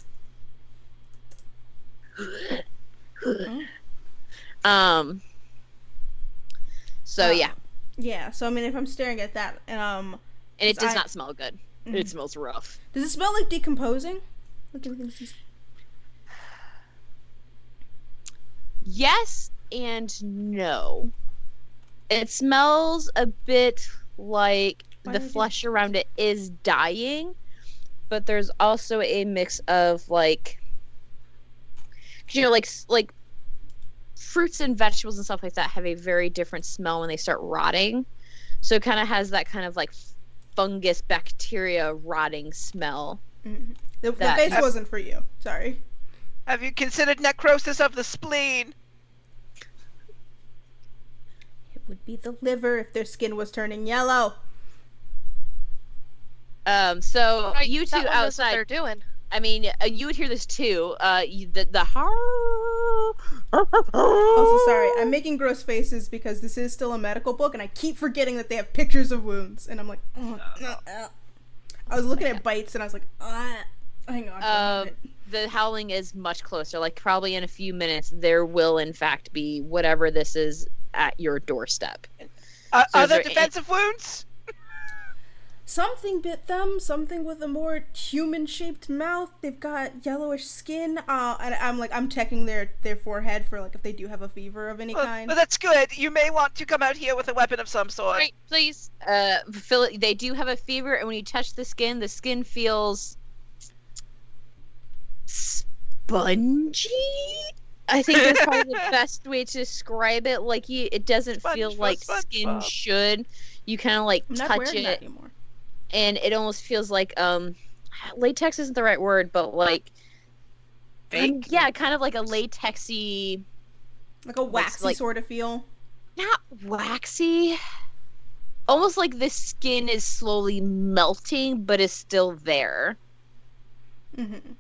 So yeah. Yeah. So I mean, if I'm staring at that, and it does not smell good. It smells rough. Does it smell like decomposing? Like everything's Yes and no. It smells a bit like the flesh around it is dying, but there's also a mix of like, you know, like fruits and vegetables and stuff like that have a very different smell when they start rotting. So it kind of has that kind of like fungus bacteria rotting smell. Mm-hmm. The face wasn't for you. Sorry. Have you considered necrosis of the spleen? It would be the liver if their skin was turning yellow. So right, you two outside, what they're doing. I mean, you would hear this too. Also, sorry, I'm making gross faces because this is still a medical book, and I keep forgetting that they have pictures of wounds, and I'm like, I was looking at bites, and I was like, hang on. The howling is much closer. Like, probably in a few minutes, there will in fact be whatever this is at your doorstep. Are there defensive wounds? Something bit them, something with a more human-shaped mouth. They've got yellowish skin, and I'm checking their forehead for, like, if they do have a fever of any kind. Well, that's good. You may want to come out here with a weapon of some sort. Right, please. They do have a fever, and when you touch the skin feels spongy? I think that's probably the best way to describe it. Like, it doesn't feel like skin should. You kind of, like, touch it. That anymore. And it almost feels like latex isn't the right word, but like fake. Yeah, kind of like a latexy, like a waxy sort of feel. Not waxy. Almost like the skin is slowly melting, but is still there. Mm-hmm.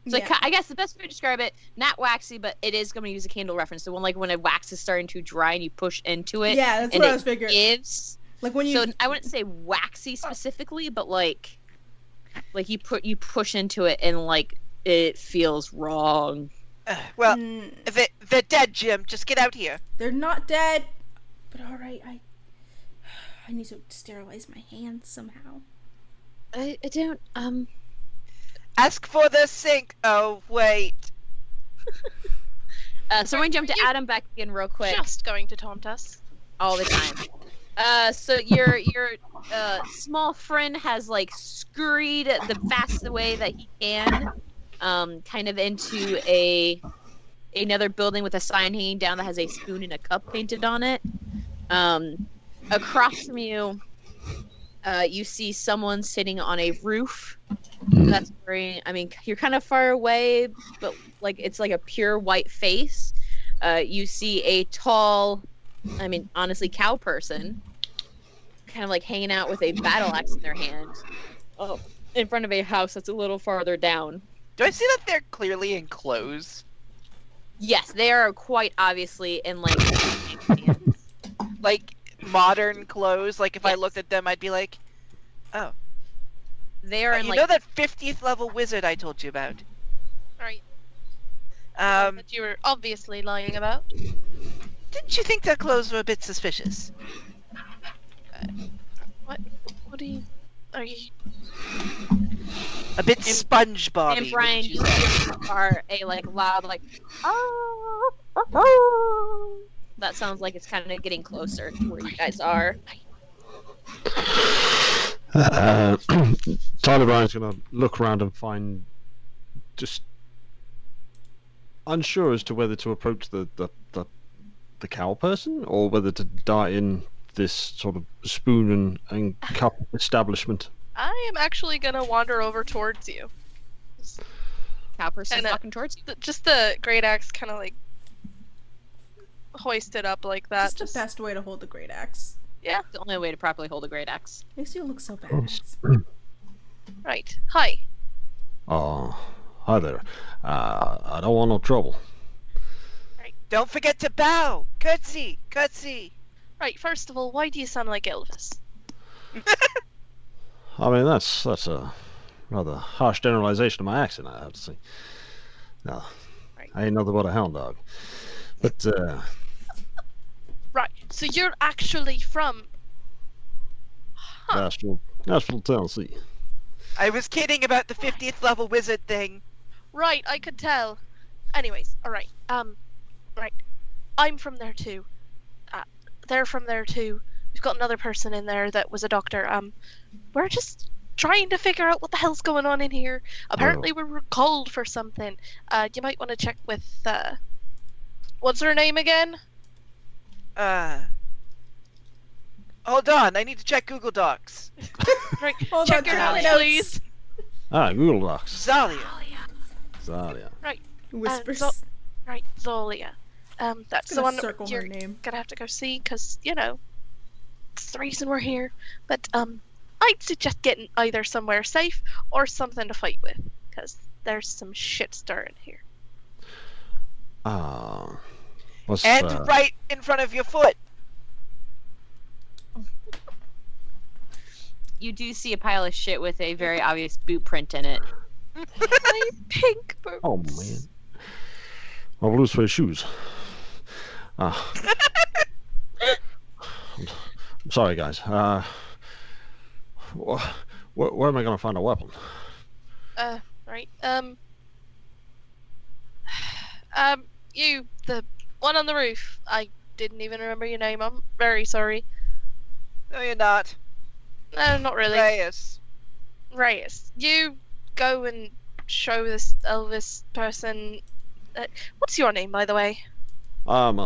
So I guess the best way to describe it, not waxy, but it is going to use a candle reference. So when a wax is starting to dry and you push into it, yeah, that's what I was figuring. Gives. Like when you, so I wouldn't say waxy specifically, but like you push into it and like it feels wrong. Well, they're dead, Jim. Just get out here. They're not dead, but all right. I need to sterilize my hands somehow. I don't Ask for the sink. Oh wait. So we're gonna jump to Adam back again real quick. Just going to taunt us all the time. So your small friend has like scurried the fastest way that he can kind of into another building with a sign hanging down that has a spoon and a cup painted on it. Across from you, you see someone sitting on a roof. That's very, I mean, you're kind of far away, but like it's like a pure white face. You see a tall, I mean, honestly, cow person, kind of like hanging out with a battle axe in their hand. Oh, in front of a house that's a little farther down. Do I see that they're clearly in clothes? Yes, they are quite obviously in like like modern clothes. Like if I Yes. looked at them, I'd be like, "Oh, they are in you like know that 50th level wizard I told you about?" Right. That you were obviously lying about. Didn't you think their clothes were a bit suspicious? What are you... Are you... A bit SpongeBob-y. and Brian, wouldn't you say? hear are a like loud like that sounds like it's kind of getting closer to where you guys are. Tyler Bryan's gonna look around and find, just unsure as to whether to approach the cow person or whether to dart in this sort of spoon and cup establishment. I am actually gonna wander over towards you. Cow person's Kinda- walking towards you. Just the great axe kind of like hoisted up like that. That's the best way to hold the great axe. Yeah, The only way to properly hold a great axe. Makes you look so badass. right. Hi. Oh, hi there. I don't want no trouble. Don't forget to bow. Curtsy, curtsy. Right, first of all, why do you sound like Elvis? I mean, that's a rather harsh generalization of my accent, I have to say. No, Right. I ain't nothing but a hound dog. But, Right, so you're actually from... Huh. Nashville, Tennessee. I was kidding about the 50th level wizard thing. Right, I could tell. Anyways, alright. Right. I'm from there too. They're from there too. We've got another person in there that was a doctor. We're just trying to figure out what the hell's going on in here. Apparently we were called for something. You might want to check with, what's her name again? Hold on, I need to check Google Docs. Right, Hold check on, your take my notes, notes. please. Google Docs. Zalia. Zalia. Whispers. Right, Zolia. That's the Gonna one circle that you're her name. gonna have to go see, because, you know, it's the reason we're here. But, I'd suggest getting either somewhere safe or something to fight with, because there's some shit stirring here. What's, And right in front of your foot. You do see a pile of shit with a very obvious boot print in it. My pink boots. Oh, man. My blue suede shoes. I'm sorry, guys. Where am I going to find a weapon? Right, you, the one on the roof. I didn't even remember your name. I'm very sorry. No, you're not. No, not really. Reyes. Reyes, you go and show this Elvis person. What's your name, by the way? I'm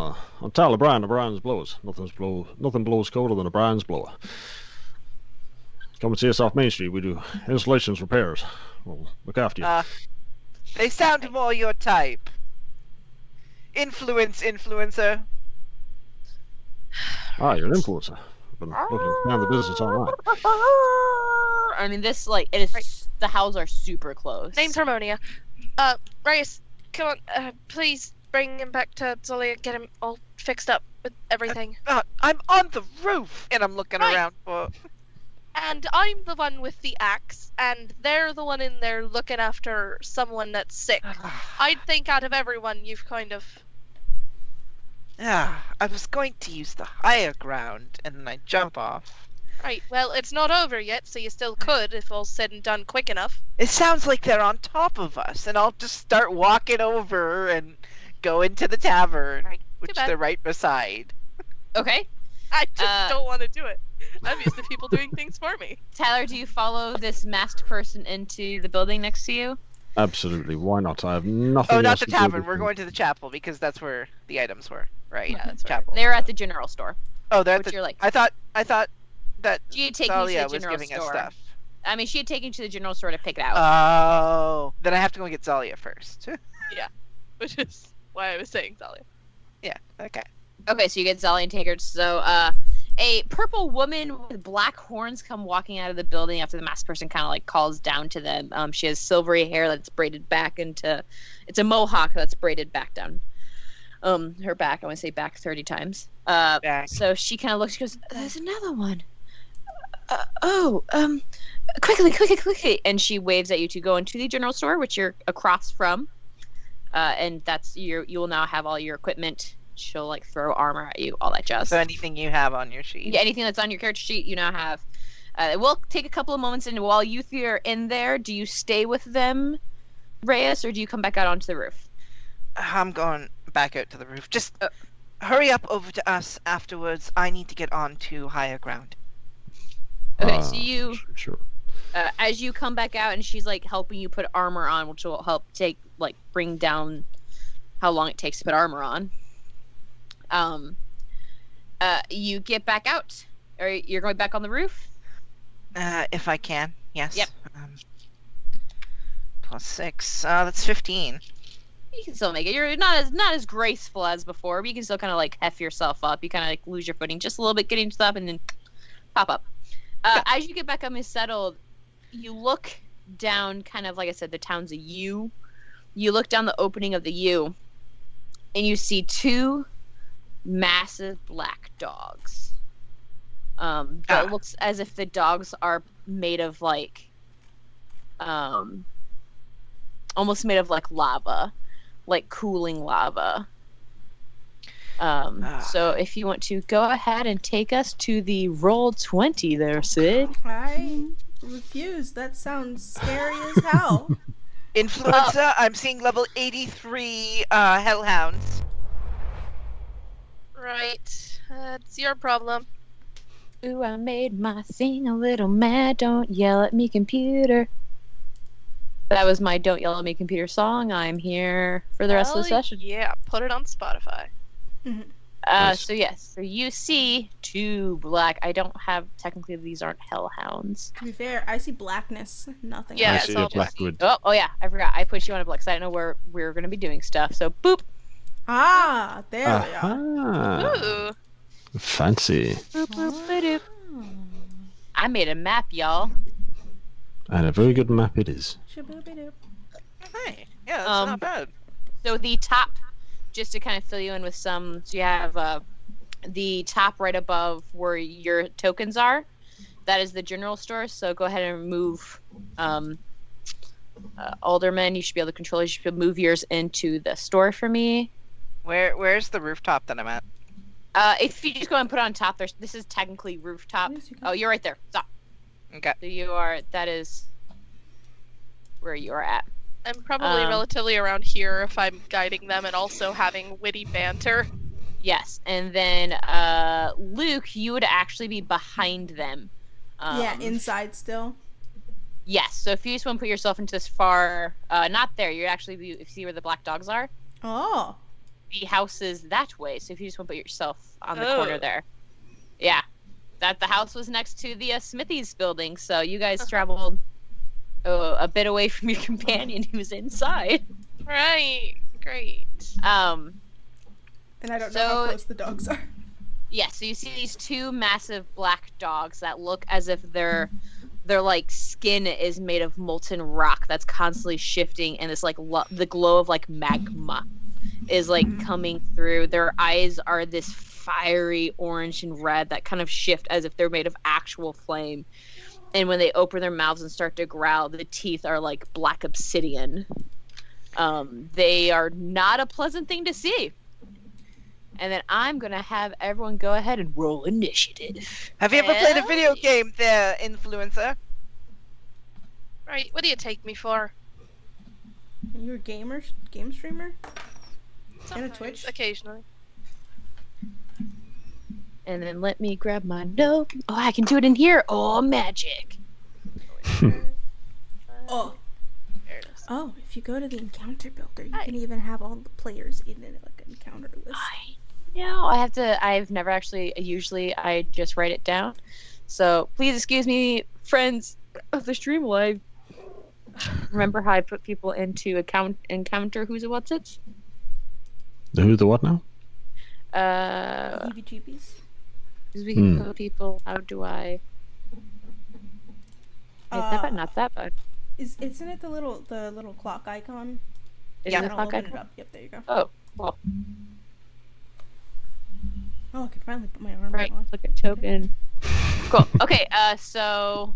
Tyler Bryan, the Bryan's Blowers. Nothing blows colder than a Bryan's blower. Come and see us off Main Street. We do installations, repairs. We'll look after you. They sound more your type. Influencer. You're an influencer. I've been looking to expand the business online. I mean, this like it is. Right. The houses are super close. Name's Harmonia. Reyes, come on, please bring him back to Zolia. Get him all fixed up with everything. I'm on the roof, and I'm looking Right. around for. And I'm the one with the axe, and they're the one in there looking after someone that's sick. I'd think out of everyone, you've kind of... I was going to use the higher ground, and then I jump off. Right, well, it's not over yet, so you still could, if all's said and done quick enough. It sounds like they're on top of us, and I'll just start walking over and go into the tavern, Right. which bad. they're right beside. Okay, I just don't want to do it. I'm used to people doing things for me. Tyler, do you follow this masked person into the building next to you? Absolutely. Why not? I have nothing. Oh, not else the to do tavern. with We're them. going to the chapel because that's where the items were. Right. Yeah, that's right. Chapel. They're at the general store. Oh, they're at Which the. you're like- I thought that She had taken you to Thalia the was general giving us store. stuff. I mean, she had taken you to the general store to pick it out. Oh, then I have to go and get Zalia first. Which is why I was saying Thalia. Yeah. Okay. Okay, so you get Zolly and Tankard. So, a purple woman with black horns come walking out of the building after the masked person kind of like calls down to them. She has silvery hair that's braided back into, it's a mohawk that's braided back down. Her back. I want to say back 30 times. Back. So she kind of looks. She goes, "There's another one." Quickly! And she waves at you to go into the general store, which you're across from. And that's you will now have all your equipment. She'll like throw armor at you, all that jazz. So anything you have on your sheet. Yeah, anything that's on your character sheet, you now have. It will take a couple of moments, and while you three are in there, do you stay with them, Reyes, or do you come back out onto the roof? I'm going back out to the roof. Just hurry up over to us afterwards. I need to get on to higher ground. Okay, so you, Sure. as you come back out, and she's like helping you put armor on, which will help bring down how long it takes to put armor on. You get back out, or you're going back on the roof. If I can, yes. Yep. +6. That's 15. You can still make it. You're not as graceful as before, but you can still kind of like heft yourself up. You kind of like lose your footing just a little bit, getting stuff, and then pop up. As you get back up and settled, you look down, kind of like I said, the town's a U. You look down the opening of the U, and you see two massive black dogs. It looks as if the dogs are made of like, almost made of like lava, like cooling lava. So if you want to go ahead and take us to the roll 20 there, Sid. I refuse. That sounds scary as hell. Influencer, I'm seeing level 83 hellhounds. Right. That's your problem. Ooh, I made my thing a little mad. Don't yell at me, computer. That was my Don't Yell at Me, Computer song. I'm here for the rest of the Hell session. Yeah, put it on Spotify. Nice. So yes, so you see two black. I don't have, technically these aren't hellhounds. To be fair, I see blackness. Nothing Yeah, I else. it's see all a blackwood. Oh yeah, I forgot. I put you on a black, because I didn't know where we were going to be doing stuff. So boop. Ah, there we are. Aha. Ooh. Fancy. Boop, boop, ba-doop. I made a map, y'all. And a very good map it is. Shaboobie-doop. Hey, yeah, that's not bad. So the top, just to kind of fill you in with some, so you have the top right above where your tokens are. That is the general store. So go ahead and move Alderman. You should be able to control. You should be able to move yours into the store for me. Where's the rooftop that I'm at? If you just go and put it on top, this is technically rooftop. Yes, you can. Oh, you're right there. Stop. Okay. So that is where you are at. I'm probably relatively around here if I'm guiding them and also having witty banter. Yes, and then Luke, you would actually be behind them. Yeah, inside still. Yes, so if you just want to put yourself into this far, not there, you'd actually be, if you see where the black dogs are, Oh. the house is that way, so if you just want to put yourself on the Oh. corner there. Yeah, the house was next to the Smithies building, so you guys traveled a bit away from your companion who's inside. Right. Great. And I don't know how So- close the dogs are. Yeah, so you see these two massive black dogs that look as if their like skin is made of molten rock that's constantly shifting, and this like the glow of like magma is like coming through. Their eyes are this fiery orange and red that kind of shift as if they're made of actual flame. And when they open their mouths and start to growl, the teeth are like black obsidian. They are not a pleasant thing to see. And then I'm going to have everyone go ahead and roll initiative. Have you ever played a Hell video yeah. game there, Influencer? Right. What do you take me for? You're a game streamer? Sometimes, Twitch? Occasionally. And then let me grab my note. Oh, I can do it in here. Oh, magic. Oh. There it is. Oh, if you go to the encounter builder, you can even have all the players in it, like an encounter list. No, I've never actually. Usually, I just write it down. So please excuse me, friends of the stream. Will I remember how I put people into encounter who's it, what's it? The who, the what now? heebie-jeebies? Because we can put people. How do I? Not that bad. Isn't it the little clock icon? Yeah, the I'll clock open icon. it up. Yep, there you go. Oh, well, Oh, I can finally put my armor right. on. Look at token. Cool. Okay. So,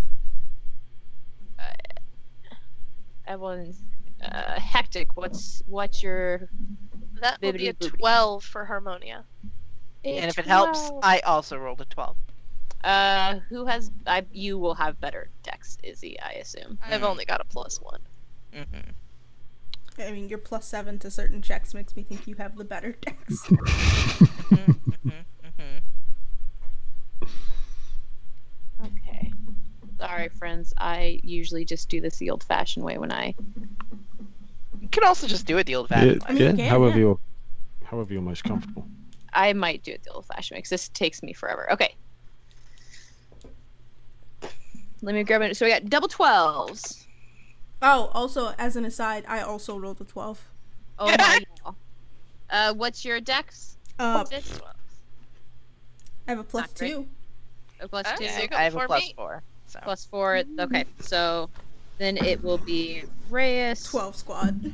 everyone's hectic. What's your? That will be a Bibbidi-boobidi. 12 for Harmonia. And if it helps, I also rolled a 12. Who has? You will have better dex, Izzy. I assume. I've only got a +1. Mm-hmm. I mean, your +7 to certain checks makes me think you have the better dex. Okay. Sorry, friends. I usually just do this the old-fashioned way when I. You can also just do it the old-fashioned way. I mean, you can, however yeah. you're most comfortable. I might do it the old-fashioned way because this takes me forever. Okay. Let me grab it. So we got double 12s. Oh, also, as an aside, I also rolled a 12. Oh my god. What's your dex? This 12. I have a Not great. +2. A plus Okay, 2. so you got I have a before me. +4. So. Plus 4. Okay, so then it will be Reyes, 12 squad.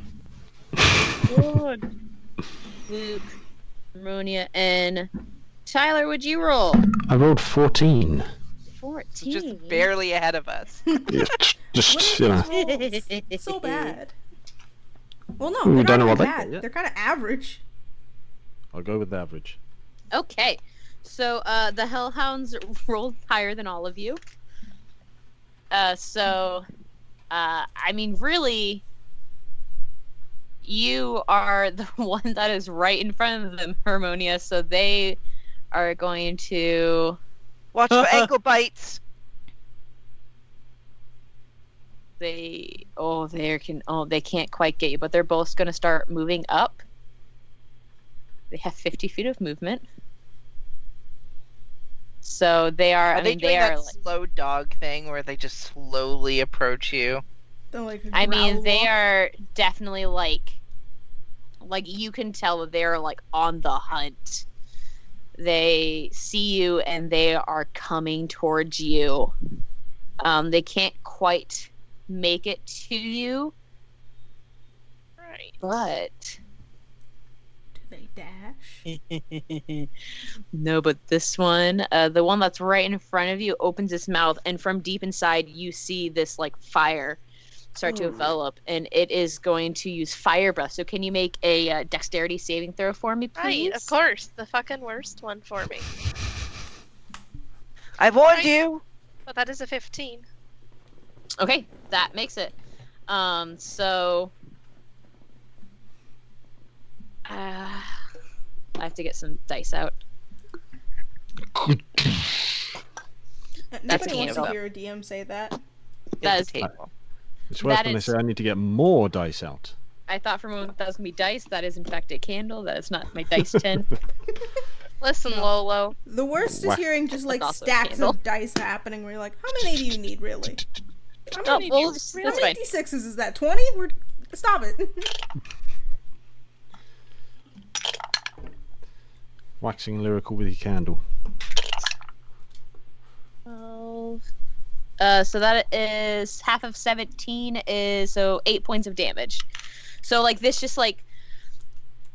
Wood, Luke, Harmonia, and Tyler. Would you roll? I rolled 14. 14. Just barely ahead of us. Yeah, just What you are know. these rolls? So bad. Well, no, We they're don't know not what even they- bad. yeah. They're kind of average. I'll go with the average. Okay, so the Hellhounds rolled higher than all of you. I mean, really, you are the one that is right in front of them, Harmonia. So they are going to. Watch for ankle bites. They can't quite get you, but they're both going to start moving up. They have 50 feet of movement. So they are. Are they doing that slow dog thing where they just slowly approach you? They're like a I mean, growl they walk. are definitely like you can tell that they're like on the hunt. They see you and they are coming towards you. They can't quite make it to you, Right. but Do they dash? no. But this one, the one that's right in front of you, opens its mouth, and from deep inside, you see this like fire start to develop, and it is going to use fire breath. So, can you make a dexterity saving throw for me, please? Right, of course. The fucking worst one for me. I warned you. But that is a 15. Okay, that makes it. So I have to get some dice out. Nobody wants handle. to hear a DM say that. That is. table. It's worse That when they is- say I need to get more dice out. I thought for a moment that was gonna be dice. That is in fact a candle. That is not my dice tin. Listen, Lolo. The worst is Wha- hearing just like also a stacks candle. of dice happening where you're like, how many do you need really? How Oh, many, well, how that's many fine. D6s is that? 20? Stop it. Waxing lyrical with your candle. 12. So that is half of 17 is so 8 points of damage. So like this just like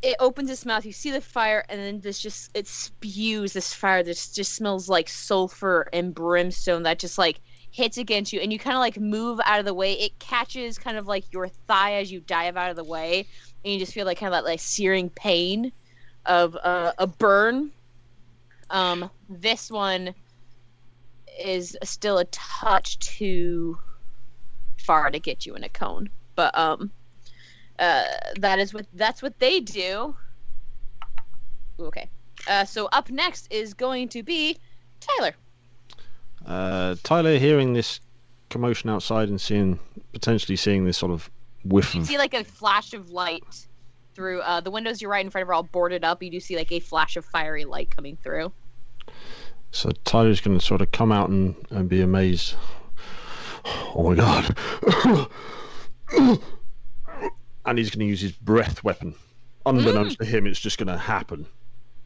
it opens its mouth, you see the fire, and then it spews this fire that just smells like sulfur and brimstone that just like hits against you, and you kind of like move out of the way. It catches kind of like your thigh as you dive out of the way, and you just feel like kind of that like searing pain of a burn. This one is still a touch too far to get you in a cone, but that's what they do. Okay, so up next is going to be Tyler. Tyler, hearing this commotion outside and potentially seeing this sort of whiff You of... see like a flash of light through the windows you're right in front of are all boarded up. You do see like a flash of fiery light coming through. So Tyler's going to sort of come out and be amazed. Oh my god. And he's going to use his breath weapon. Unbeknownst to him, it's just going to happen.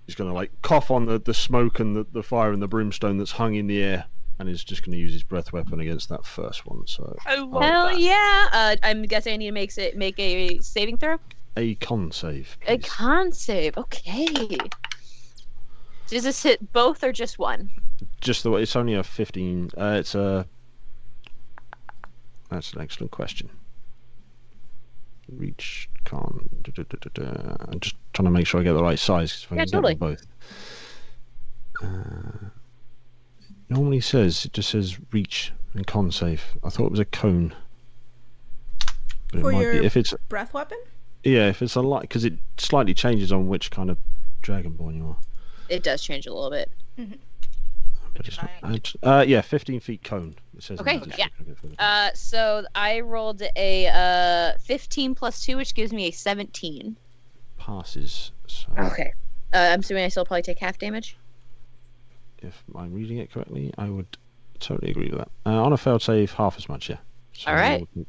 He's going to like cough on the smoke and the fire and the brimstone that's hung in the air, and he's just going to use his breath weapon against that first one. So hell yeah! I'm guessing I need to make a saving throw. A con save. A Please. con save. Okay. Does this hit both or just one? Just the way it's only a 15. That's an excellent question. Reach con. I'm just trying to make sure I get the right size. 'Cause if I can totally. get them both. Normally it just says reach and con save. I thought it was a cone. But For it might your be if it's breath weapon? yeah, if it's a light, because it slightly changes on which kind of dragonborn you are. It does change a little bit. But it's not, yeah, 15 feet cone. It says. Okay, on the yeah. description. So I rolled a 15 plus 2, which gives me a 17. Passes. So Okay. I'm assuming I still probably take half damage. if I'm reading it correctly, I would totally agree with that. On a failed save, half as much, yeah. So All right. we'll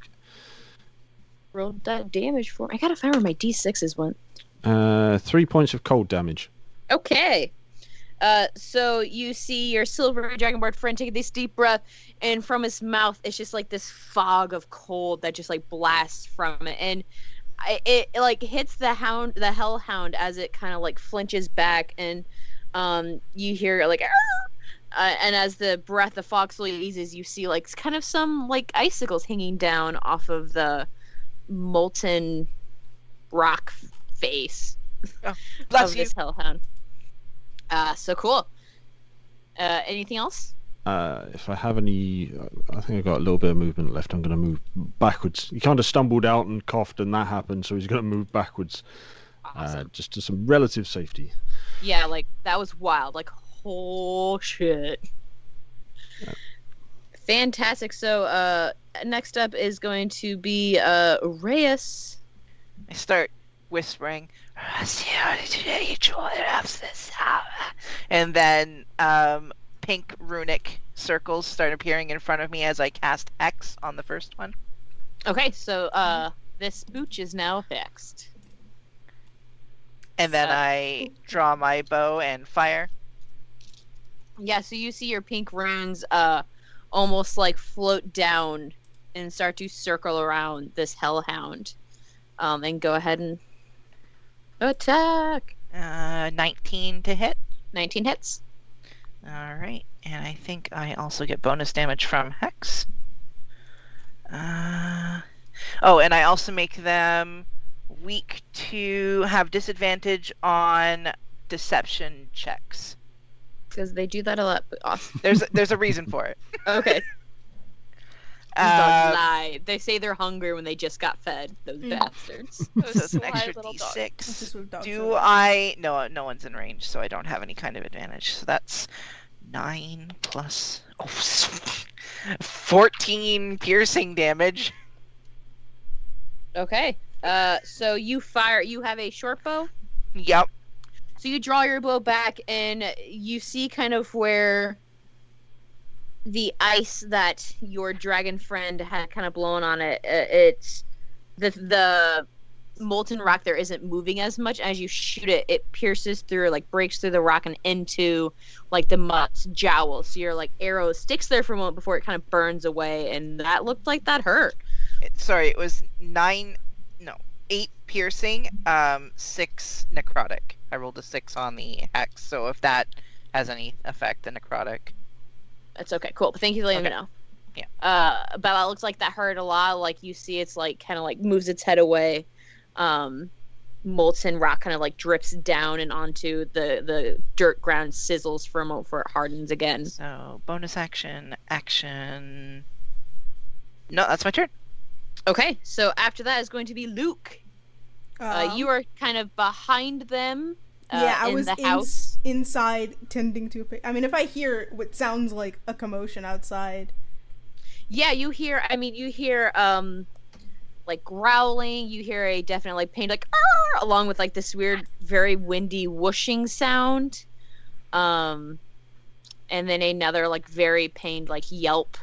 Rolled that damage for me. I gotta find where my d6s went. take, 3 points of cold damage. Okay. So you see your silvery dragonborn friend take this deep breath, and from his mouth, it's just like this fog of cold that just like blasts from it, and it like hits the hellhound as it kind of like flinches back, and you hear like, and as the fog slowly eases, you see like kind of some like icicles hanging down off of the molten rock face Bless of you. this hellhound. So cool. Anything else? If I have any, I think I've got a little bit of movement left. I'm going to move backwards. He kind of stumbled out and coughed, and that happened, so he's going to move backwards, Awesome. just to some relative safety. Yeah, like that was wild. Like, whole shit. Yeah. Fantastic. So, next up is going to be Reyes. I start whispering, and then pink runic circles start appearing in front of me as I cast Hex on the first one. Okay, so this booch is now fixed. And then I draw my bow and fire. Yeah, so you see your pink runes almost like float down and start to circle around this hellhound. And go ahead and attack. 19 to hit. 19 hits. Alright, and I think I also get bonus damage from Hex. Oh, and I also make them weak to have disadvantage on deception checks. Because they do that a lot. But awesome. There's a reason for it. Okay. Dogs lie. They say they're hungry when they just got fed. Those bastards. So it's an Sly extra little dog. This is d6. what dogs Do are. I... No one's in range, so I don't have any kind of advantage. So that's 9 plus... 14 piercing damage. Okay. So you fire. You have a short bow. Yep. So you draw your bow back, and you see kind of where the ice that your dragon friend had kind of blown on it. It's the molten rock there isn't moving as much. As you shoot it, it pierces through, like breaks through the rock and into like the mutt's jowl. So your like arrow sticks there for a moment before it kind of burns away, and that looked like that hurt. Sorry, it was 8 piercing, 6 necrotic. I rolled a 6 on the hex, so if that has any effect, the necrotic. It's okay, cool. But thank you for letting me know. Yeah. But that looks like that hurt a lot. Like you see, it's like kind of like moves its head away. Molten rock kind of like drips down and onto the dirt ground, sizzles for a moment before it hardens again. So bonus action. No, that's my turn. Okay, so after that is going to be Luke. You are kind of behind them. I in was the house. inside tending to. I mean, if I hear what sounds like a commotion outside. Yeah, you hear. I mean, you hear like growling. You hear a definite like pain, like "Arr!" along with like this weird, very windy whooshing sound. And then another like very pained like yelp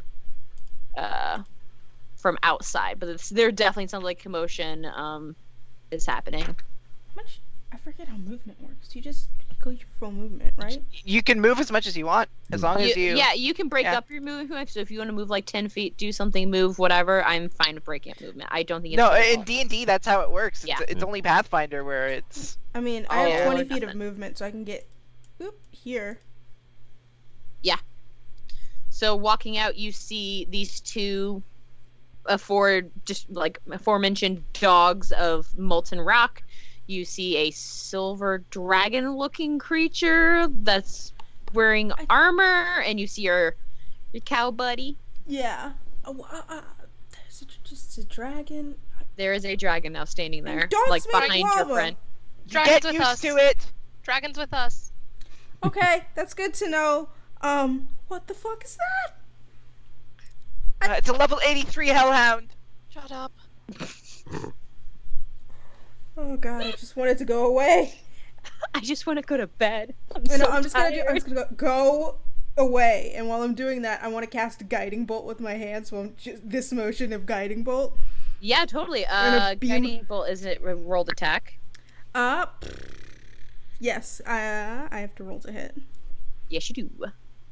from outside. But there definitely sounds like commotion is happening. I forget how movement works. You just go your full movement, right? You can move as much as you want, as long as you... Yeah, you can break up your movement. So if you want to move like 10 feet, do something, move, whatever, I'm fine with breaking up movement. I don't think it's... No, in D&D, that's how it works. Yeah. It's only Pathfinder where it's... I mean, I have 20 feet of movement, so I can get here. Yeah. So walking out, you see these two aforementioned dogs of molten rock. You see a silver dragon-looking creature that's wearing armor, and you see your cow buddy. Yeah. There's just a dragon. There is a dragon now standing there, dogs like make behind lava. your friend. Dragons Get with used us. to it! Dragons with us. Okay, that's good to know. What the fuck is that? It's a level 83 Hellhound. Shut up. Oh god, I just wanted to go away. I just want to go to bed. I'm just gonna go away, and while I'm doing that, I want to cast a guiding bolt with my hands. So I'm just this motion of guiding bolt. Yeah, totally. beam- Guiding bolt is it rolled attack? Yes. I have to roll to hit. Yes, you do.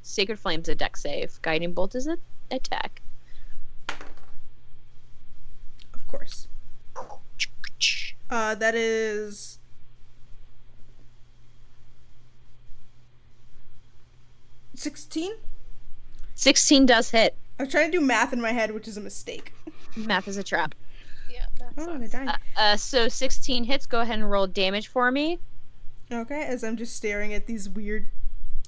Sacred Flame's a deck save. Guiding bolt is an attack. Of course. That is 16? 16 does hit. I was trying to do math in my head, which is a mistake. Math is a trap. Yeah, that's Oh, they're dying. So 16 hits. Go ahead and roll damage for me. Okay, as I'm just staring at these weird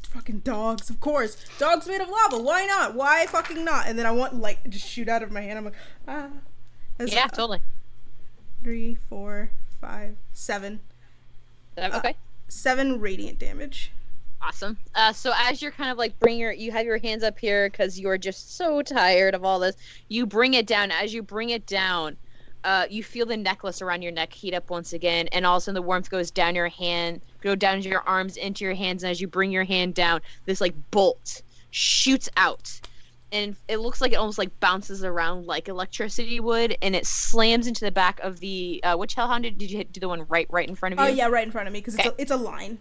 fucking dogs. Of course. Dogs made of lava. Why not? Why fucking not? And then I want light to just shoot out of my hand. I'm like, ah. Yeah, totally. 3, 4, 5, 7. Okay. 7 radiant damage. Awesome. So as you're kind of like you have your hands up here because you're just so tired of all this. You bring it down. As you bring it down, you feel the necklace around your neck heat up once again, and all of a sudden the warmth goes down your hand, go down your arms into your hands, and as you bring your hand down, this like bolt shoots out. And it looks like it almost like bounces around like electricity would, and it slams into the back of the which hellhound did you hit? Do the one right in front of you? Oh yeah, right in front of me because it's a line.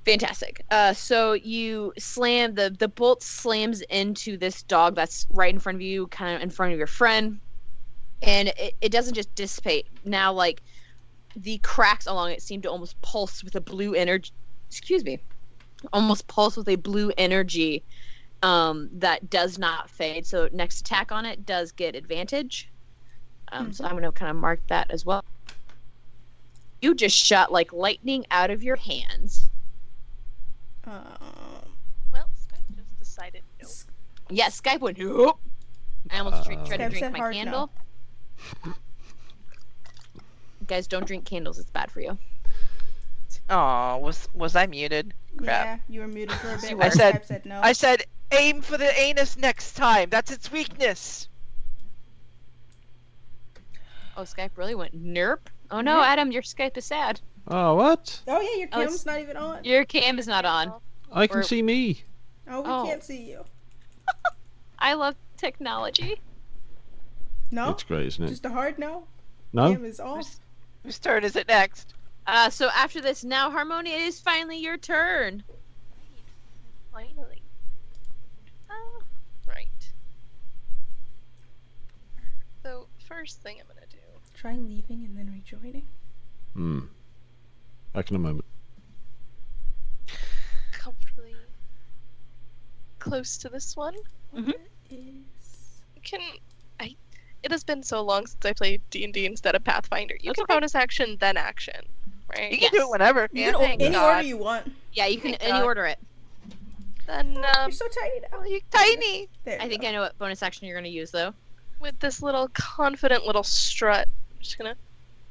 Fantastic. So you slam the bolt slams into this dog that's right in front of you, kind of in front of your friend, and it doesn't just dissipate. Now like the cracks along it seem to almost pulse with a blue energy. Excuse me, almost pulse with a blue energy. That does not fade. So next attack on it does get advantage. So I'm going to kind of mark that as well. You just shot like lightning out of your hands. Well, Skype just decided no. Yeah, Skype went, nope. I almost tried to Skype drink said my hard candle. no. Guys, don't drink candles. It's bad for you. Aw, was I muted? Crap. Yeah, you were muted for a bit. You while were. Skype said no. I said, aim for the anus next time. That's its weakness. Oh, Skype really went, nerp. Oh no, Adam, your Skype is sad. Oh, what? Oh yeah, your Oh, cam's not even on. Your cam is not on. I can Or- see me. Oh, we Oh. can't see you. I love technology. No, It's great, isn't it? just a hard no. No? Cam is off. Whose turn is it next? So after this, now Harmonia, it is finally your turn. Finally. Right. So, first thing I'm gonna do. Try leaving and then rejoining. Back in a moment. Comfortably close to this one. It has been so long since I played D&D instead of Pathfinder. You That's can okay. bonus action, then action, right? You can do it whenever. You Yeah. can thank any God. order you want. Yeah, you can Thank any God. order it. Then, You're so tiny now. You're tiny. There I you think go. I know what bonus action you're going to use, though. with this little confident little strut, I'm just gonna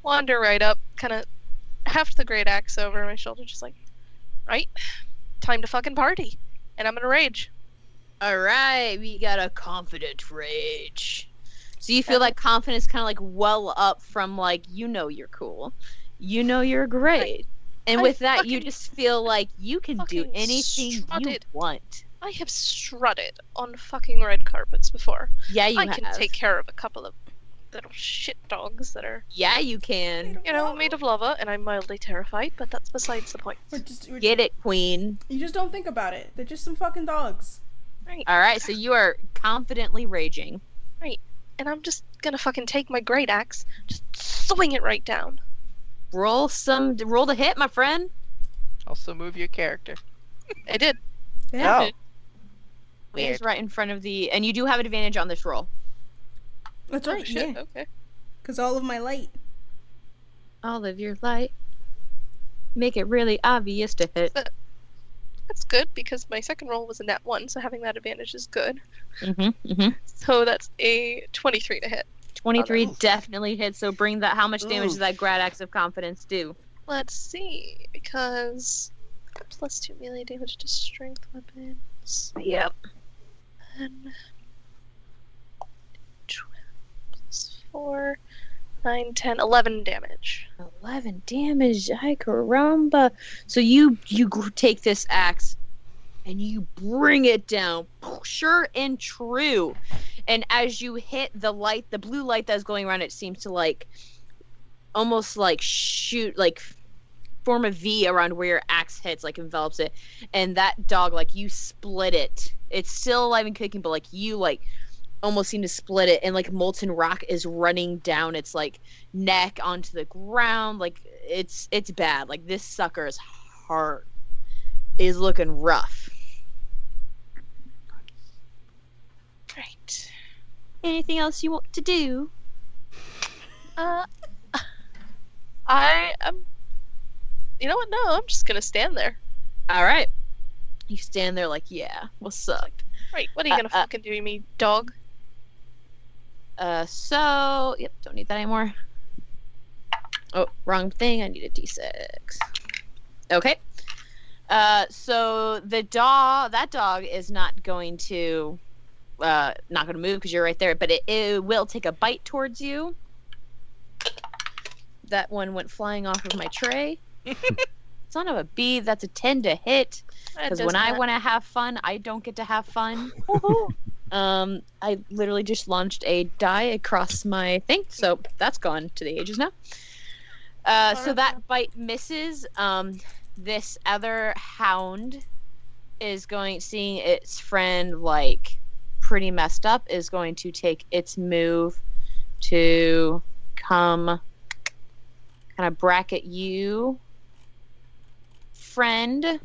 wander right up, kind of heft the great axe over my shoulder, just like, right, time to fucking party, and I'm gonna rage. All right, we got a confident rage. So you feel that confidence kind of like well up from like, you know you're cool. You know you're great. And with that, you just feel like you can do anything you want. I have strutted on fucking red carpets before. Yeah, you I can take care of a couple of little shit dogs that are... Yeah, you can. You know, made of lava, and I'm mildly terrified, but that's besides the point. Get it, queen. You just don't think about it. They're just some fucking dogs. Right. Alright, so you are confidently raging. Right. And I'm just gonna fucking take my great axe, just swing it right down. Roll to hit, my friend. Also move your character. I did. Yeah. Oh. It's right in front of the... And you do have an advantage on this roll. That's right, shit. yeah. Okay. Because all of my light. All of your light. Make it really obvious to hit. That's good, because my second roll was a nat 1, so having that advantage is good. Mm-hmm. So that's a 23 to hit. 23 definitely hits, so bring that... How much damage does that Grad Axe of Confidence do? Let's see, because... Plus 2 melee damage to strength weapons. Yep. And 12 plus 4, 9, 10, 11 damage. 11 damage, ay caramba. So you take this axe and you bring it down, sure and true. And as you hit the light, the blue light that's going around, it seems to like almost like shoot, like form a V around where your axe hits, like envelops it. And that dog, like you split it. It's still alive and kicking, but like you like almost seem to split it, and like molten rock is running down its like neck onto the ground. Like it's bad. Like this sucker's heart is looking rough. Right. Anything else you want to do? I am... You know what? No, I'm just gonna stand there. All right. You stand there like, yeah, what's up? Right, what are you gonna fucking do to me, dog? So, yep, don't need that anymore. Oh, wrong thing. I need a D6. Okay. So that dog is not going to move because you're right there, but it will take a bite towards you. That one went flying off of my tray. Son of a bee, that's a 10 to hit. Because when I want to have fun, I don't get to have fun. I literally just launched a die across my thing, so that's gone to the ages now. So that bite misses. This other hound is seeing its friend like pretty messed up, is going to take its move to come kind of bracket you, friend,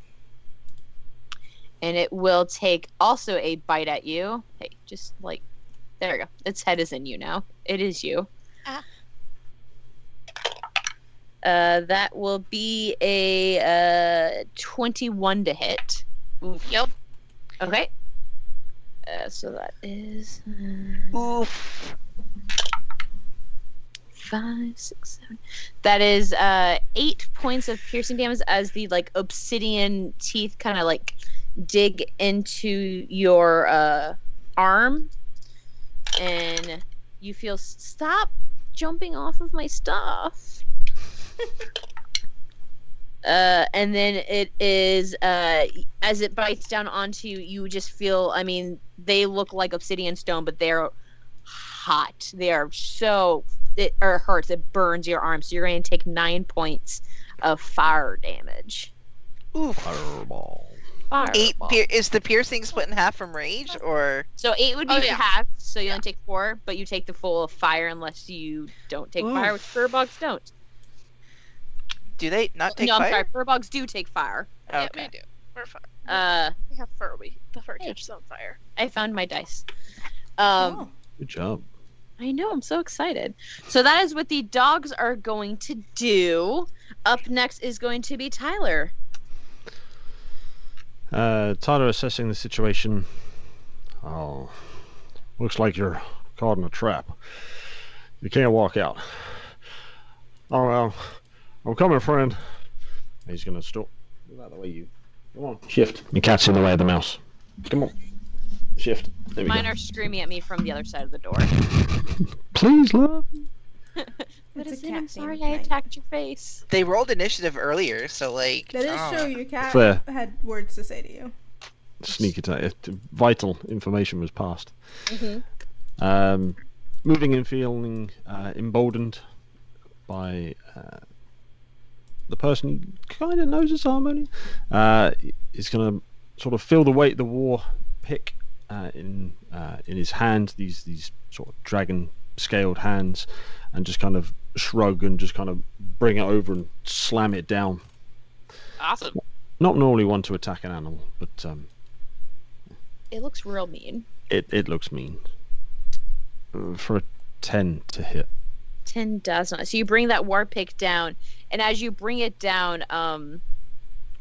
and it will take also a bite at you. Hey, just like, there we go. Its head is in you now. It is you. That will be a 21 to hit. Oof. Yep. Okay. So that is Oof. 5, 6, 7. That is 8 points of piercing damage as the like obsidian teeth kind of like dig into your arm, and you feel stop jumping off of my stuff. And then it is as it bites down onto you, you just feel, I mean, they look like obsidian stone, but they're hot. They are so, it hurts. It burns your arm. So you're going to take 9 points of fire damage. Oof. Fireball. Fireball. Is the piercing split in half from rage, or? So 8 would be half, so you only take 4, but you take the full of fire unless you don't take fire, which furbogs don't. Do they not take fire? No, I'm fire? sorry. Furbogs do take fire. Okay. Yeah, we do. We're fine. We have fur. The fur catches on fire. I found my dice. Good job. I know. I'm so excited. So that is what the dogs are going to do. Up next is going to be Tyler. Tyler assessing the situation. Oh, looks like you're caught in a trap. You can't walk out. Oh well. I'm coming, friend. He's gonna stop. Move out of the way, you. Come on. Shift. Your cat's in the way of the mouse. Come on. shift. There we Mine go. are screaming at me from the other side of the door. Please, love. What It's is a it? cat I'm sorry named I Knight. attacked your face. They rolled initiative earlier, so like. That is oh. true. Your cat Fair. had words to say to you. Sneak attack. Vital information was passed. Mm-hmm. Moving and feeling emboldened by the person he kind of knows as Harmonia, is going to sort of feel the weight of the war pick in his hand, these sort of dragon scaled hands, and just kind of shrug and just kind of bring it over and slam it down. Awesome. Not normally one to attack an animal, but It looks real mean. it looks mean. For a 10 to hit. 10 does not. So you bring that war pick down, and as you bring it down,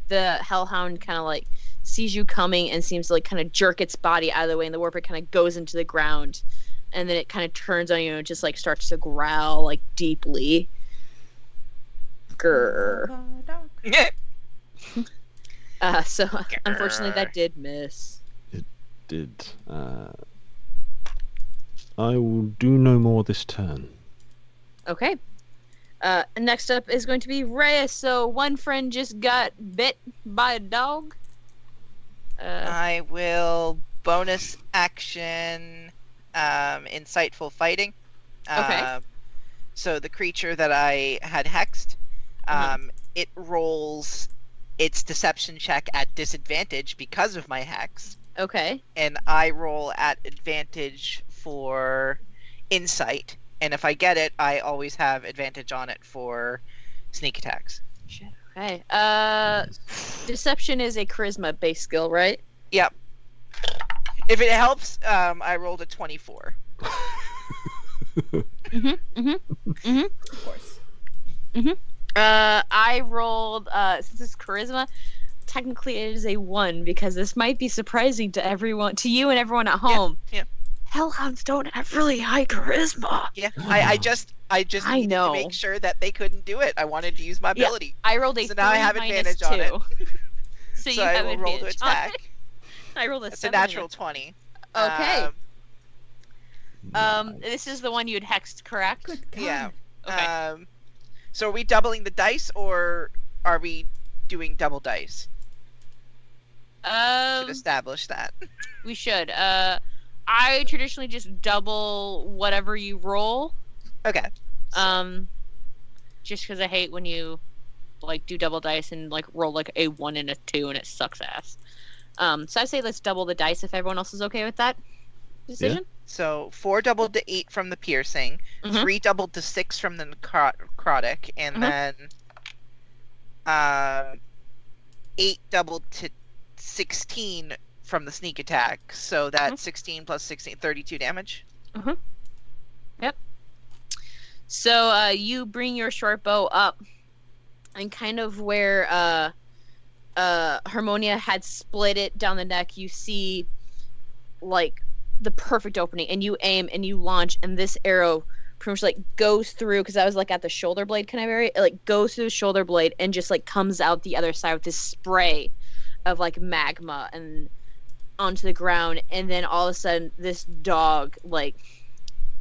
the hellhound kind of like sees you coming and seems to like kind of jerk its body out of the way, and the war pick kind of goes into the ground, and then it kind of turns on you and just like starts to growl like deeply. Grr. So unfortunately that did miss. Did I will do no more this turn. Okay. Next up is going to be Reyes. So one friend just got bit by a dog. I will bonus action insightful fighting. Okay. So the creature that I had hexed, it rolls its deception check at disadvantage because of my hex, Okay. and I roll at advantage for insight. And if I get it, I always have advantage on it for sneak attacks. Shit. Okay. Deception is a charisma-based skill, right? Yep. If it helps, I rolled a 24. Of course. I rolled since it's charisma. Technically, it is a 1 because this might be surprising to everyone, to you and everyone at home. Yeah. Hellhounds don't have really high charisma. Yeah. I just needed know. to make sure that they couldn't do it. I wanted to use my Yeah. ability. I rolled a So now I 3 have minus advantage on it. 2. So you I have will roll to advantage on attack. it. I rolled a That's a 7 natural minus- 20. Okay. Nice. This is the one you had hexed, correct? Good God. Yeah. Okay. So are we doubling the dice, or are we doing double dice? Should establish that. We should. I traditionally just double whatever you roll. Okay. Just because I hate when you like do double dice and like roll like a 1 and a 2 and it sucks ass. So I say let's double the dice if everyone else is okay with that decision. So 4 doubled to 8 from the piercing, Mhm. 3 doubled to 6 from the necrotic, and then 8 doubled to 16 from the sneak attack. So that's 16 plus 16, 32 damage. Yep. So you bring your short bow up, and kind of where Harmonia had split it down the neck, you see like the perfect opening, and you aim and you launch, and this arrow pretty much like goes through, because I was like at the shoulder blade kind of area, it like goes through the shoulder blade and just like comes out the other side with this spray of like magma and onto the ground, and then all of a sudden this dog, like,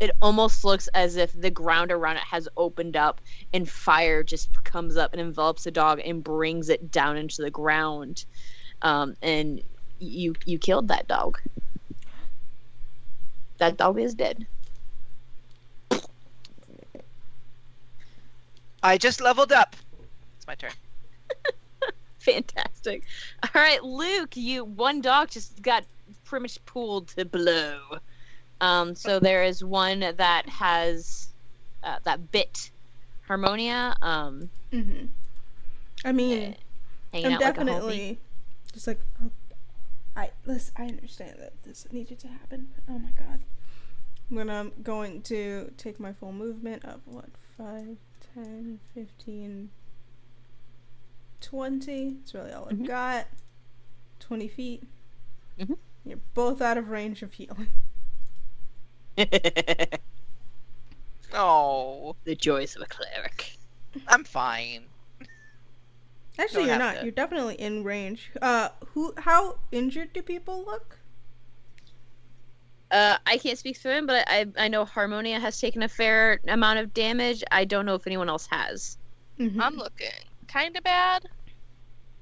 it almost looks as if the ground around it has opened up and fire just comes up and envelops the dog and brings it down into the ground. And you killed that dog. That dog is dead. I just leveled up. It's my turn. Fantastic. All right, Luke, one dog just got pretty much pulled to below. So there is one that has that bit Harmonia. I mean, hanging I'm out like a homie. definitely just like, I understand that this needed to happen, but oh my god. I'm going to take my full movement of 5, 10, 15, 20. That's really all I've got. 20 feet. You're both out of range of healing. Oh, The joys of a cleric. I'm fine. Actually, Don't you're have not. to. You're definitely in range. How injured do people look? I can't speak for him, but I know Harmonia has taken a fair amount of damage. I don't know if anyone else has. Mm-hmm. I'm looking kind of bad.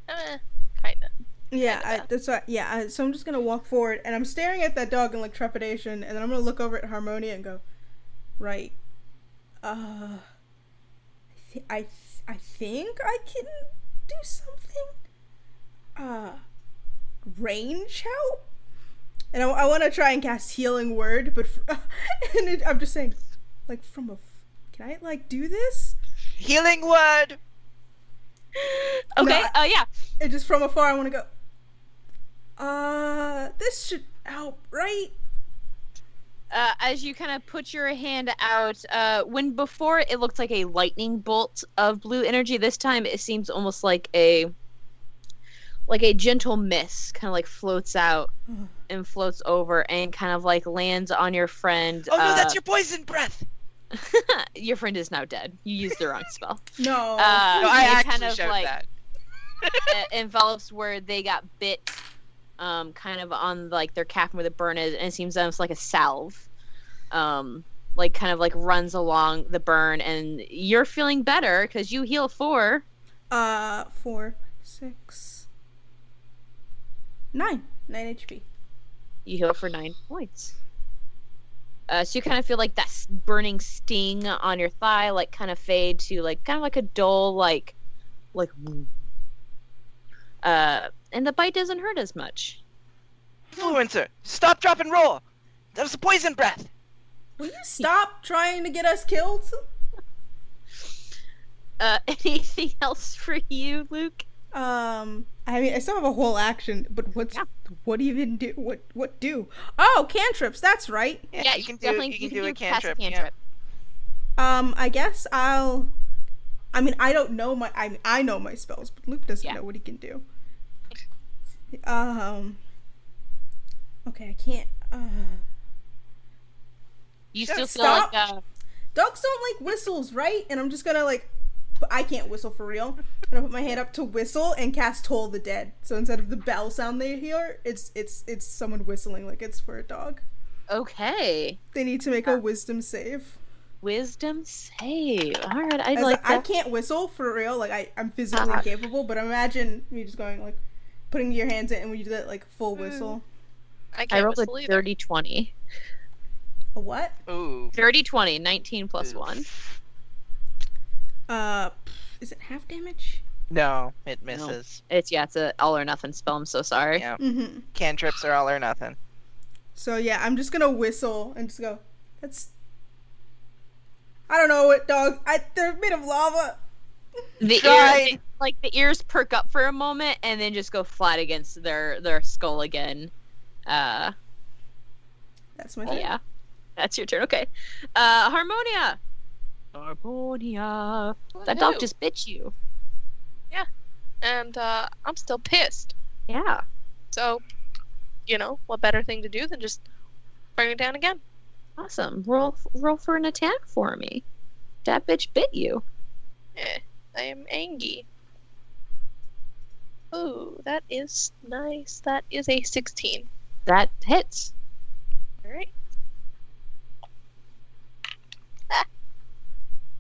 Kind of. Yeah, that's what. Yeah, so I'm just gonna walk forward, and I'm staring at that dog in like trepidation, and then I'm gonna look over at Harmonia and go, right. I think I can do something. Range help. And I want to try and cast Healing Word, but I'm just saying, like can I like do this? Healing Word. Okay. No, Yeah. And just from afar, I want to go. This should help, right? As you kind of put your hand out, when before it looked like a lightning bolt of blue energy, this time it seems almost like a gentle mist, kind of like floats out and floats over and kind of like lands on your friend. Oh no, that's your poison breath. Your friend is now dead. You used the wrong spell. No. No, I it actually kind of showed like that. envelops where they got bit, kind of on like their calf where the burn is, and it seems almost like a salve, like kind of like runs along the burn, and you're feeling better because you heal 4. 4, 6, 9 HP. You heal for 9 points. So you kind of feel like that burning sting on your thigh, like kind of fade to like kind of like a dull like, and the bite doesn't hurt as much. Influencer, stop, drop, and roll. That was a poison breath. Will you stop trying to get us killed? Anything else for you, Luke? I mean, I still have a whole action, but what even do? What do? Oh, cantrips. That's right. Yeah, you can definitely do a passive cantrip. I guess I'll. I mean, I don't know my. I know my spells, but Luke doesn't know what he can do. Okay, I can't. You still feel Stop. like Dogs don't like whistles, right? And I'm just gonna like. I can't whistle for real. I'm gonna put my hand up to whistle and cast Toll the Dead. So instead of the bell sound they hear, it's someone whistling like it's for a dog. okay. They need to make a wisdom save. Wisdom save. All right, I like that. I can't whistle for real. Like I'm physically incapable. But imagine me just going like, putting your hands in, and when you do that like full whistle. I rolled a 30-20. A what? Ooh. 30-20, 19 plus 1. Is it half damage? No, it misses. No. It's a all or nothing spell. I'm so sorry. Yeah. Mm-hmm. Cantrips are all or nothing. So yeah, I'm just gonna whistle and just go. I don't know what dog. They're made of lava. The ears perk up for a moment and then just go flat against their skull again. That's my turn. Yeah, that's your turn. Okay, Harmonia. That dog just bit you. Yeah, and I'm still pissed. Yeah. So, what better thing to do than just bring it down again? Awesome. Roll for an attack for me. That bitch bit you. I am angry. Oh, that is nice. That is a 16. That hits. All right.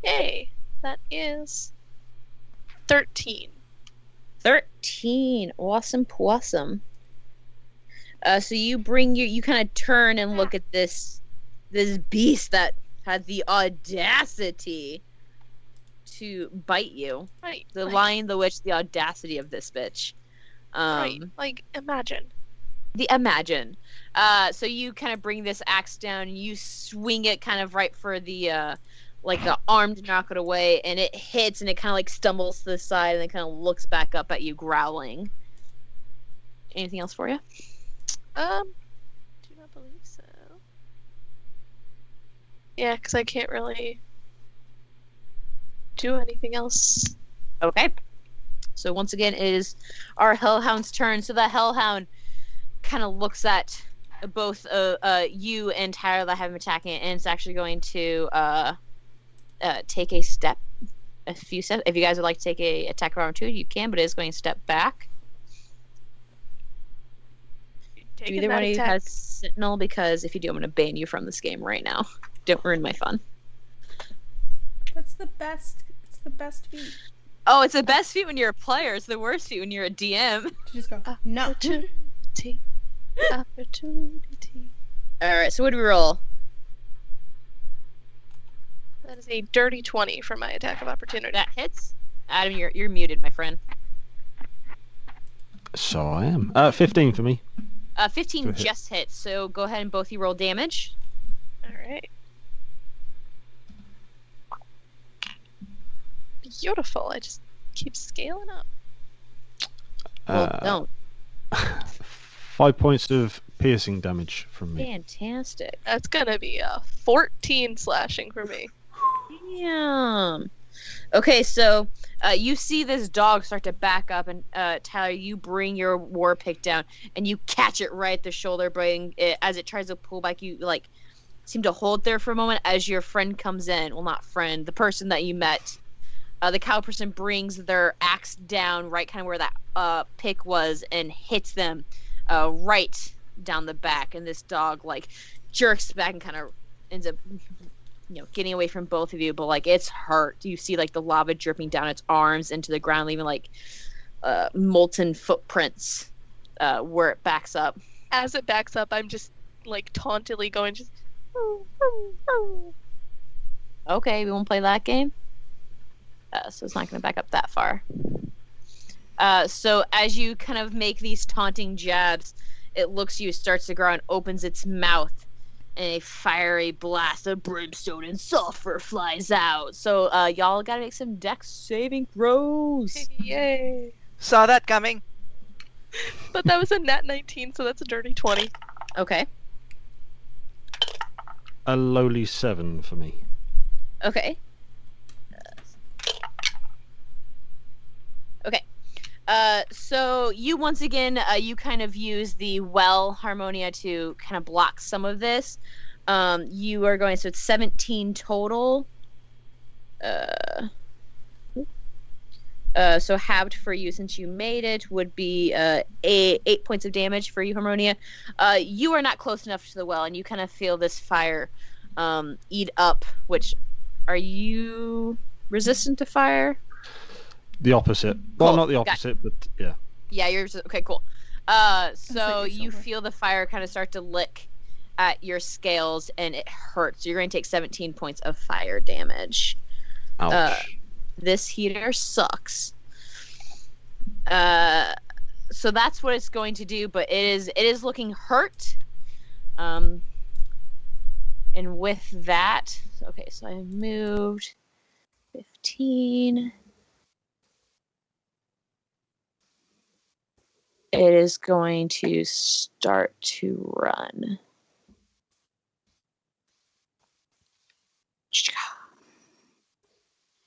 Yay. That is 13. 13. Awesome possum. So you kind of turn and look at this beast that had the audacity to bite you. Right. The lion, the witch, the audacity of this bitch. Right. Like, imagine. Imagine. So you kind of bring this axe down, and you swing it kind of right for the arm to knock it away, and it hits, and it kind of like stumbles to the side, and then kind of looks back up at you, growling. Anything else for you? Do not believe so. Yeah, because I can't really do anything else. Okay. So once again, it is our Hellhound's turn. So the Hellhound kind of looks at both you and Tyler that have him attacking it, and it's actually going to take a few steps. If you guys would like to take a attack round 2, you can, but it is going to step back. Do either one of you has Sentinel? Because if you do, I'm going to ban you from this game right now. Don't ruin my fun. That's the best. It's the best feat. Oh, it's the best feat when you're a player. It's the worst feat when you're a DM. You just go, no. Opportunity. Opportunity. Alright, so what do we roll? That is a dirty 20 for my attack of opportunity. That hits. Adam, you're muted, my friend. So I am. 15 for me. 15 just hits, so go ahead and both you roll damage. Alright. Beautiful. I just keep scaling up. Well, don't. 5 points of piercing damage from me. Fantastic. That's gonna be a 14 slashing for me. Damn. Okay, so you see this dog start to back up, and Tyler, you bring your war pick down, and you catch it right at the shoulder blade. As it tries to pull back, you like seem to hold there for a moment as your friend comes in. Well, not friend, the person that you met. The cow person brings their axe down right kind of where that pick was and hits them right down the back, and this dog like jerks back and kind of ends up getting away from both of you, but like it's hurt. You see like the lava dripping down its arms into the ground, leaving like molten footprints where it backs up. As it backs up, I'm just like tauntily going just Okay, we won't play that game. So it's not going to back up that far. So as you kind of make these taunting jabs, it looks you, starts to grow, and opens its mouth, and a fiery blast of brimstone and sulfur flies out. So y'all got to make some dex saving throws. Yay. Saw that coming. But that was a nat 19, so that's a dirty 20. Okay. A lowly 7 for me. Okay. Okay. So you once again, you kind of use the well Harmonia to kind of block some of this. You are going, so it's 17 total. So halved for you since you made it would be 8 points of damage for you, Harmonia. You are not close enough to the well, and you kind of feel this fire eat up. Which, are you resistant to fire? The opposite. Cool. Well, not the opposite, but yeah. Yeah, you're okay. Cool. So you feel the fire kind of start to lick at your scales, and it hurts. You're going to take 17 points of fire damage. Ouch. This heater sucks. So that's what it's going to do, but it is looking hurt. And with that, okay, so I moved 15. It is going to start to run.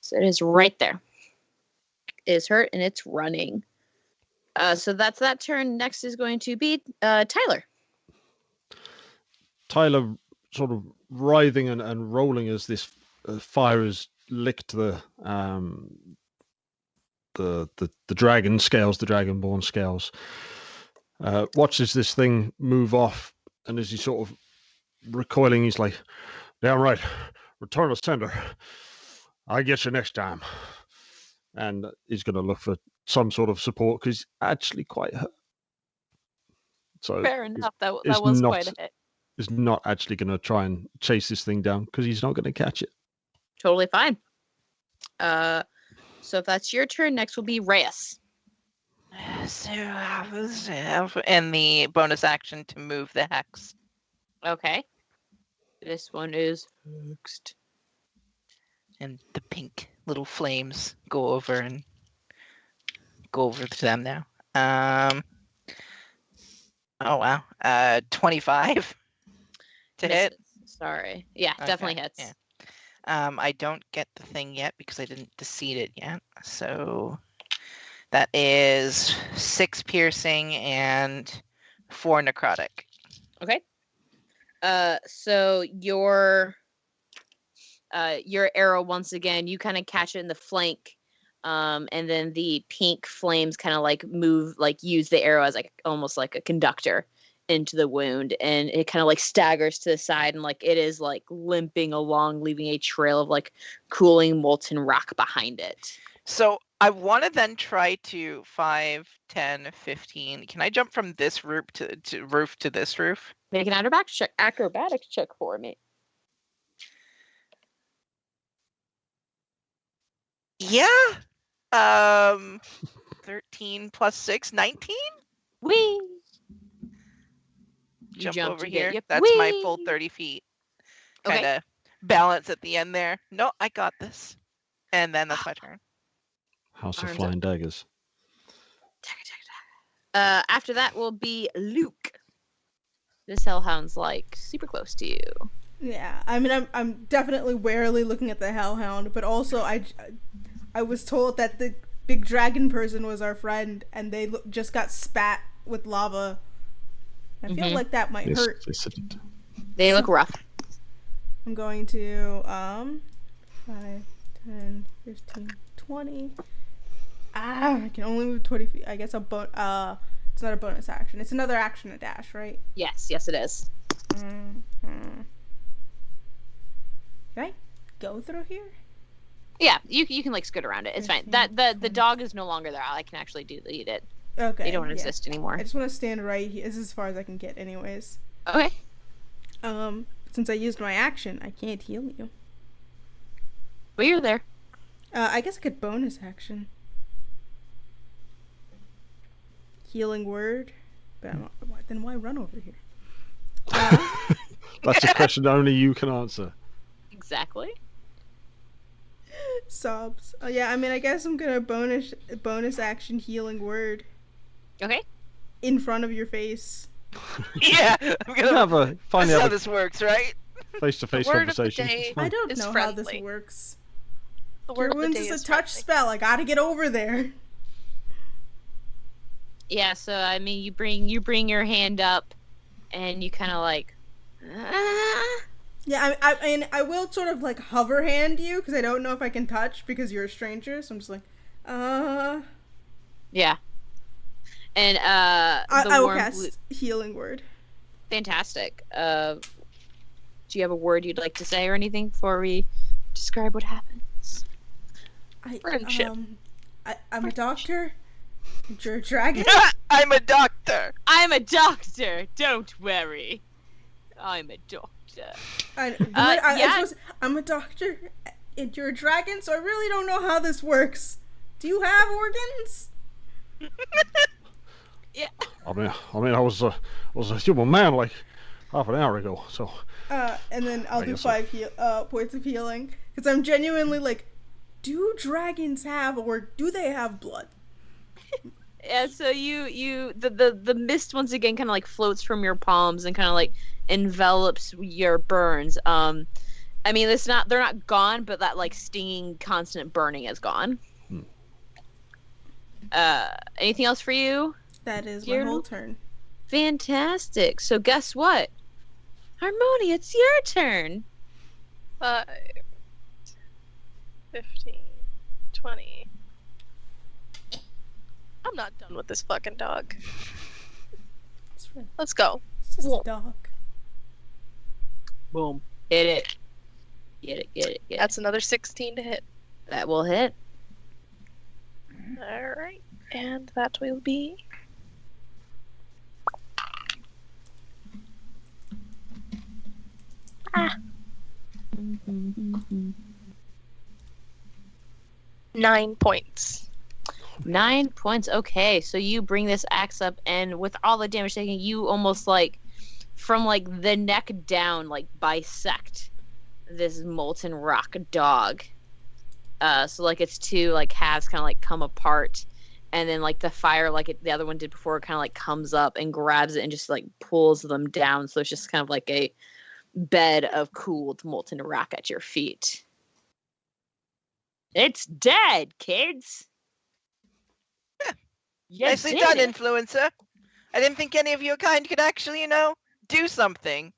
So it is right there. It is hurt and it's running. So that's that turn. Next is going to be Tyler. Tyler sort of writhing and rolling as this fire has licked the dragon scales, the dragonborn scales. Watches this thing move off, and as he's sort of recoiling, he's like, "Damn right, return to sender. I get you next time." And he's going to look for some sort of support because he's actually quite hurt. So fair enough. That was not, quite a hit. He's not actually going to try and chase this thing down because he's not going to catch it. Totally fine. So if that's your turn, next will be Reyes. And the bonus action to move the hex. Okay. This one is hexed. And the pink little flames go over to them now. Oh wow. 25 to Misses. hit. Sorry. Yeah, Okay, definitely hits. yeah. I don't get the thing yet because I didn't deceit it yet. So that is 6 piercing and 4 necrotic. Okay. So your arrow, once again, you kind of catch it in the flank, and then the pink flames kind of like move, like use the arrow as like almost like a conductor into the wound, and it kind of like staggers to the side, and like it is like limping along, leaving a trail of like cooling molten rock behind it. So I want to then try to 5, 10, 15. Can I jump from this roof to this roof? Make an acrobatics check for me. Yeah. 13 plus 6, 19? Whee! Jump jump over to get here. you. That's my Whee! full 30 feet. Okay. Kind of balance at the end there. No, I got this. And then that's my turn. House of Arms Flying Daggers. After that will be Luke. This hellhound's like super close to you. Yeah, I mean, I'm definitely warily looking at the hellhound, but also I was told that the big dragon person was our friend, and they just got spat with lava. I feel like that might hurt. They look rough. I'm going to 5, 10, 15, 20. I can only move 20 feet. I guess it's not a bonus action. It's another action to dash, right? Yes, it is. Can I go through here? Yeah, you can like scoot around it. It's fine. The dog is no longer there. I can actually delete it. Okay. They don't exist anymore. I just want to stand right here. This is as far as I can get, anyways. Okay. Since I used my action, I can't heal you. But you're there. I guess I could bonus action. Healing word. But then why run over here? That's a question only you can answer. Exactly. Sobs. Yeah, I mean, I guess I'm gonna bonus action healing word. Okay. In front of your face. Yeah, I'm gonna find that's out how this works, right? Face-to-face Word of the conversation. day. I don't It's know friendly. how this works. The word Cure of the wounds day is is a touch friendly. spell. I gotta get over there. Yeah, so I mean you bring your hand up and you kinda like Yeah, I will sort of like hover hand you because I don't know if I can touch because you're a stranger. So I'm just like, Yeah. And I will cast healing word. Fantastic. Do you have a word you'd like to say or anything before we describe what happens? Friendship. I'm a doctor. And you're a dragon. I'm a doctor. I'm a doctor. Don't worry. I'm a doctor. I'm a doctor. And you're a dragon, so I really don't know how this works. Do you have organs? Yeah. I mean, I was a human man like half an hour ago, so. And then I'll do 5 points of healing because I'm genuinely like, do dragons have or do they have blood? Yeah. So the mist once again kind of like floats from your palms and kind of like envelops your burns. I mean, they're not gone, but that like stinging, constant burning is gone. Anything else for you? That is my whole turn. Fantastic. So guess what? Harmonia, it's your turn. 5, 15, 20. I'm not done with this fucking dog. Let's go. It's just a dog. Boom. Hit it. Get it. That's another 16 to hit. That will hit. Alright. And that will be... Ah. 9 points. 9 points. Okay, so you bring this axe up, and with all the damage taken, you almost like from like the neck down, like bisect this molten rock dog. So like its two like halves kind of like come apart, and then like the fire, like the other one did before, kind of like comes up and grabs it and just like pulls them down. So it's just kind of like a bed of cooled molten rock at your feet. It's dead, kids. You Nicely did done, it. influencer. I didn't think any of your kind could actually, do something.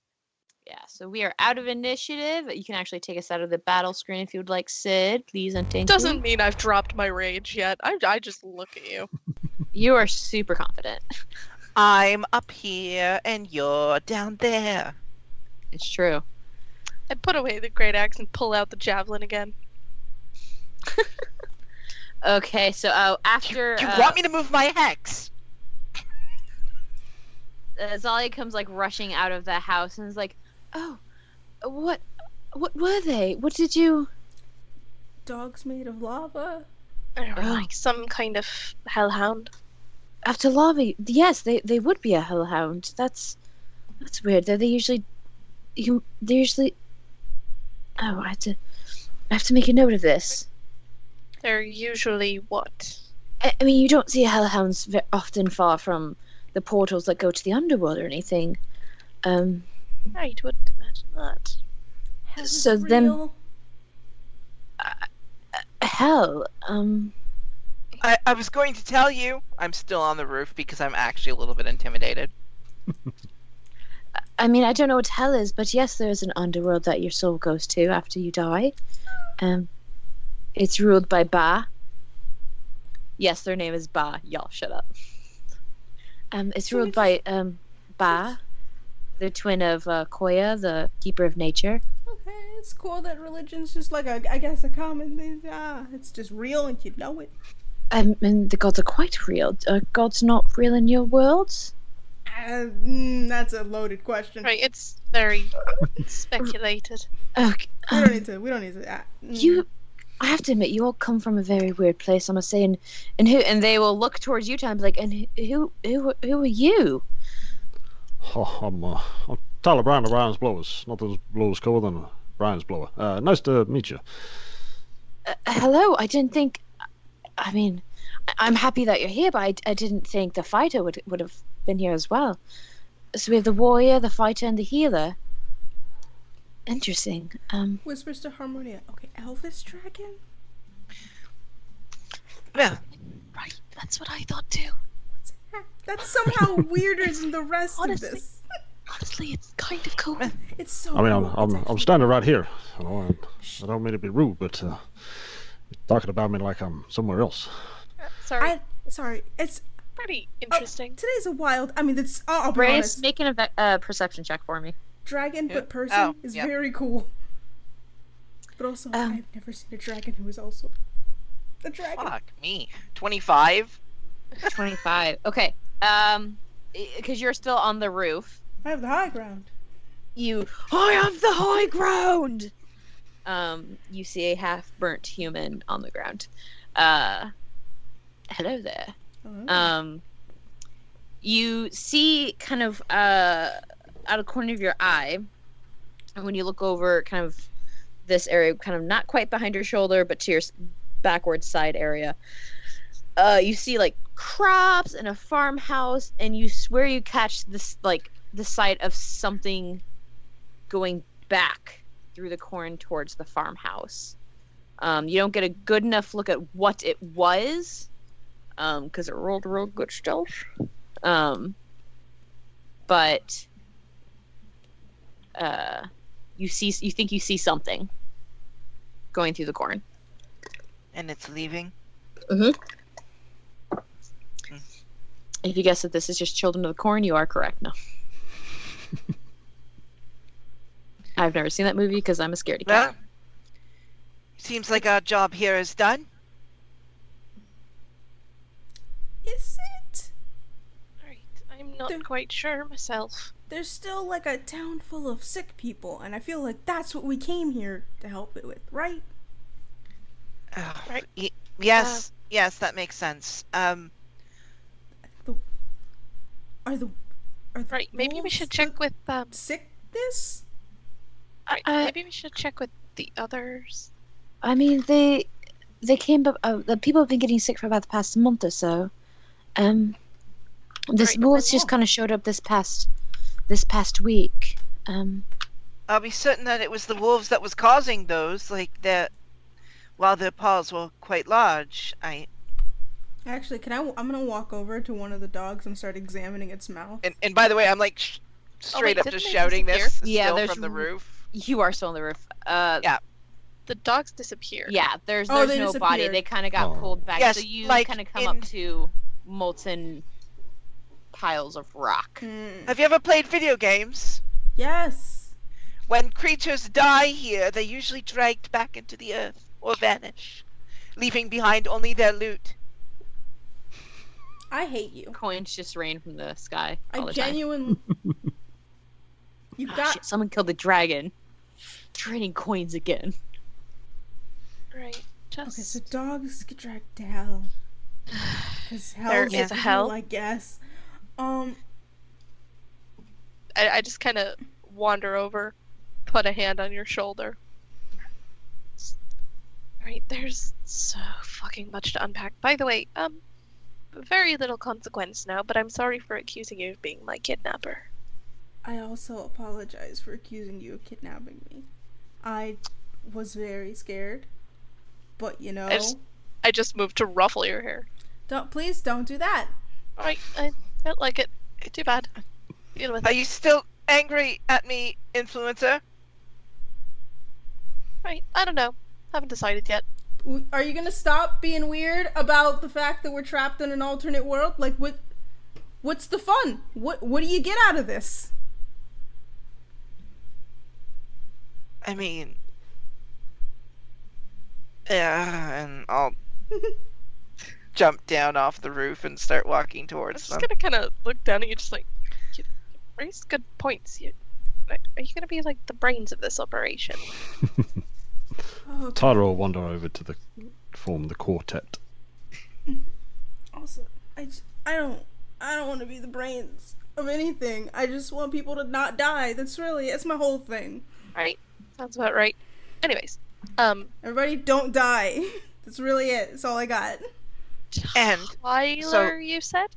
Yeah, so we are out of initiative. You can actually take us out of the battle screen if you would like, Sid. Please and thank Doesn't you. mean I've dropped my rage yet. I just look at you. You are super confident. I'm up here and you're down there. It's true. I put away the great axe and pull out the javelin again. Okay, so after You want me to move my hex? Zalia comes like rushing out of the house and is like, "Oh, what were they? What did you?" Dogs made of lava. I don't know, Oh. like some kind of hellhound. After lava, yes, they would be a hellhound. That's weird. They usually, they usually. Oh, I have to make a note of this. They're usually what? I mean, you don't see hellhounds often far from the portals that go to the underworld or anything. I wouldn't imagine that. Hell's So then- real. Hell. I was going to tell you. I'm still on the roof because I'm actually a little bit intimidated. I mean, I don't know what hell is, but yes, there is an underworld that your soul goes to after you die. It's ruled by Ba. Yes, their name is Ba. Y'all, shut up. It's ruled by Ba, the twin of Koya, the keeper of nature. Okay, it's cool that religion's just like I guess a common thing. It's just real and you know it. And the gods are quite real. Are gods not real in your worlds? That's a loaded question. Right, it's very speculated. Okay. We don't need to. I have to admit, you all come from a very weird place. I must say, and they will look towards you, and be like, and who are you? Oh, I'm Tyler Brown of Brian's Blowers. Not those blowers cooler than Brian's Blower. Nice to meet you. Hello. I didn't think. I mean, I'm happy that you're here, but I didn't think the fighter would have been here as well. So we have the warrior, the fighter, and the healer. Interesting. Whispers to Harmonia. Okay, Elvis dragon. Well, Right, that's what I thought too. What's that? That's somehow weirder than the rest Honestly. of this. Honestly, it's kind of cool. It's so. I mean, cool. It's I'm actually- standing right here. You know, and I don't mean to be rude, but you're talking about me like I'm somewhere else. Sorry, Sorry. It's pretty interesting. today's a wild. I mean, it's. I'll be Brandon's honest. making a perception check for me. Dragon, Yeah. but person Oh, is yeah. very cool. But also, Um, I've never seen a dragon who is also a dragon. fuck me. 25. 25. Okay. Because you're still on the roof. I have the high ground. I have the high ground. You see a half-burnt human on the ground. Hello there. Hello. You see kind of out of the corner of your eye, and when you look over kind of this area, kind of not quite behind your shoulder, but to your backward side area, you see like crops and a farmhouse, and you swear you catch this like the sight of something going back through the corn towards the farmhouse. You don't get a good enough look at what it was, because it rolled real good stealth. But you think you see something going through the corn. And it's leaving. If you guess that this is just Children of the Corn, you are correct. No. I've never seen that movie because I'm a scaredy cat. Well, seems like our job here is done. Is it? Right, I'm not There- quite sure myself. There's still like a town full of sick people, and I feel like that's what we came here to help it with, right? Right. Yes, yes, that makes sense. Are the Right, maybe we wolves should check with sickness? right, Uh, maybe we should check with the others. I mean, they came up. The people have been getting sick for about the past month or so. This Right. wolves just kind of showed up this past week. I'll be certain that it was the wolves that was causing those, like that. While their paws were quite large, Actually, I'm gonna walk over to one of the dogs and start examining its mouth. and by the way, I'm like straight wait, up didn't just they shouting this disappear? Yeah, still there's from the roof. You are still on the roof. The dogs disappeared. Yeah, there's Oh, they no body. disappeared. They kind of got Oh. pulled back. Yes, so you like kind of come in- up to molten piles of rock. Have you ever played video games? Yes. When creatures die here, they're usually dragged back into the earth or vanish, leaving behind only their loot. I hate you. Coins just rain from the sky. I all the genuinely. You time. got. Shit, someone killed the dragon. Draining coins again. Right. Okay, Just so dogs get dragged to hell. Because There hell's is a hell? I guess. I just kind of wander over, put a hand on your shoulder. Right, there's so fucking much to unpack. By the way, very little consequence now, but I'm sorry for accusing you of being my kidnapper. I also apologize for accusing you of kidnapping me. I was very scared. But, you know... I just moved to ruffle your hair. Please don't do that. Alright, I don't like it. Too bad. Deal with Are it. you still angry at me, influencer? Right, I don't know. Haven't decided yet. Are you gonna stop being weird about the fact that we're trapped in an alternate world? Like, what's the fun? What do you get out of this? I mean... Yeah, and I'll jump down off the roof and start walking I'm towards just them. gonna kind of look down at you, just like, you raised good points. Are you gonna be like the brains of this operation? Oh, Tyler will wander over to form the quartet. also, I don't want to be the brains of anything. I just want people to not die. It's my whole thing. Right, sounds about right. Anyways, Everybody don't die. That's really it. That's all I got. And Tyler, you said?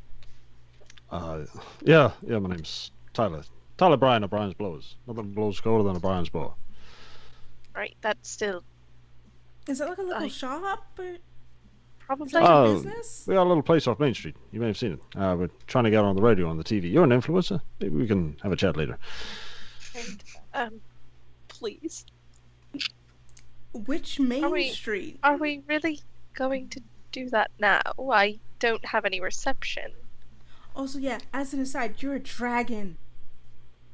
Yeah, my name's Tyler. Tyler Bryan of Brian's Blowers. Nothing blows colder than a Brian's blower. Right, that's still Is that like a little shop? Or... Is probably. that your business? We got a little place off Main Street. You may have seen it. We're trying to get on the radio, on the TV. You're an influencer. Maybe we can have a chat later. Please. Which Main Street? Are we really going to do that now? I don't have any reception. Also, yeah, as an aside, you're a dragon.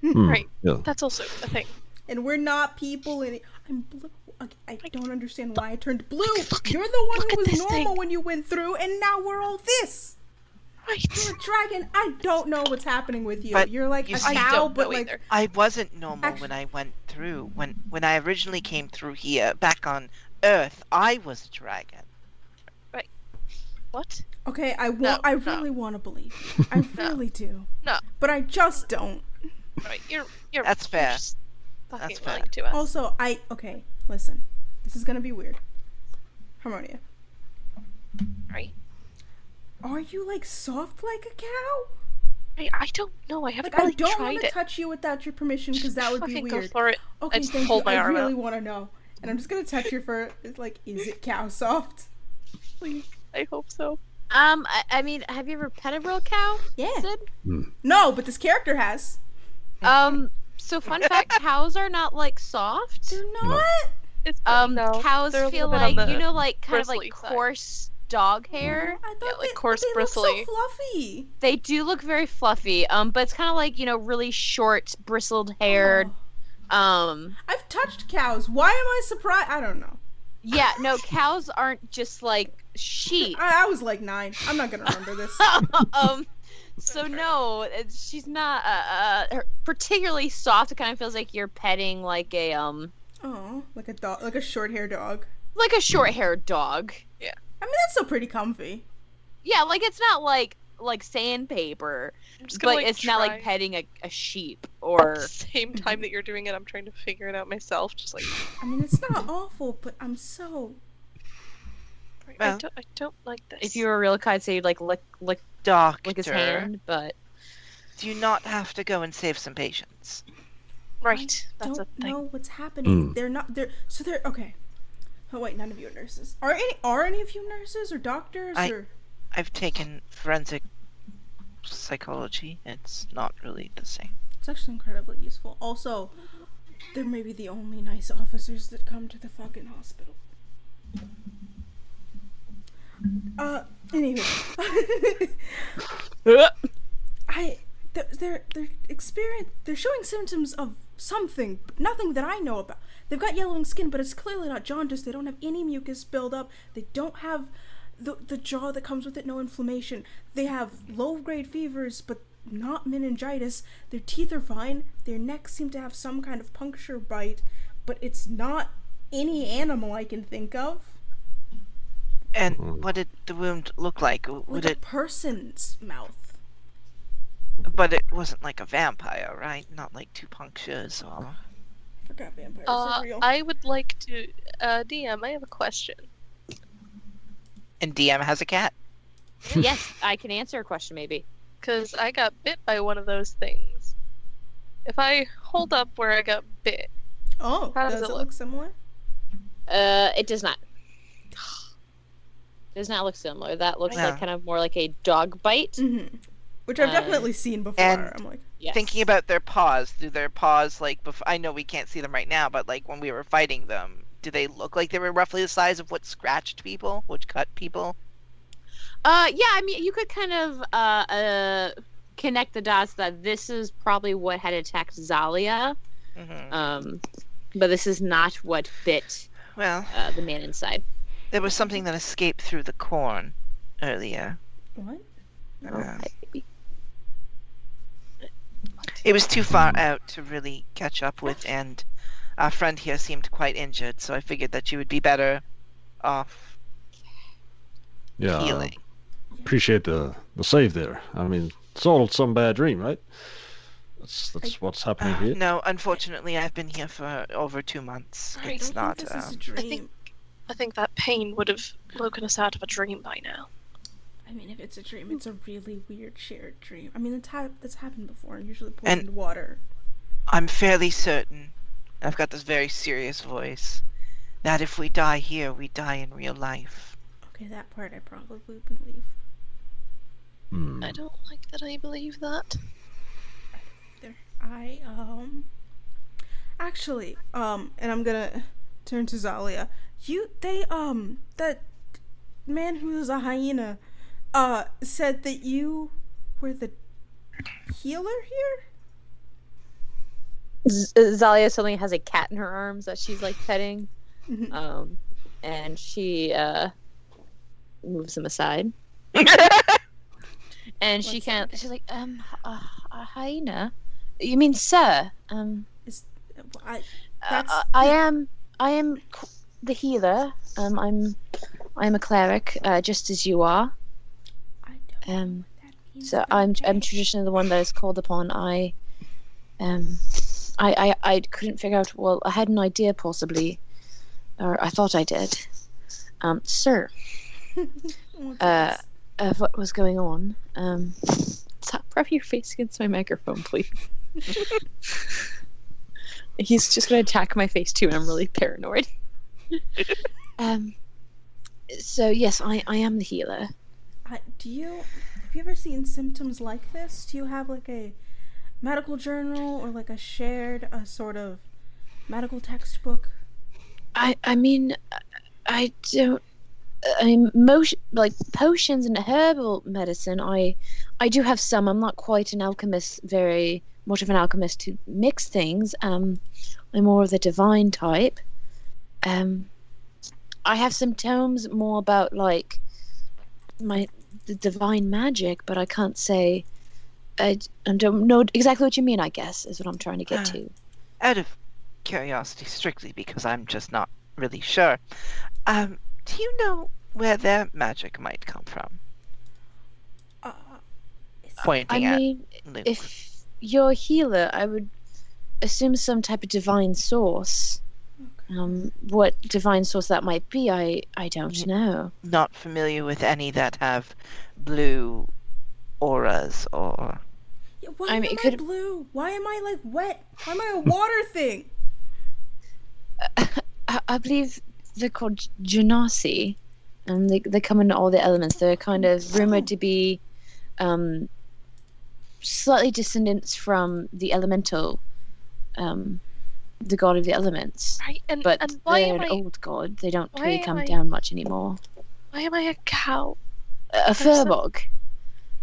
Right. Yeah. That's also a thing. And we're not people in it. I'm blue. I don't understand why I turned blue. You're the one who was normal when you went through, and now we're all this. Right. You're a dragon. I don't know what's happening with you. But You're like you a see- cow, don't but know like either. I wasn't normal when I went through. When I originally came through here, back on Earth, I was a dragon. What? okay. I really want to believe you. I really do. No. But I just don't. Right. You're That's you're fair. just fucking That's fair. lying to us. Also, okay. Listen, this is gonna be weird. Harmonia, Right. are you like soft like a cow? I don't know. I haven't Like, really I don't tried want to it. touch you without your permission because that would be Fucking weird. go for it. Okay, I just thank hold you. my I arm really out. want to know, and I'm just gonna touch your fur. It's like, is it cow soft? Please. I hope so. I mean, have you ever pet a real cow, Yeah. Sid? No, but this character has. So fun fact, cows are not like soft. They're not. It's Cows they're a feel little bit on like, the you know, like kind of like bristly side. coarse dog hair. I thought Yeah, like coarse, they bristly. look so fluffy. They do look very fluffy. But it's kind of like, you know, really short, bristled haired. I've touched cows. Why am I surprised? I don't know. Yeah, no, cows aren't just like sheep. I was like 9. I'm not gonna remember this. So no, she's not particularly soft. It kind of feels like you're petting like a Oh, like a dog, like a short-haired dog. like a short-haired dog. I mean, that's still pretty comfy. Yeah, like it's not like sandpaper, I'm just gonna, but like, it's not like try. petting a sheep At or. the same time that you're doing it, I'm trying to figure it out myself. Just like I mean, it's not awful, but I'm so. Well, I don't like this. If you were a real kid, say you'd like lick Doctor, his hand, but do you not have to go and save some patients? right, that's a don't thing. know what's happening. They're not. They're okay. Oh wait, none of you are nurses. Are any of you nurses or doctors or? I've taken forensic psychology. It's not really the same. It's actually incredibly useful. Also, they're maybe the only nice officers that come to the fucking hospital. Anywho. they're showing symptoms of something, but nothing that I know about. They've got yellowing skin, but it's clearly not jaundice. They don't have any mucus buildup. They don't have the jaw that comes with it, no inflammation. They have low-grade fevers, but not meningitis. Their teeth are fine. Their necks seem to have some kind of puncture bite, but it's not any animal I can think of. And what did the wound look like? Like a person's mouth. But it wasn't like a vampire, right? Not like 2 punctures or... I forgot vampires are real. I would like to... DM, I have a question. And DM has a cat. Yes, I can answer a question maybe. Because I got bit by one of those things. If I hold up where I got bit... Oh, how does it look similar? It does not. It does not look similar. That looks like kind of more like a dog bite. Mm-hmm. Which I've definitely seen before. And I'm like, yes. Thinking about their paws, do their paws, like, I know we can't see them right now, but like when we were fighting them, do they look like they were roughly the size of what scratched people, which cut people? Yeah, I mean, you could kind of connect the dots that this is probably what had attacked Zalia. Mm-hmm. But this is not what bit the man inside. There was something that escaped through the corn earlier. what? It was too far out to really catch up with, and our friend here seemed quite injured, so I figured that you would be better off healing. Appreciate the save there. I mean, it's all some bad dream, right? That's what's happening here. No, unfortunately, I've been here for over 2 months. I It's I not. think this is a dream. I think that pain would have woken us out of a dream by now. I mean, if it's a dream, it's a really weird shared dream. I mean, that's happened before, usually poisoned water. I'm fairly certain, I've got this very serious voice, that if we die here, we die in real life. Okay, that part I probably believe. I don't like that I believe that. There. Actually, and I'm gonna turn to Zalia. That man who was a hyena, said that you were the healer here? Zalia suddenly has a cat in her arms that she's like petting. Mm-hmm. And she moves him aside. And she's like, a hyena? You mean sir? I am the healer. I'm a cleric, just as you are. I don't know what that means. So I'm traditionally the one that is called upon. I couldn't figure out. Well, I had an idea possibly, or I thought I did. Sir, of what was going on. Rub your face against my microphone, please. He's just gonna attack my face too, and I'm really paranoid. So yes, I am the healer. Have you ever seen symptoms like this? Do you have like a medical journal or like a shared sort of medical textbook? I mean, I don't. Like potions and herbal medicine, I do have some. I'm not quite an alchemist, very much of an alchemist to mix things. I'm more of the divine type. I have some tomes more about like the divine magic, but I can't say. I don't know exactly what you mean. I guess is what I'm trying to get to. Out of curiosity, strictly because I'm just not really sure. Do you know where their magic might come from? Pointing at Luke. If you're a healer, I would assume some type of divine source. Okay. What divine source that might be, I don't know. Not familiar with any that have blue auras or... Yeah, why am I blue? Why am I like wet? Why am I a water thing? I believe they're called Genasi, and they come in all the elements. They're kind of rumored to be slightly descendants from the elemental, the god of the elements. Right, but and why they're am an I, old god. They don't really come I- down much anymore. why am I a cow? A furbog.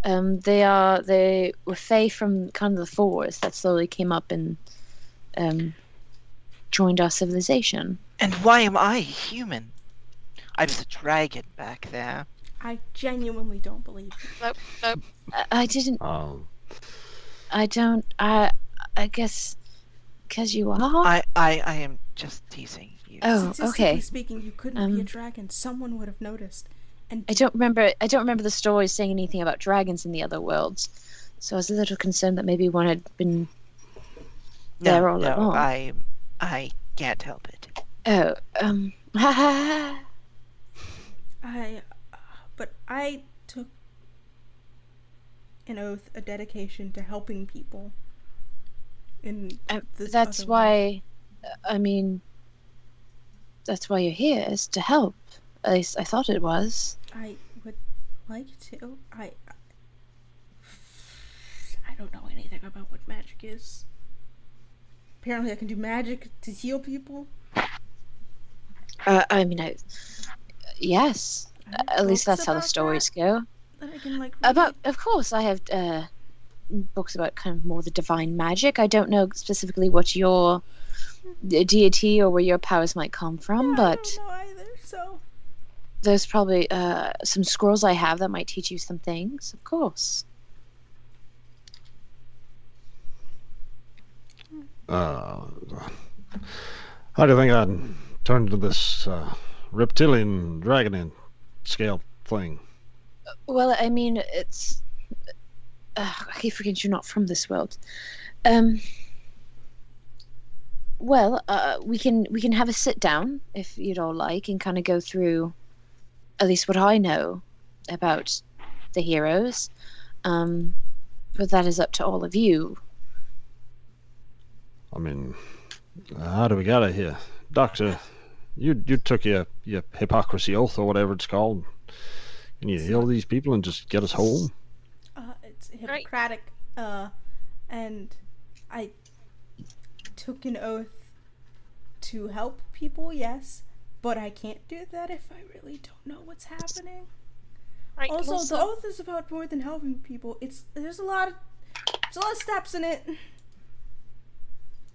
They were fae from kind of the forest that slowly came up and joined our civilization. And why am I human? I was a dragon back there. I genuinely don't believe you. Nope. I didn't. I don't. I guess because you are. I am just teasing you. Oh, Statistically okay. speaking, you couldn't be a dragon. Someone would have noticed. And I don't remember the story saying anything about dragons in the other worlds, so I was a little concerned that maybe one had been there all along. I can't help it. Oh, but I took an oath, a dedication to helping people. That's why. I mean, that's why you're here, is to help. At least I thought it was. I would like to. I don't know anything about what magic is. Apparently, I can do magic to heal people. Yes. At least that's how the stories go. That I can read. Of course, I have books about kind of more the divine magic. I don't know specifically what your deity or where your powers might come from, but I don't know either. So there's probably some scrolls I have that might teach you some things. Of course. How do you think I'd turn into this reptilian dragon scale thing? Well, I mean, it's. I keep forgetting you're not from this world. Well, we can have a sit down if you'd all like, and kind of go through at least what I know about the heroes. But that is up to all of you. I mean, how do we get it here, Doctor? You took your hypocrisy oath or whatever it's called. Can you heal these people and just get us home? It's Hippocratic, and I took an oath to help people, yes, but I can't do that if I really don't know what's happening. Right. Also, the oath is about more than helping people. There's a lot of steps in it.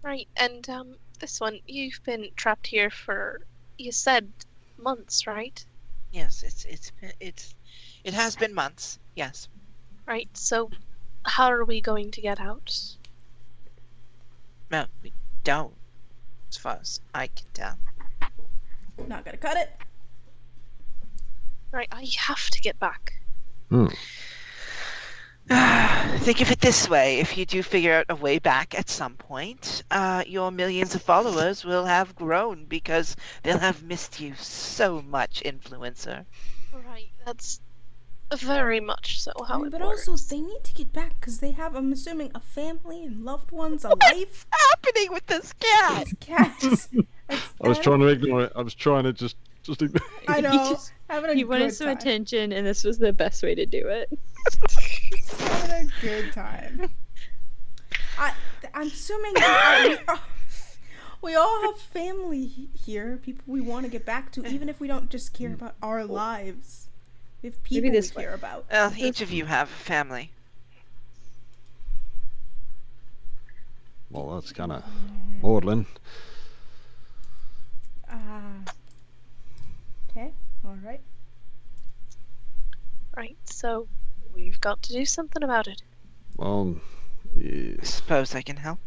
Right, and this one, you've been trapped here for, you said, months, right? Yes, it has been months. Yes. Right, so how are we going to get out? No, we don't. As far as I can tell. Not gonna cut it. Right, I have to get back. Think of it this way: if you do figure out a way back at some point, your millions of followers will have grown because they'll have missed you so much, influencer. Right, that's very much so how it But works. also, they need to get back because they have, I'm assuming, a family and loved ones, a life. Happening with this cat? These cats. I was trying to ignore it. I was trying to just ignore it. I know. Having a He good wanted some time. attention, and this was the best way to do it. Having a good time. I'm assuming we all have family here, people we want to get back to, even if we don't just care about our lives. We have people we this care about. Well, each of you have a family. Well, that's kind of maudlin. Okay, alright. Right, so we've got to do something about it. Well, I suppose I can help.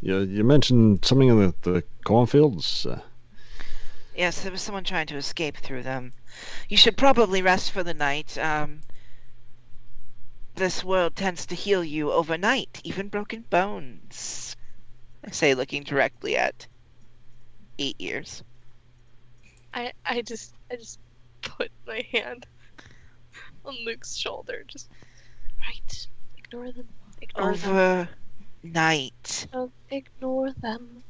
you mentioned something in the cornfields. Yes, there was someone trying to escape through them. You should probably rest for the night. This world tends to heal you overnight, even broken bones. I say, looking directly at 8 years. I just put my hand on Luke's shoulder. Just right. Ignore them. Ignore them. Overnight. Don't ignore them.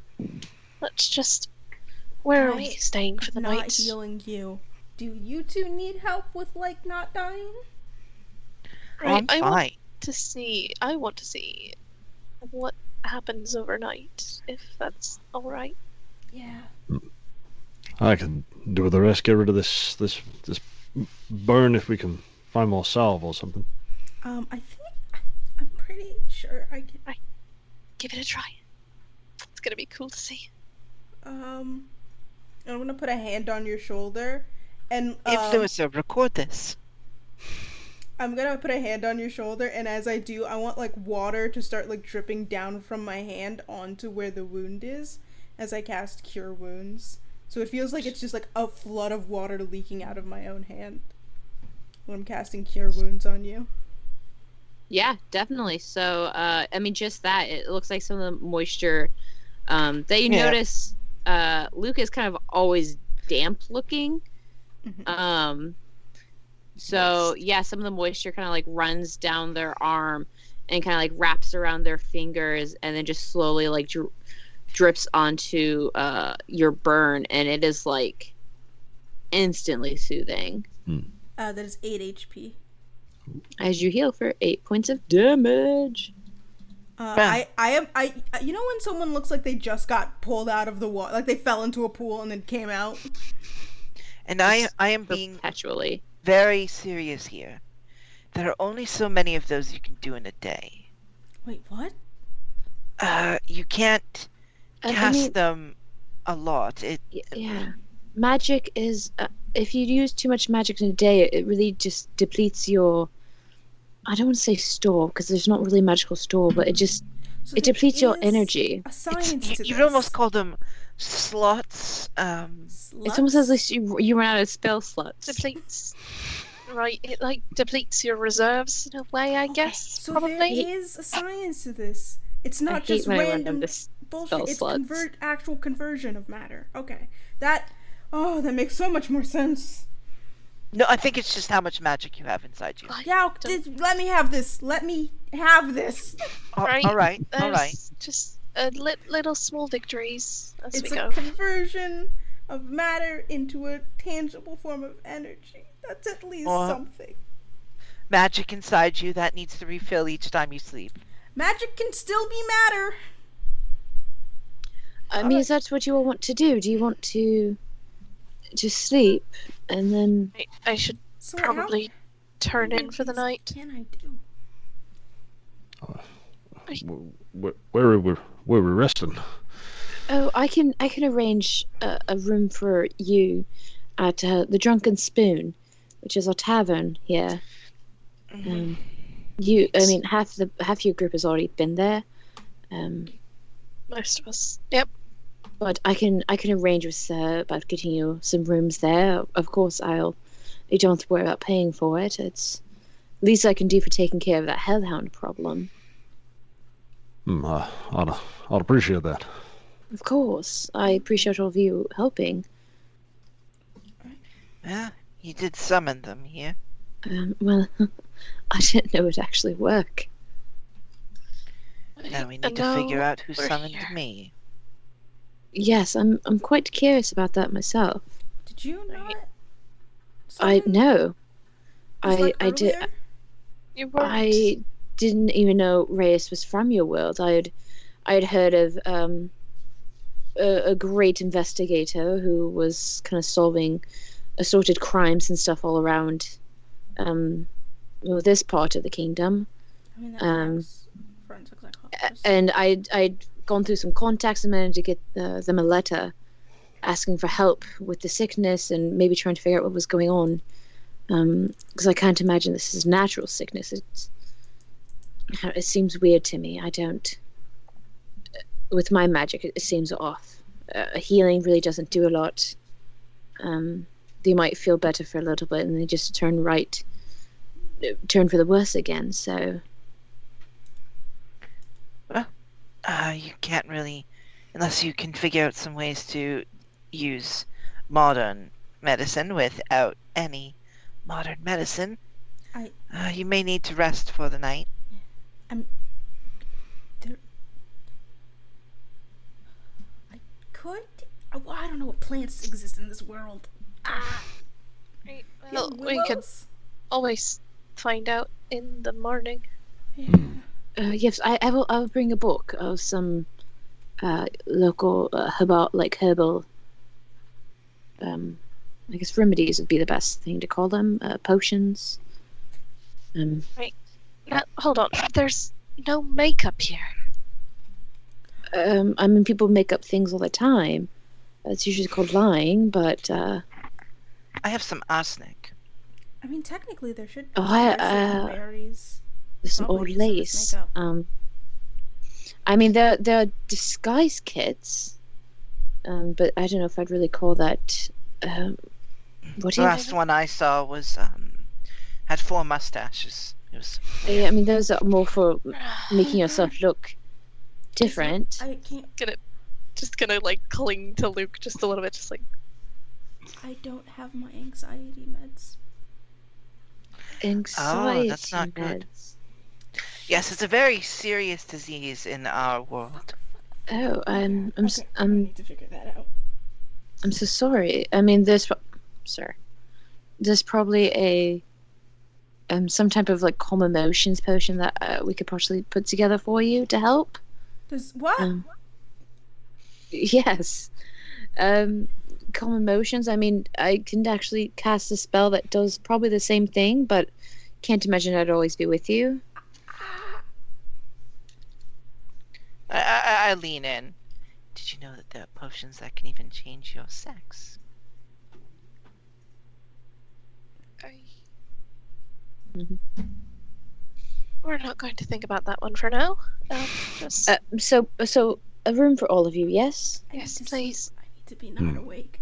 Let's just. Where are we staying for the Not night? healing you. Do you two need help with, like, not dying? Right, I'm fine. I want to see what happens overnight, if that's alright. Yeah. I can do with the rest. Get rid of this burn if we can find more salve or something. I think I'm pretty sure I can. Give it a try. It's gonna be cool to see. I'm gonna put a hand on your shoulder, and Influencer, record this. I'm gonna put a hand on your shoulder, and as I do, I want like water to start like dripping down from my hand onto where the wound is, as I cast Cure Wounds. So it feels like it's just like a flood of water leaking out of my own hand when I'm casting Cure Wounds on you. Yeah, definitely. So, I mean, just that, it looks like some of the moisture that you notice, Luke is kind of always damp looking. Mm-hmm. So, yeah, some of the moisture kind of like runs down their arm and kind of like wraps around their fingers and then just slowly like drips onto your burn, and it is like instantly soothing. That is 8 HP. As you heal for 8 points of damage. I you know when someone looks like they just got pulled out of the water, like they fell into a pool and then came out? And I am being perpetually very serious here. There are only so many of those you can do in a day. Wait, what? You can't cast them a lot. Magic is if you use too much magic in a day, it really just depletes your, I don't want to say store because there's not really a magical store, but it depletes your energy. A science to you'd this. almost call them slots. It's almost as if you run out of spell slots. Depletes. Right, it like depletes your reserves in a way, I guess. So probably. there is a science to this. It's not just random bullshit. It's actual conversion of matter. Okay, that makes so much more sense. No, I think it's just how much magic you have inside you. Yeah, let me have this. Let me have this. All right. Just little small victories as it's we go. It's a conversion of matter into a tangible form of energy. That's at least something. Magic inside you that needs to refill each time you sleep. Magic can still be matter. I mean, is that what you all want to do? Do you want to just sleep and then? I should probably turn in for the night. What can I do? Where are we resting? Oh, I can arrange a room for you at the Drunken Spoon, which is our tavern here. Half your group has already been there. Most of us. Yep. But I can arrange with Sir about getting you some rooms there. Of course, you don't have to worry about paying for it. It's least I can do for taking care of that hellhound problem. I'd appreciate that. Of course, I appreciate all of you helping. Yeah, you did summon them here. Well, I didn't know it'd actually work. Now we need to figure out who summoned me. Yes, I'm quite curious about that myself. Did you not? I know. I did. You weren't. I didn't even know Reyes was from your world. I had heard of a great investigator who was kind of solving assorted crimes and stuff all around this part of the kingdom. I mean, that's forensic psychologist. And I'd gone through some contacts and managed to get them a letter asking for help with the sickness and maybe trying to figure out what was going on. Because I can't imagine this is natural sickness. It seems weird to me. I don't. With my magic, it seems off. Healing really doesn't do a lot. They might feel better for a little bit and they just turn for the worse again. So. Well, you can't really, unless you can figure out some ways to use modern medicine without any modern medicine. You may need to rest for the night. I could. I don't know what plants exist in this world. Right, well, we could always find out in the morning. Yeah. Yes, I will bring a book of some local herbal. I guess remedies would be the best thing to call them. Potions. Right. Hold on. There's no makeup here. I mean, people make up things all the time. It's usually called lying, but I have some arsenic. I mean, technically there should be berries. There's some old lace. I mean, there are disguise kits, but I don't know if I'd really call that. What The last one I saw was had 4 mustaches. It was. Yeah, I mean, those are more for making yourself look different. I can't. Just gonna like cling to Luke just a little bit, just like. I don't have my anxiety meds. Anxiety that's not good. meds. Yes, it's a very serious disease in our world. Oh, I need to figure that out. I'm so sorry. I mean, there's probably a some type of like calm emotions potion that we could possibly put together for you to help. Does what? Yes. Calm emotions. I mean, I can actually cast a spell that does probably the same thing, but can't imagine I'd always be with you. I lean in. Did you know that there are potions that can even change your sex? We're not going to think about that one for now. Just... So a room for all of you, yes? Yes, please. I need to be not awake.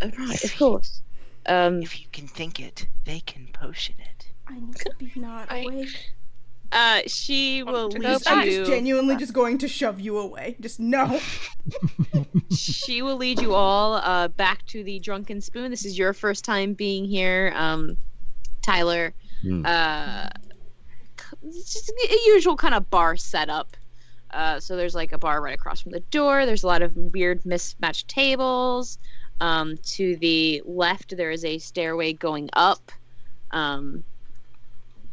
Right, of course. If you can think it, they can potion it. I need to be not awake. She will lead I'm just genuinely just going to shove you away. Just no. She will lead you all back to the Drunken Spoon. This is your first time being here, Tyler. It's just a usual kind of bar setup. So there's like a bar right across from the door. There's a lot of weird mismatched tables. To the left, there is a stairway going up.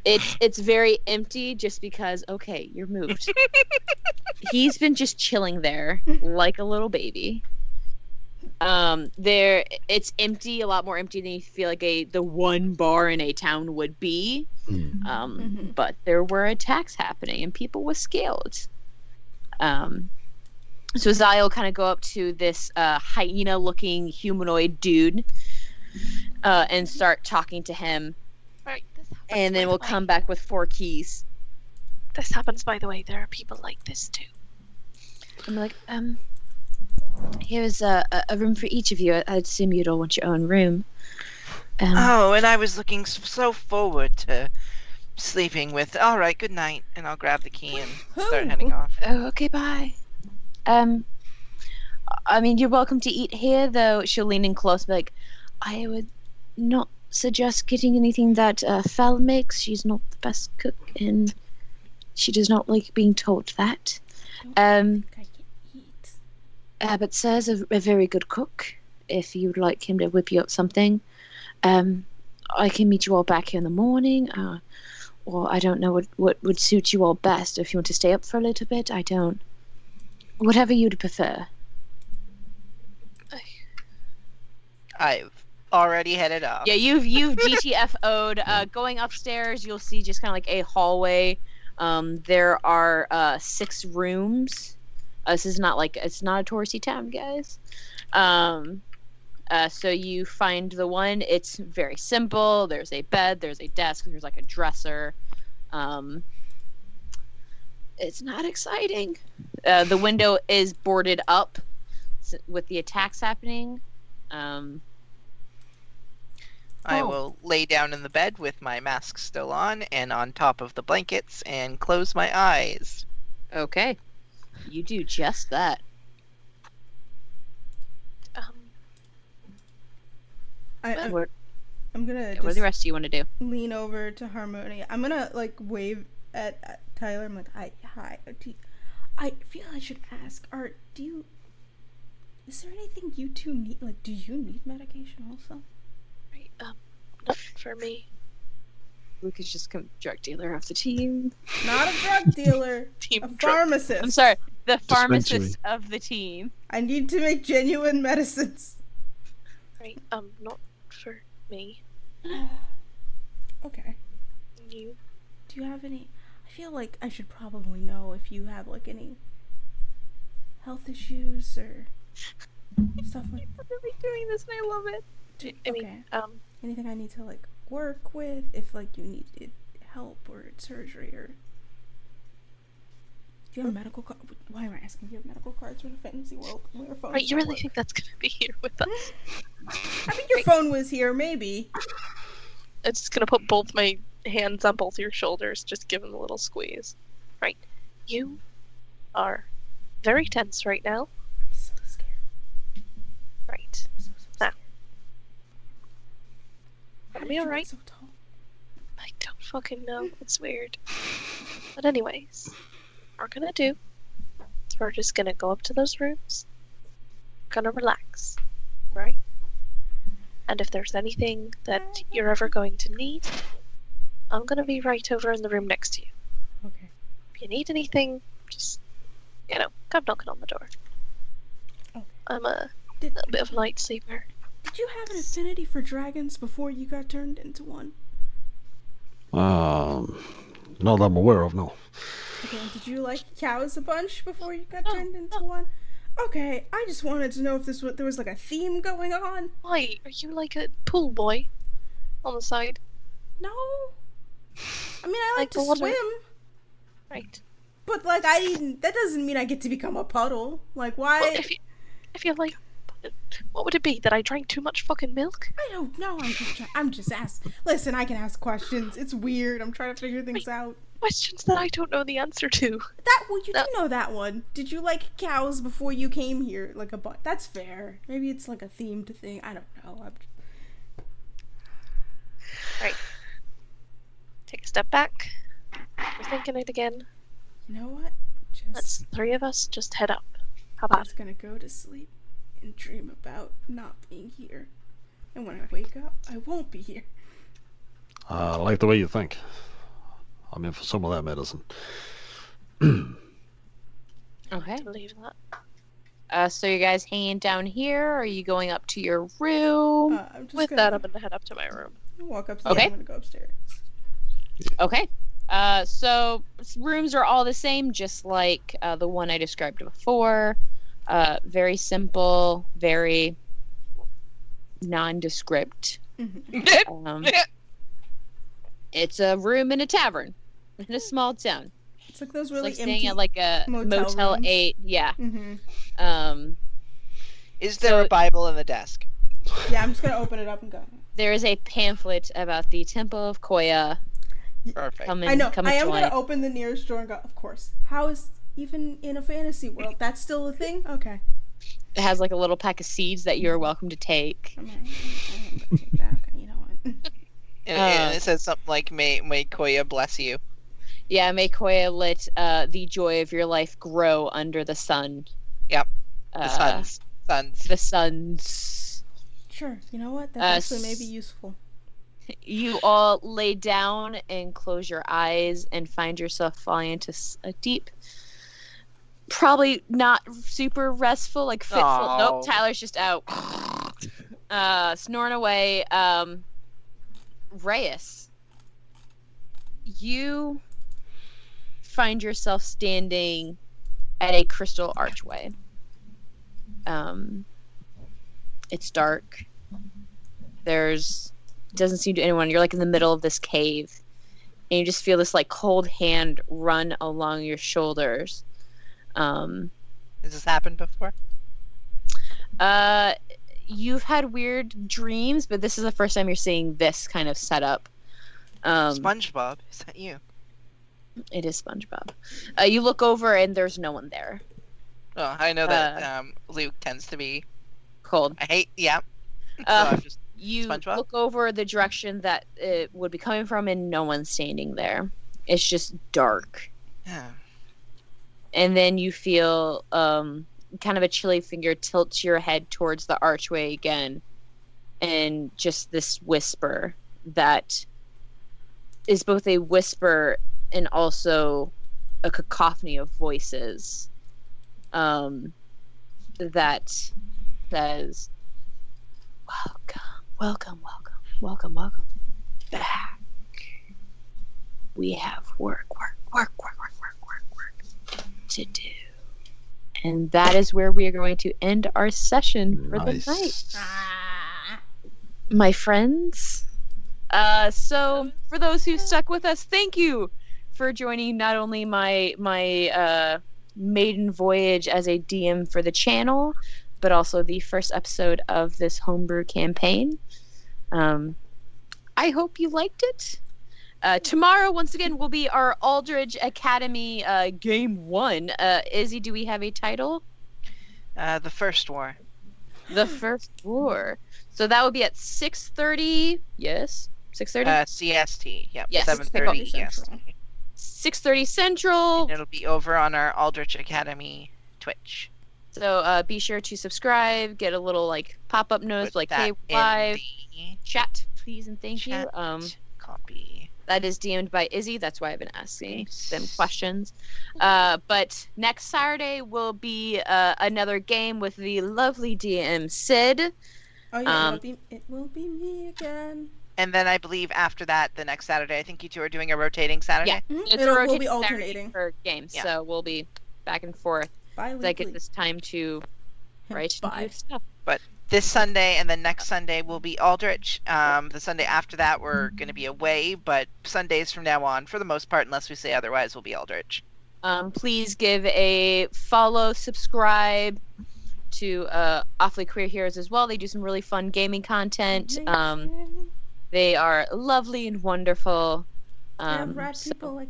It's very empty just because, okay, you're moved. He's been just chilling there like a little baby. It's empty, a lot more empty than you feel like the one bar in a town would be. But there were attacks happening and people were scared. So Zai will kind of go up to this hyena-looking humanoid dude and start talking to him. Right, and then we'll come back with 4 keys. This happens, by the way. There are people like this too. I'm like, here's a room for each of you. I'd assume you'd all want your own room. And I was looking so forward to sleeping with. All right, good night, and I'll grab the key and start heading off. Oh, okay, bye. I mean, you're welcome to eat here, though. She'll lean in close, like, I would not suggest getting anything that Fel makes. She's not the best cook, and she does not like being told that. I think I can eat. But Sir's a very good cook. If you'd like him to whip you up something, I can meet you all back here in the morning. Or I don't know what would suit you all best. If you want to stay up for a little bit, I don't. Whatever you'd prefer. I've already headed off. Yeah, you've GTFO'd. Going upstairs, you'll see just kind of like a hallway. There are 6 rooms. This is not it's not a touristy town, guys. So you find the one. It's very simple. There's a bed. There's a desk. There's like a dresser. It's not exciting. The window is boarded up with the attacks happening. I will lay down in the bed with my mask still on and on top of the blankets and close my eyes. Okay. You do just that. I'm gonna what do the rest of you want to do? lean over to Harmonia. I'm gonna like wave at Tyler. I'm like, hi. I feel I should ask. Is there anything you two need? Like, do you need medication also? Right, not for me. Luke is just drug dealer of the team. Not a drug dealer. Team a drug. pharmacist. I'm sorry, the pharmacist of the team. I need to make genuine medicines. Right, not for me. Okay. You. do you have any? I feel like I should probably know if you have like any health issues or stuff like. I'm really doing this, and I love it. Okay. Anything I need to like work with? If like you needed help or surgery or. Do you have medical card? Why am I asking? Do you have medical cards for the fantasy world? Where phones Right, you really work? think that's gonna be here with us? I mean, your phone was here, maybe. It's just gonna put both my hands on both your shoulders, just give them a little squeeze. Right. You are very tense right now. I'm so scared. Right. I'm so Now. scared. Are How we did you alright? get so tall? I don't fucking know. It's weird. But anyways, what we're gonna do is we're just gonna go up to those rooms. Gonna relax. Right? And if there's anything that you're ever going to need, I'm gonna be right over in the room next to you. Okay. If you need anything, just, come knocking on the door. Okay. I'm a Did little bit of a light sleeper. you have an affinity for dragons before you got turned into one? Not that I'm aware of, no. Okay, and did you like cows a bunch before you got turned into one? Okay, I just wanted to know if there was like a theme going on. Why? Are you like a pool boy on the side? No. I mean, I like Like to the water. swim, Right. but like I didn't. That doesn't mean I get to become a puddle. Like why? Well, if you're like, what would it be? That I drank too much fucking milk? I don't know. I'm just asking. Listen, I can ask questions. It's weird. I'm trying to figure things out. Questions that I don't know the answer to. You do know that one. Did you like cows before you came here? Like a bunch. That's fair. Maybe it's like a themed thing. I don't know. Right. Take a step back. We're thinking it again. You know what? Let's three of us just head up. How I'm about just gonna go to sleep and dream about not being here. And when I wake up, I won't be here. I like the way you think. I'm in for some of that medicine. Okay. to believe that? So you guys hanging down here? Or are you going up to your room? I'm just With gonna that, I'm gonna head up to my room. walk upstairs. Okay. I'm gonna go upstairs. Okay. So rooms are all the same, just like the one I described before. Very simple, very nondescript. Mm-hmm. It's a room in a tavern in a small town. It's like those It's really like empty. staying at like a motel rooms. 8. Yeah. Mm-hmm. Is there a Bible in the desk? Yeah, I'm just gonna open it up and go. There is a pamphlet about the Temple of Koya. Perfect. Come I know. Come I am join. gonna open the nearest door and go. Of course. How is even in a fantasy world that's still a thing? Okay. It has like a little pack of seeds that you're welcome to take. I'm gonna take that. Okay, you know what? And it says something like, may Koya bless you. Yeah, may Koya let the joy of your life grow under the sun. Yep. The suns. The suns. Sure. You know what? That's actually maybe useful. You all lay down and close your eyes and find yourself falling into a deep, probably not super restful, like fitful. Aw. Nope, Tyler's just out, snoring away. Reyes, you find yourself standing at a crystal archway. It's dark. Doesn't seem to anyone. You're like in the middle of this cave, and you just feel this like cold hand run along your shoulders. Has this happened before? You've had weird dreams, but this is the first time you're seeing this kind of setup. SpongeBob, is that you? It is SpongeBob. You look over and there's no one there. Oh, I know that Luke tends to be Cold. yeah. So I'm just You SpongeBob? look over the direction that it would be coming from, and no one's standing there. It's just dark. yeah. And then you feel kind of a chilly finger tilt your head towards the archway again, and just this whisper that is both a whisper and also a cacophony of voices that says, welcome back. we have work to do. And that is where we are going to end our session for the night. My friends. So for those who stuck with us, thank you for joining not only my maiden voyage as a DM for the channel, but also the first episode of this homebrew campaign. I hope you liked it. Tomorrow, once again, will be our Aldridge Academy Game 1. Izzy, do we have a title? The First War. The First War. So that would be at 6:30. Yes? 6:30? CST. Yep. Yes. 7:30 EST. 6:30 Central. And it'll be over on our Aldrich Academy Twitch. So be sure to subscribe, get a little like pop-up notice, like, hey, live, chat, please and thank you. Copy. That is DM'd by Izzy. That's why I've been asking them questions. But next Saturday will be another game with the lovely DM Sid. Oh yeah, it will be me again. And then I believe after that, the next Saturday, I think you two are doing a rotating Saturday. Yeah, we'll be alternating for games, so we'll be back and forth. Bi-weekly. I get this time to write new stuff. But this Sunday and then next Sunday will be Aldrich. The Sunday after that, we're going to be away, but Sundays from now on, for the most part, unless we say otherwise, will be Aldrich. Please give a follow, subscribe to Awfully Queer Heroes as well. They do some really fun gaming content. They are lovely and wonderful. Rat people like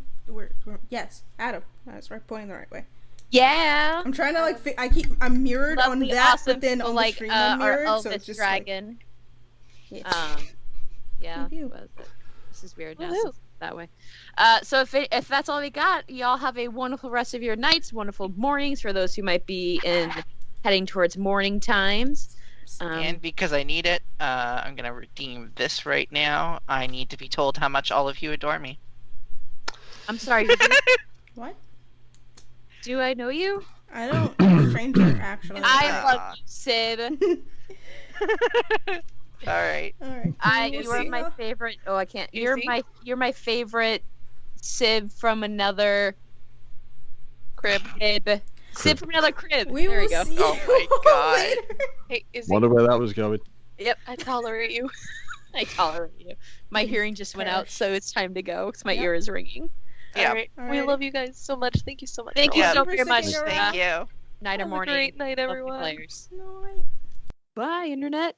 yes, Adam. That's right, pointing the right way. Yeah. I'm trying to I'm mirrored lovely, on that, awesome but then on the like stream I'm mirrored, our so it's just dragon. Like, yeah. This is weird now. So that way. So if that's all we got, y'all have a wonderful rest of your nights, wonderful mornings for those who might be heading towards morning times. And because I need it, I'm going to redeem this right now. I need to be told how much all of you adore me. I'm sorry. What? Do I know you? I don't. I'm a stranger, actually. I love you, Sid. All right. You are my favorite. Oh, I can't. You're my favorite Sid from another crib. Sid from another crib. We there will we go. See oh my god. Later. Hey, Wonder where that was going. Yep. I tolerate you. I tolerate you. My hearing just went out, so it's time to go because my ear is ringing. Yeah. All right. We love you guys so much. Thank you so much. Thank you so very much. Thank you. Night or morning. Great night, everyone. Players. Night. Bye, Internet.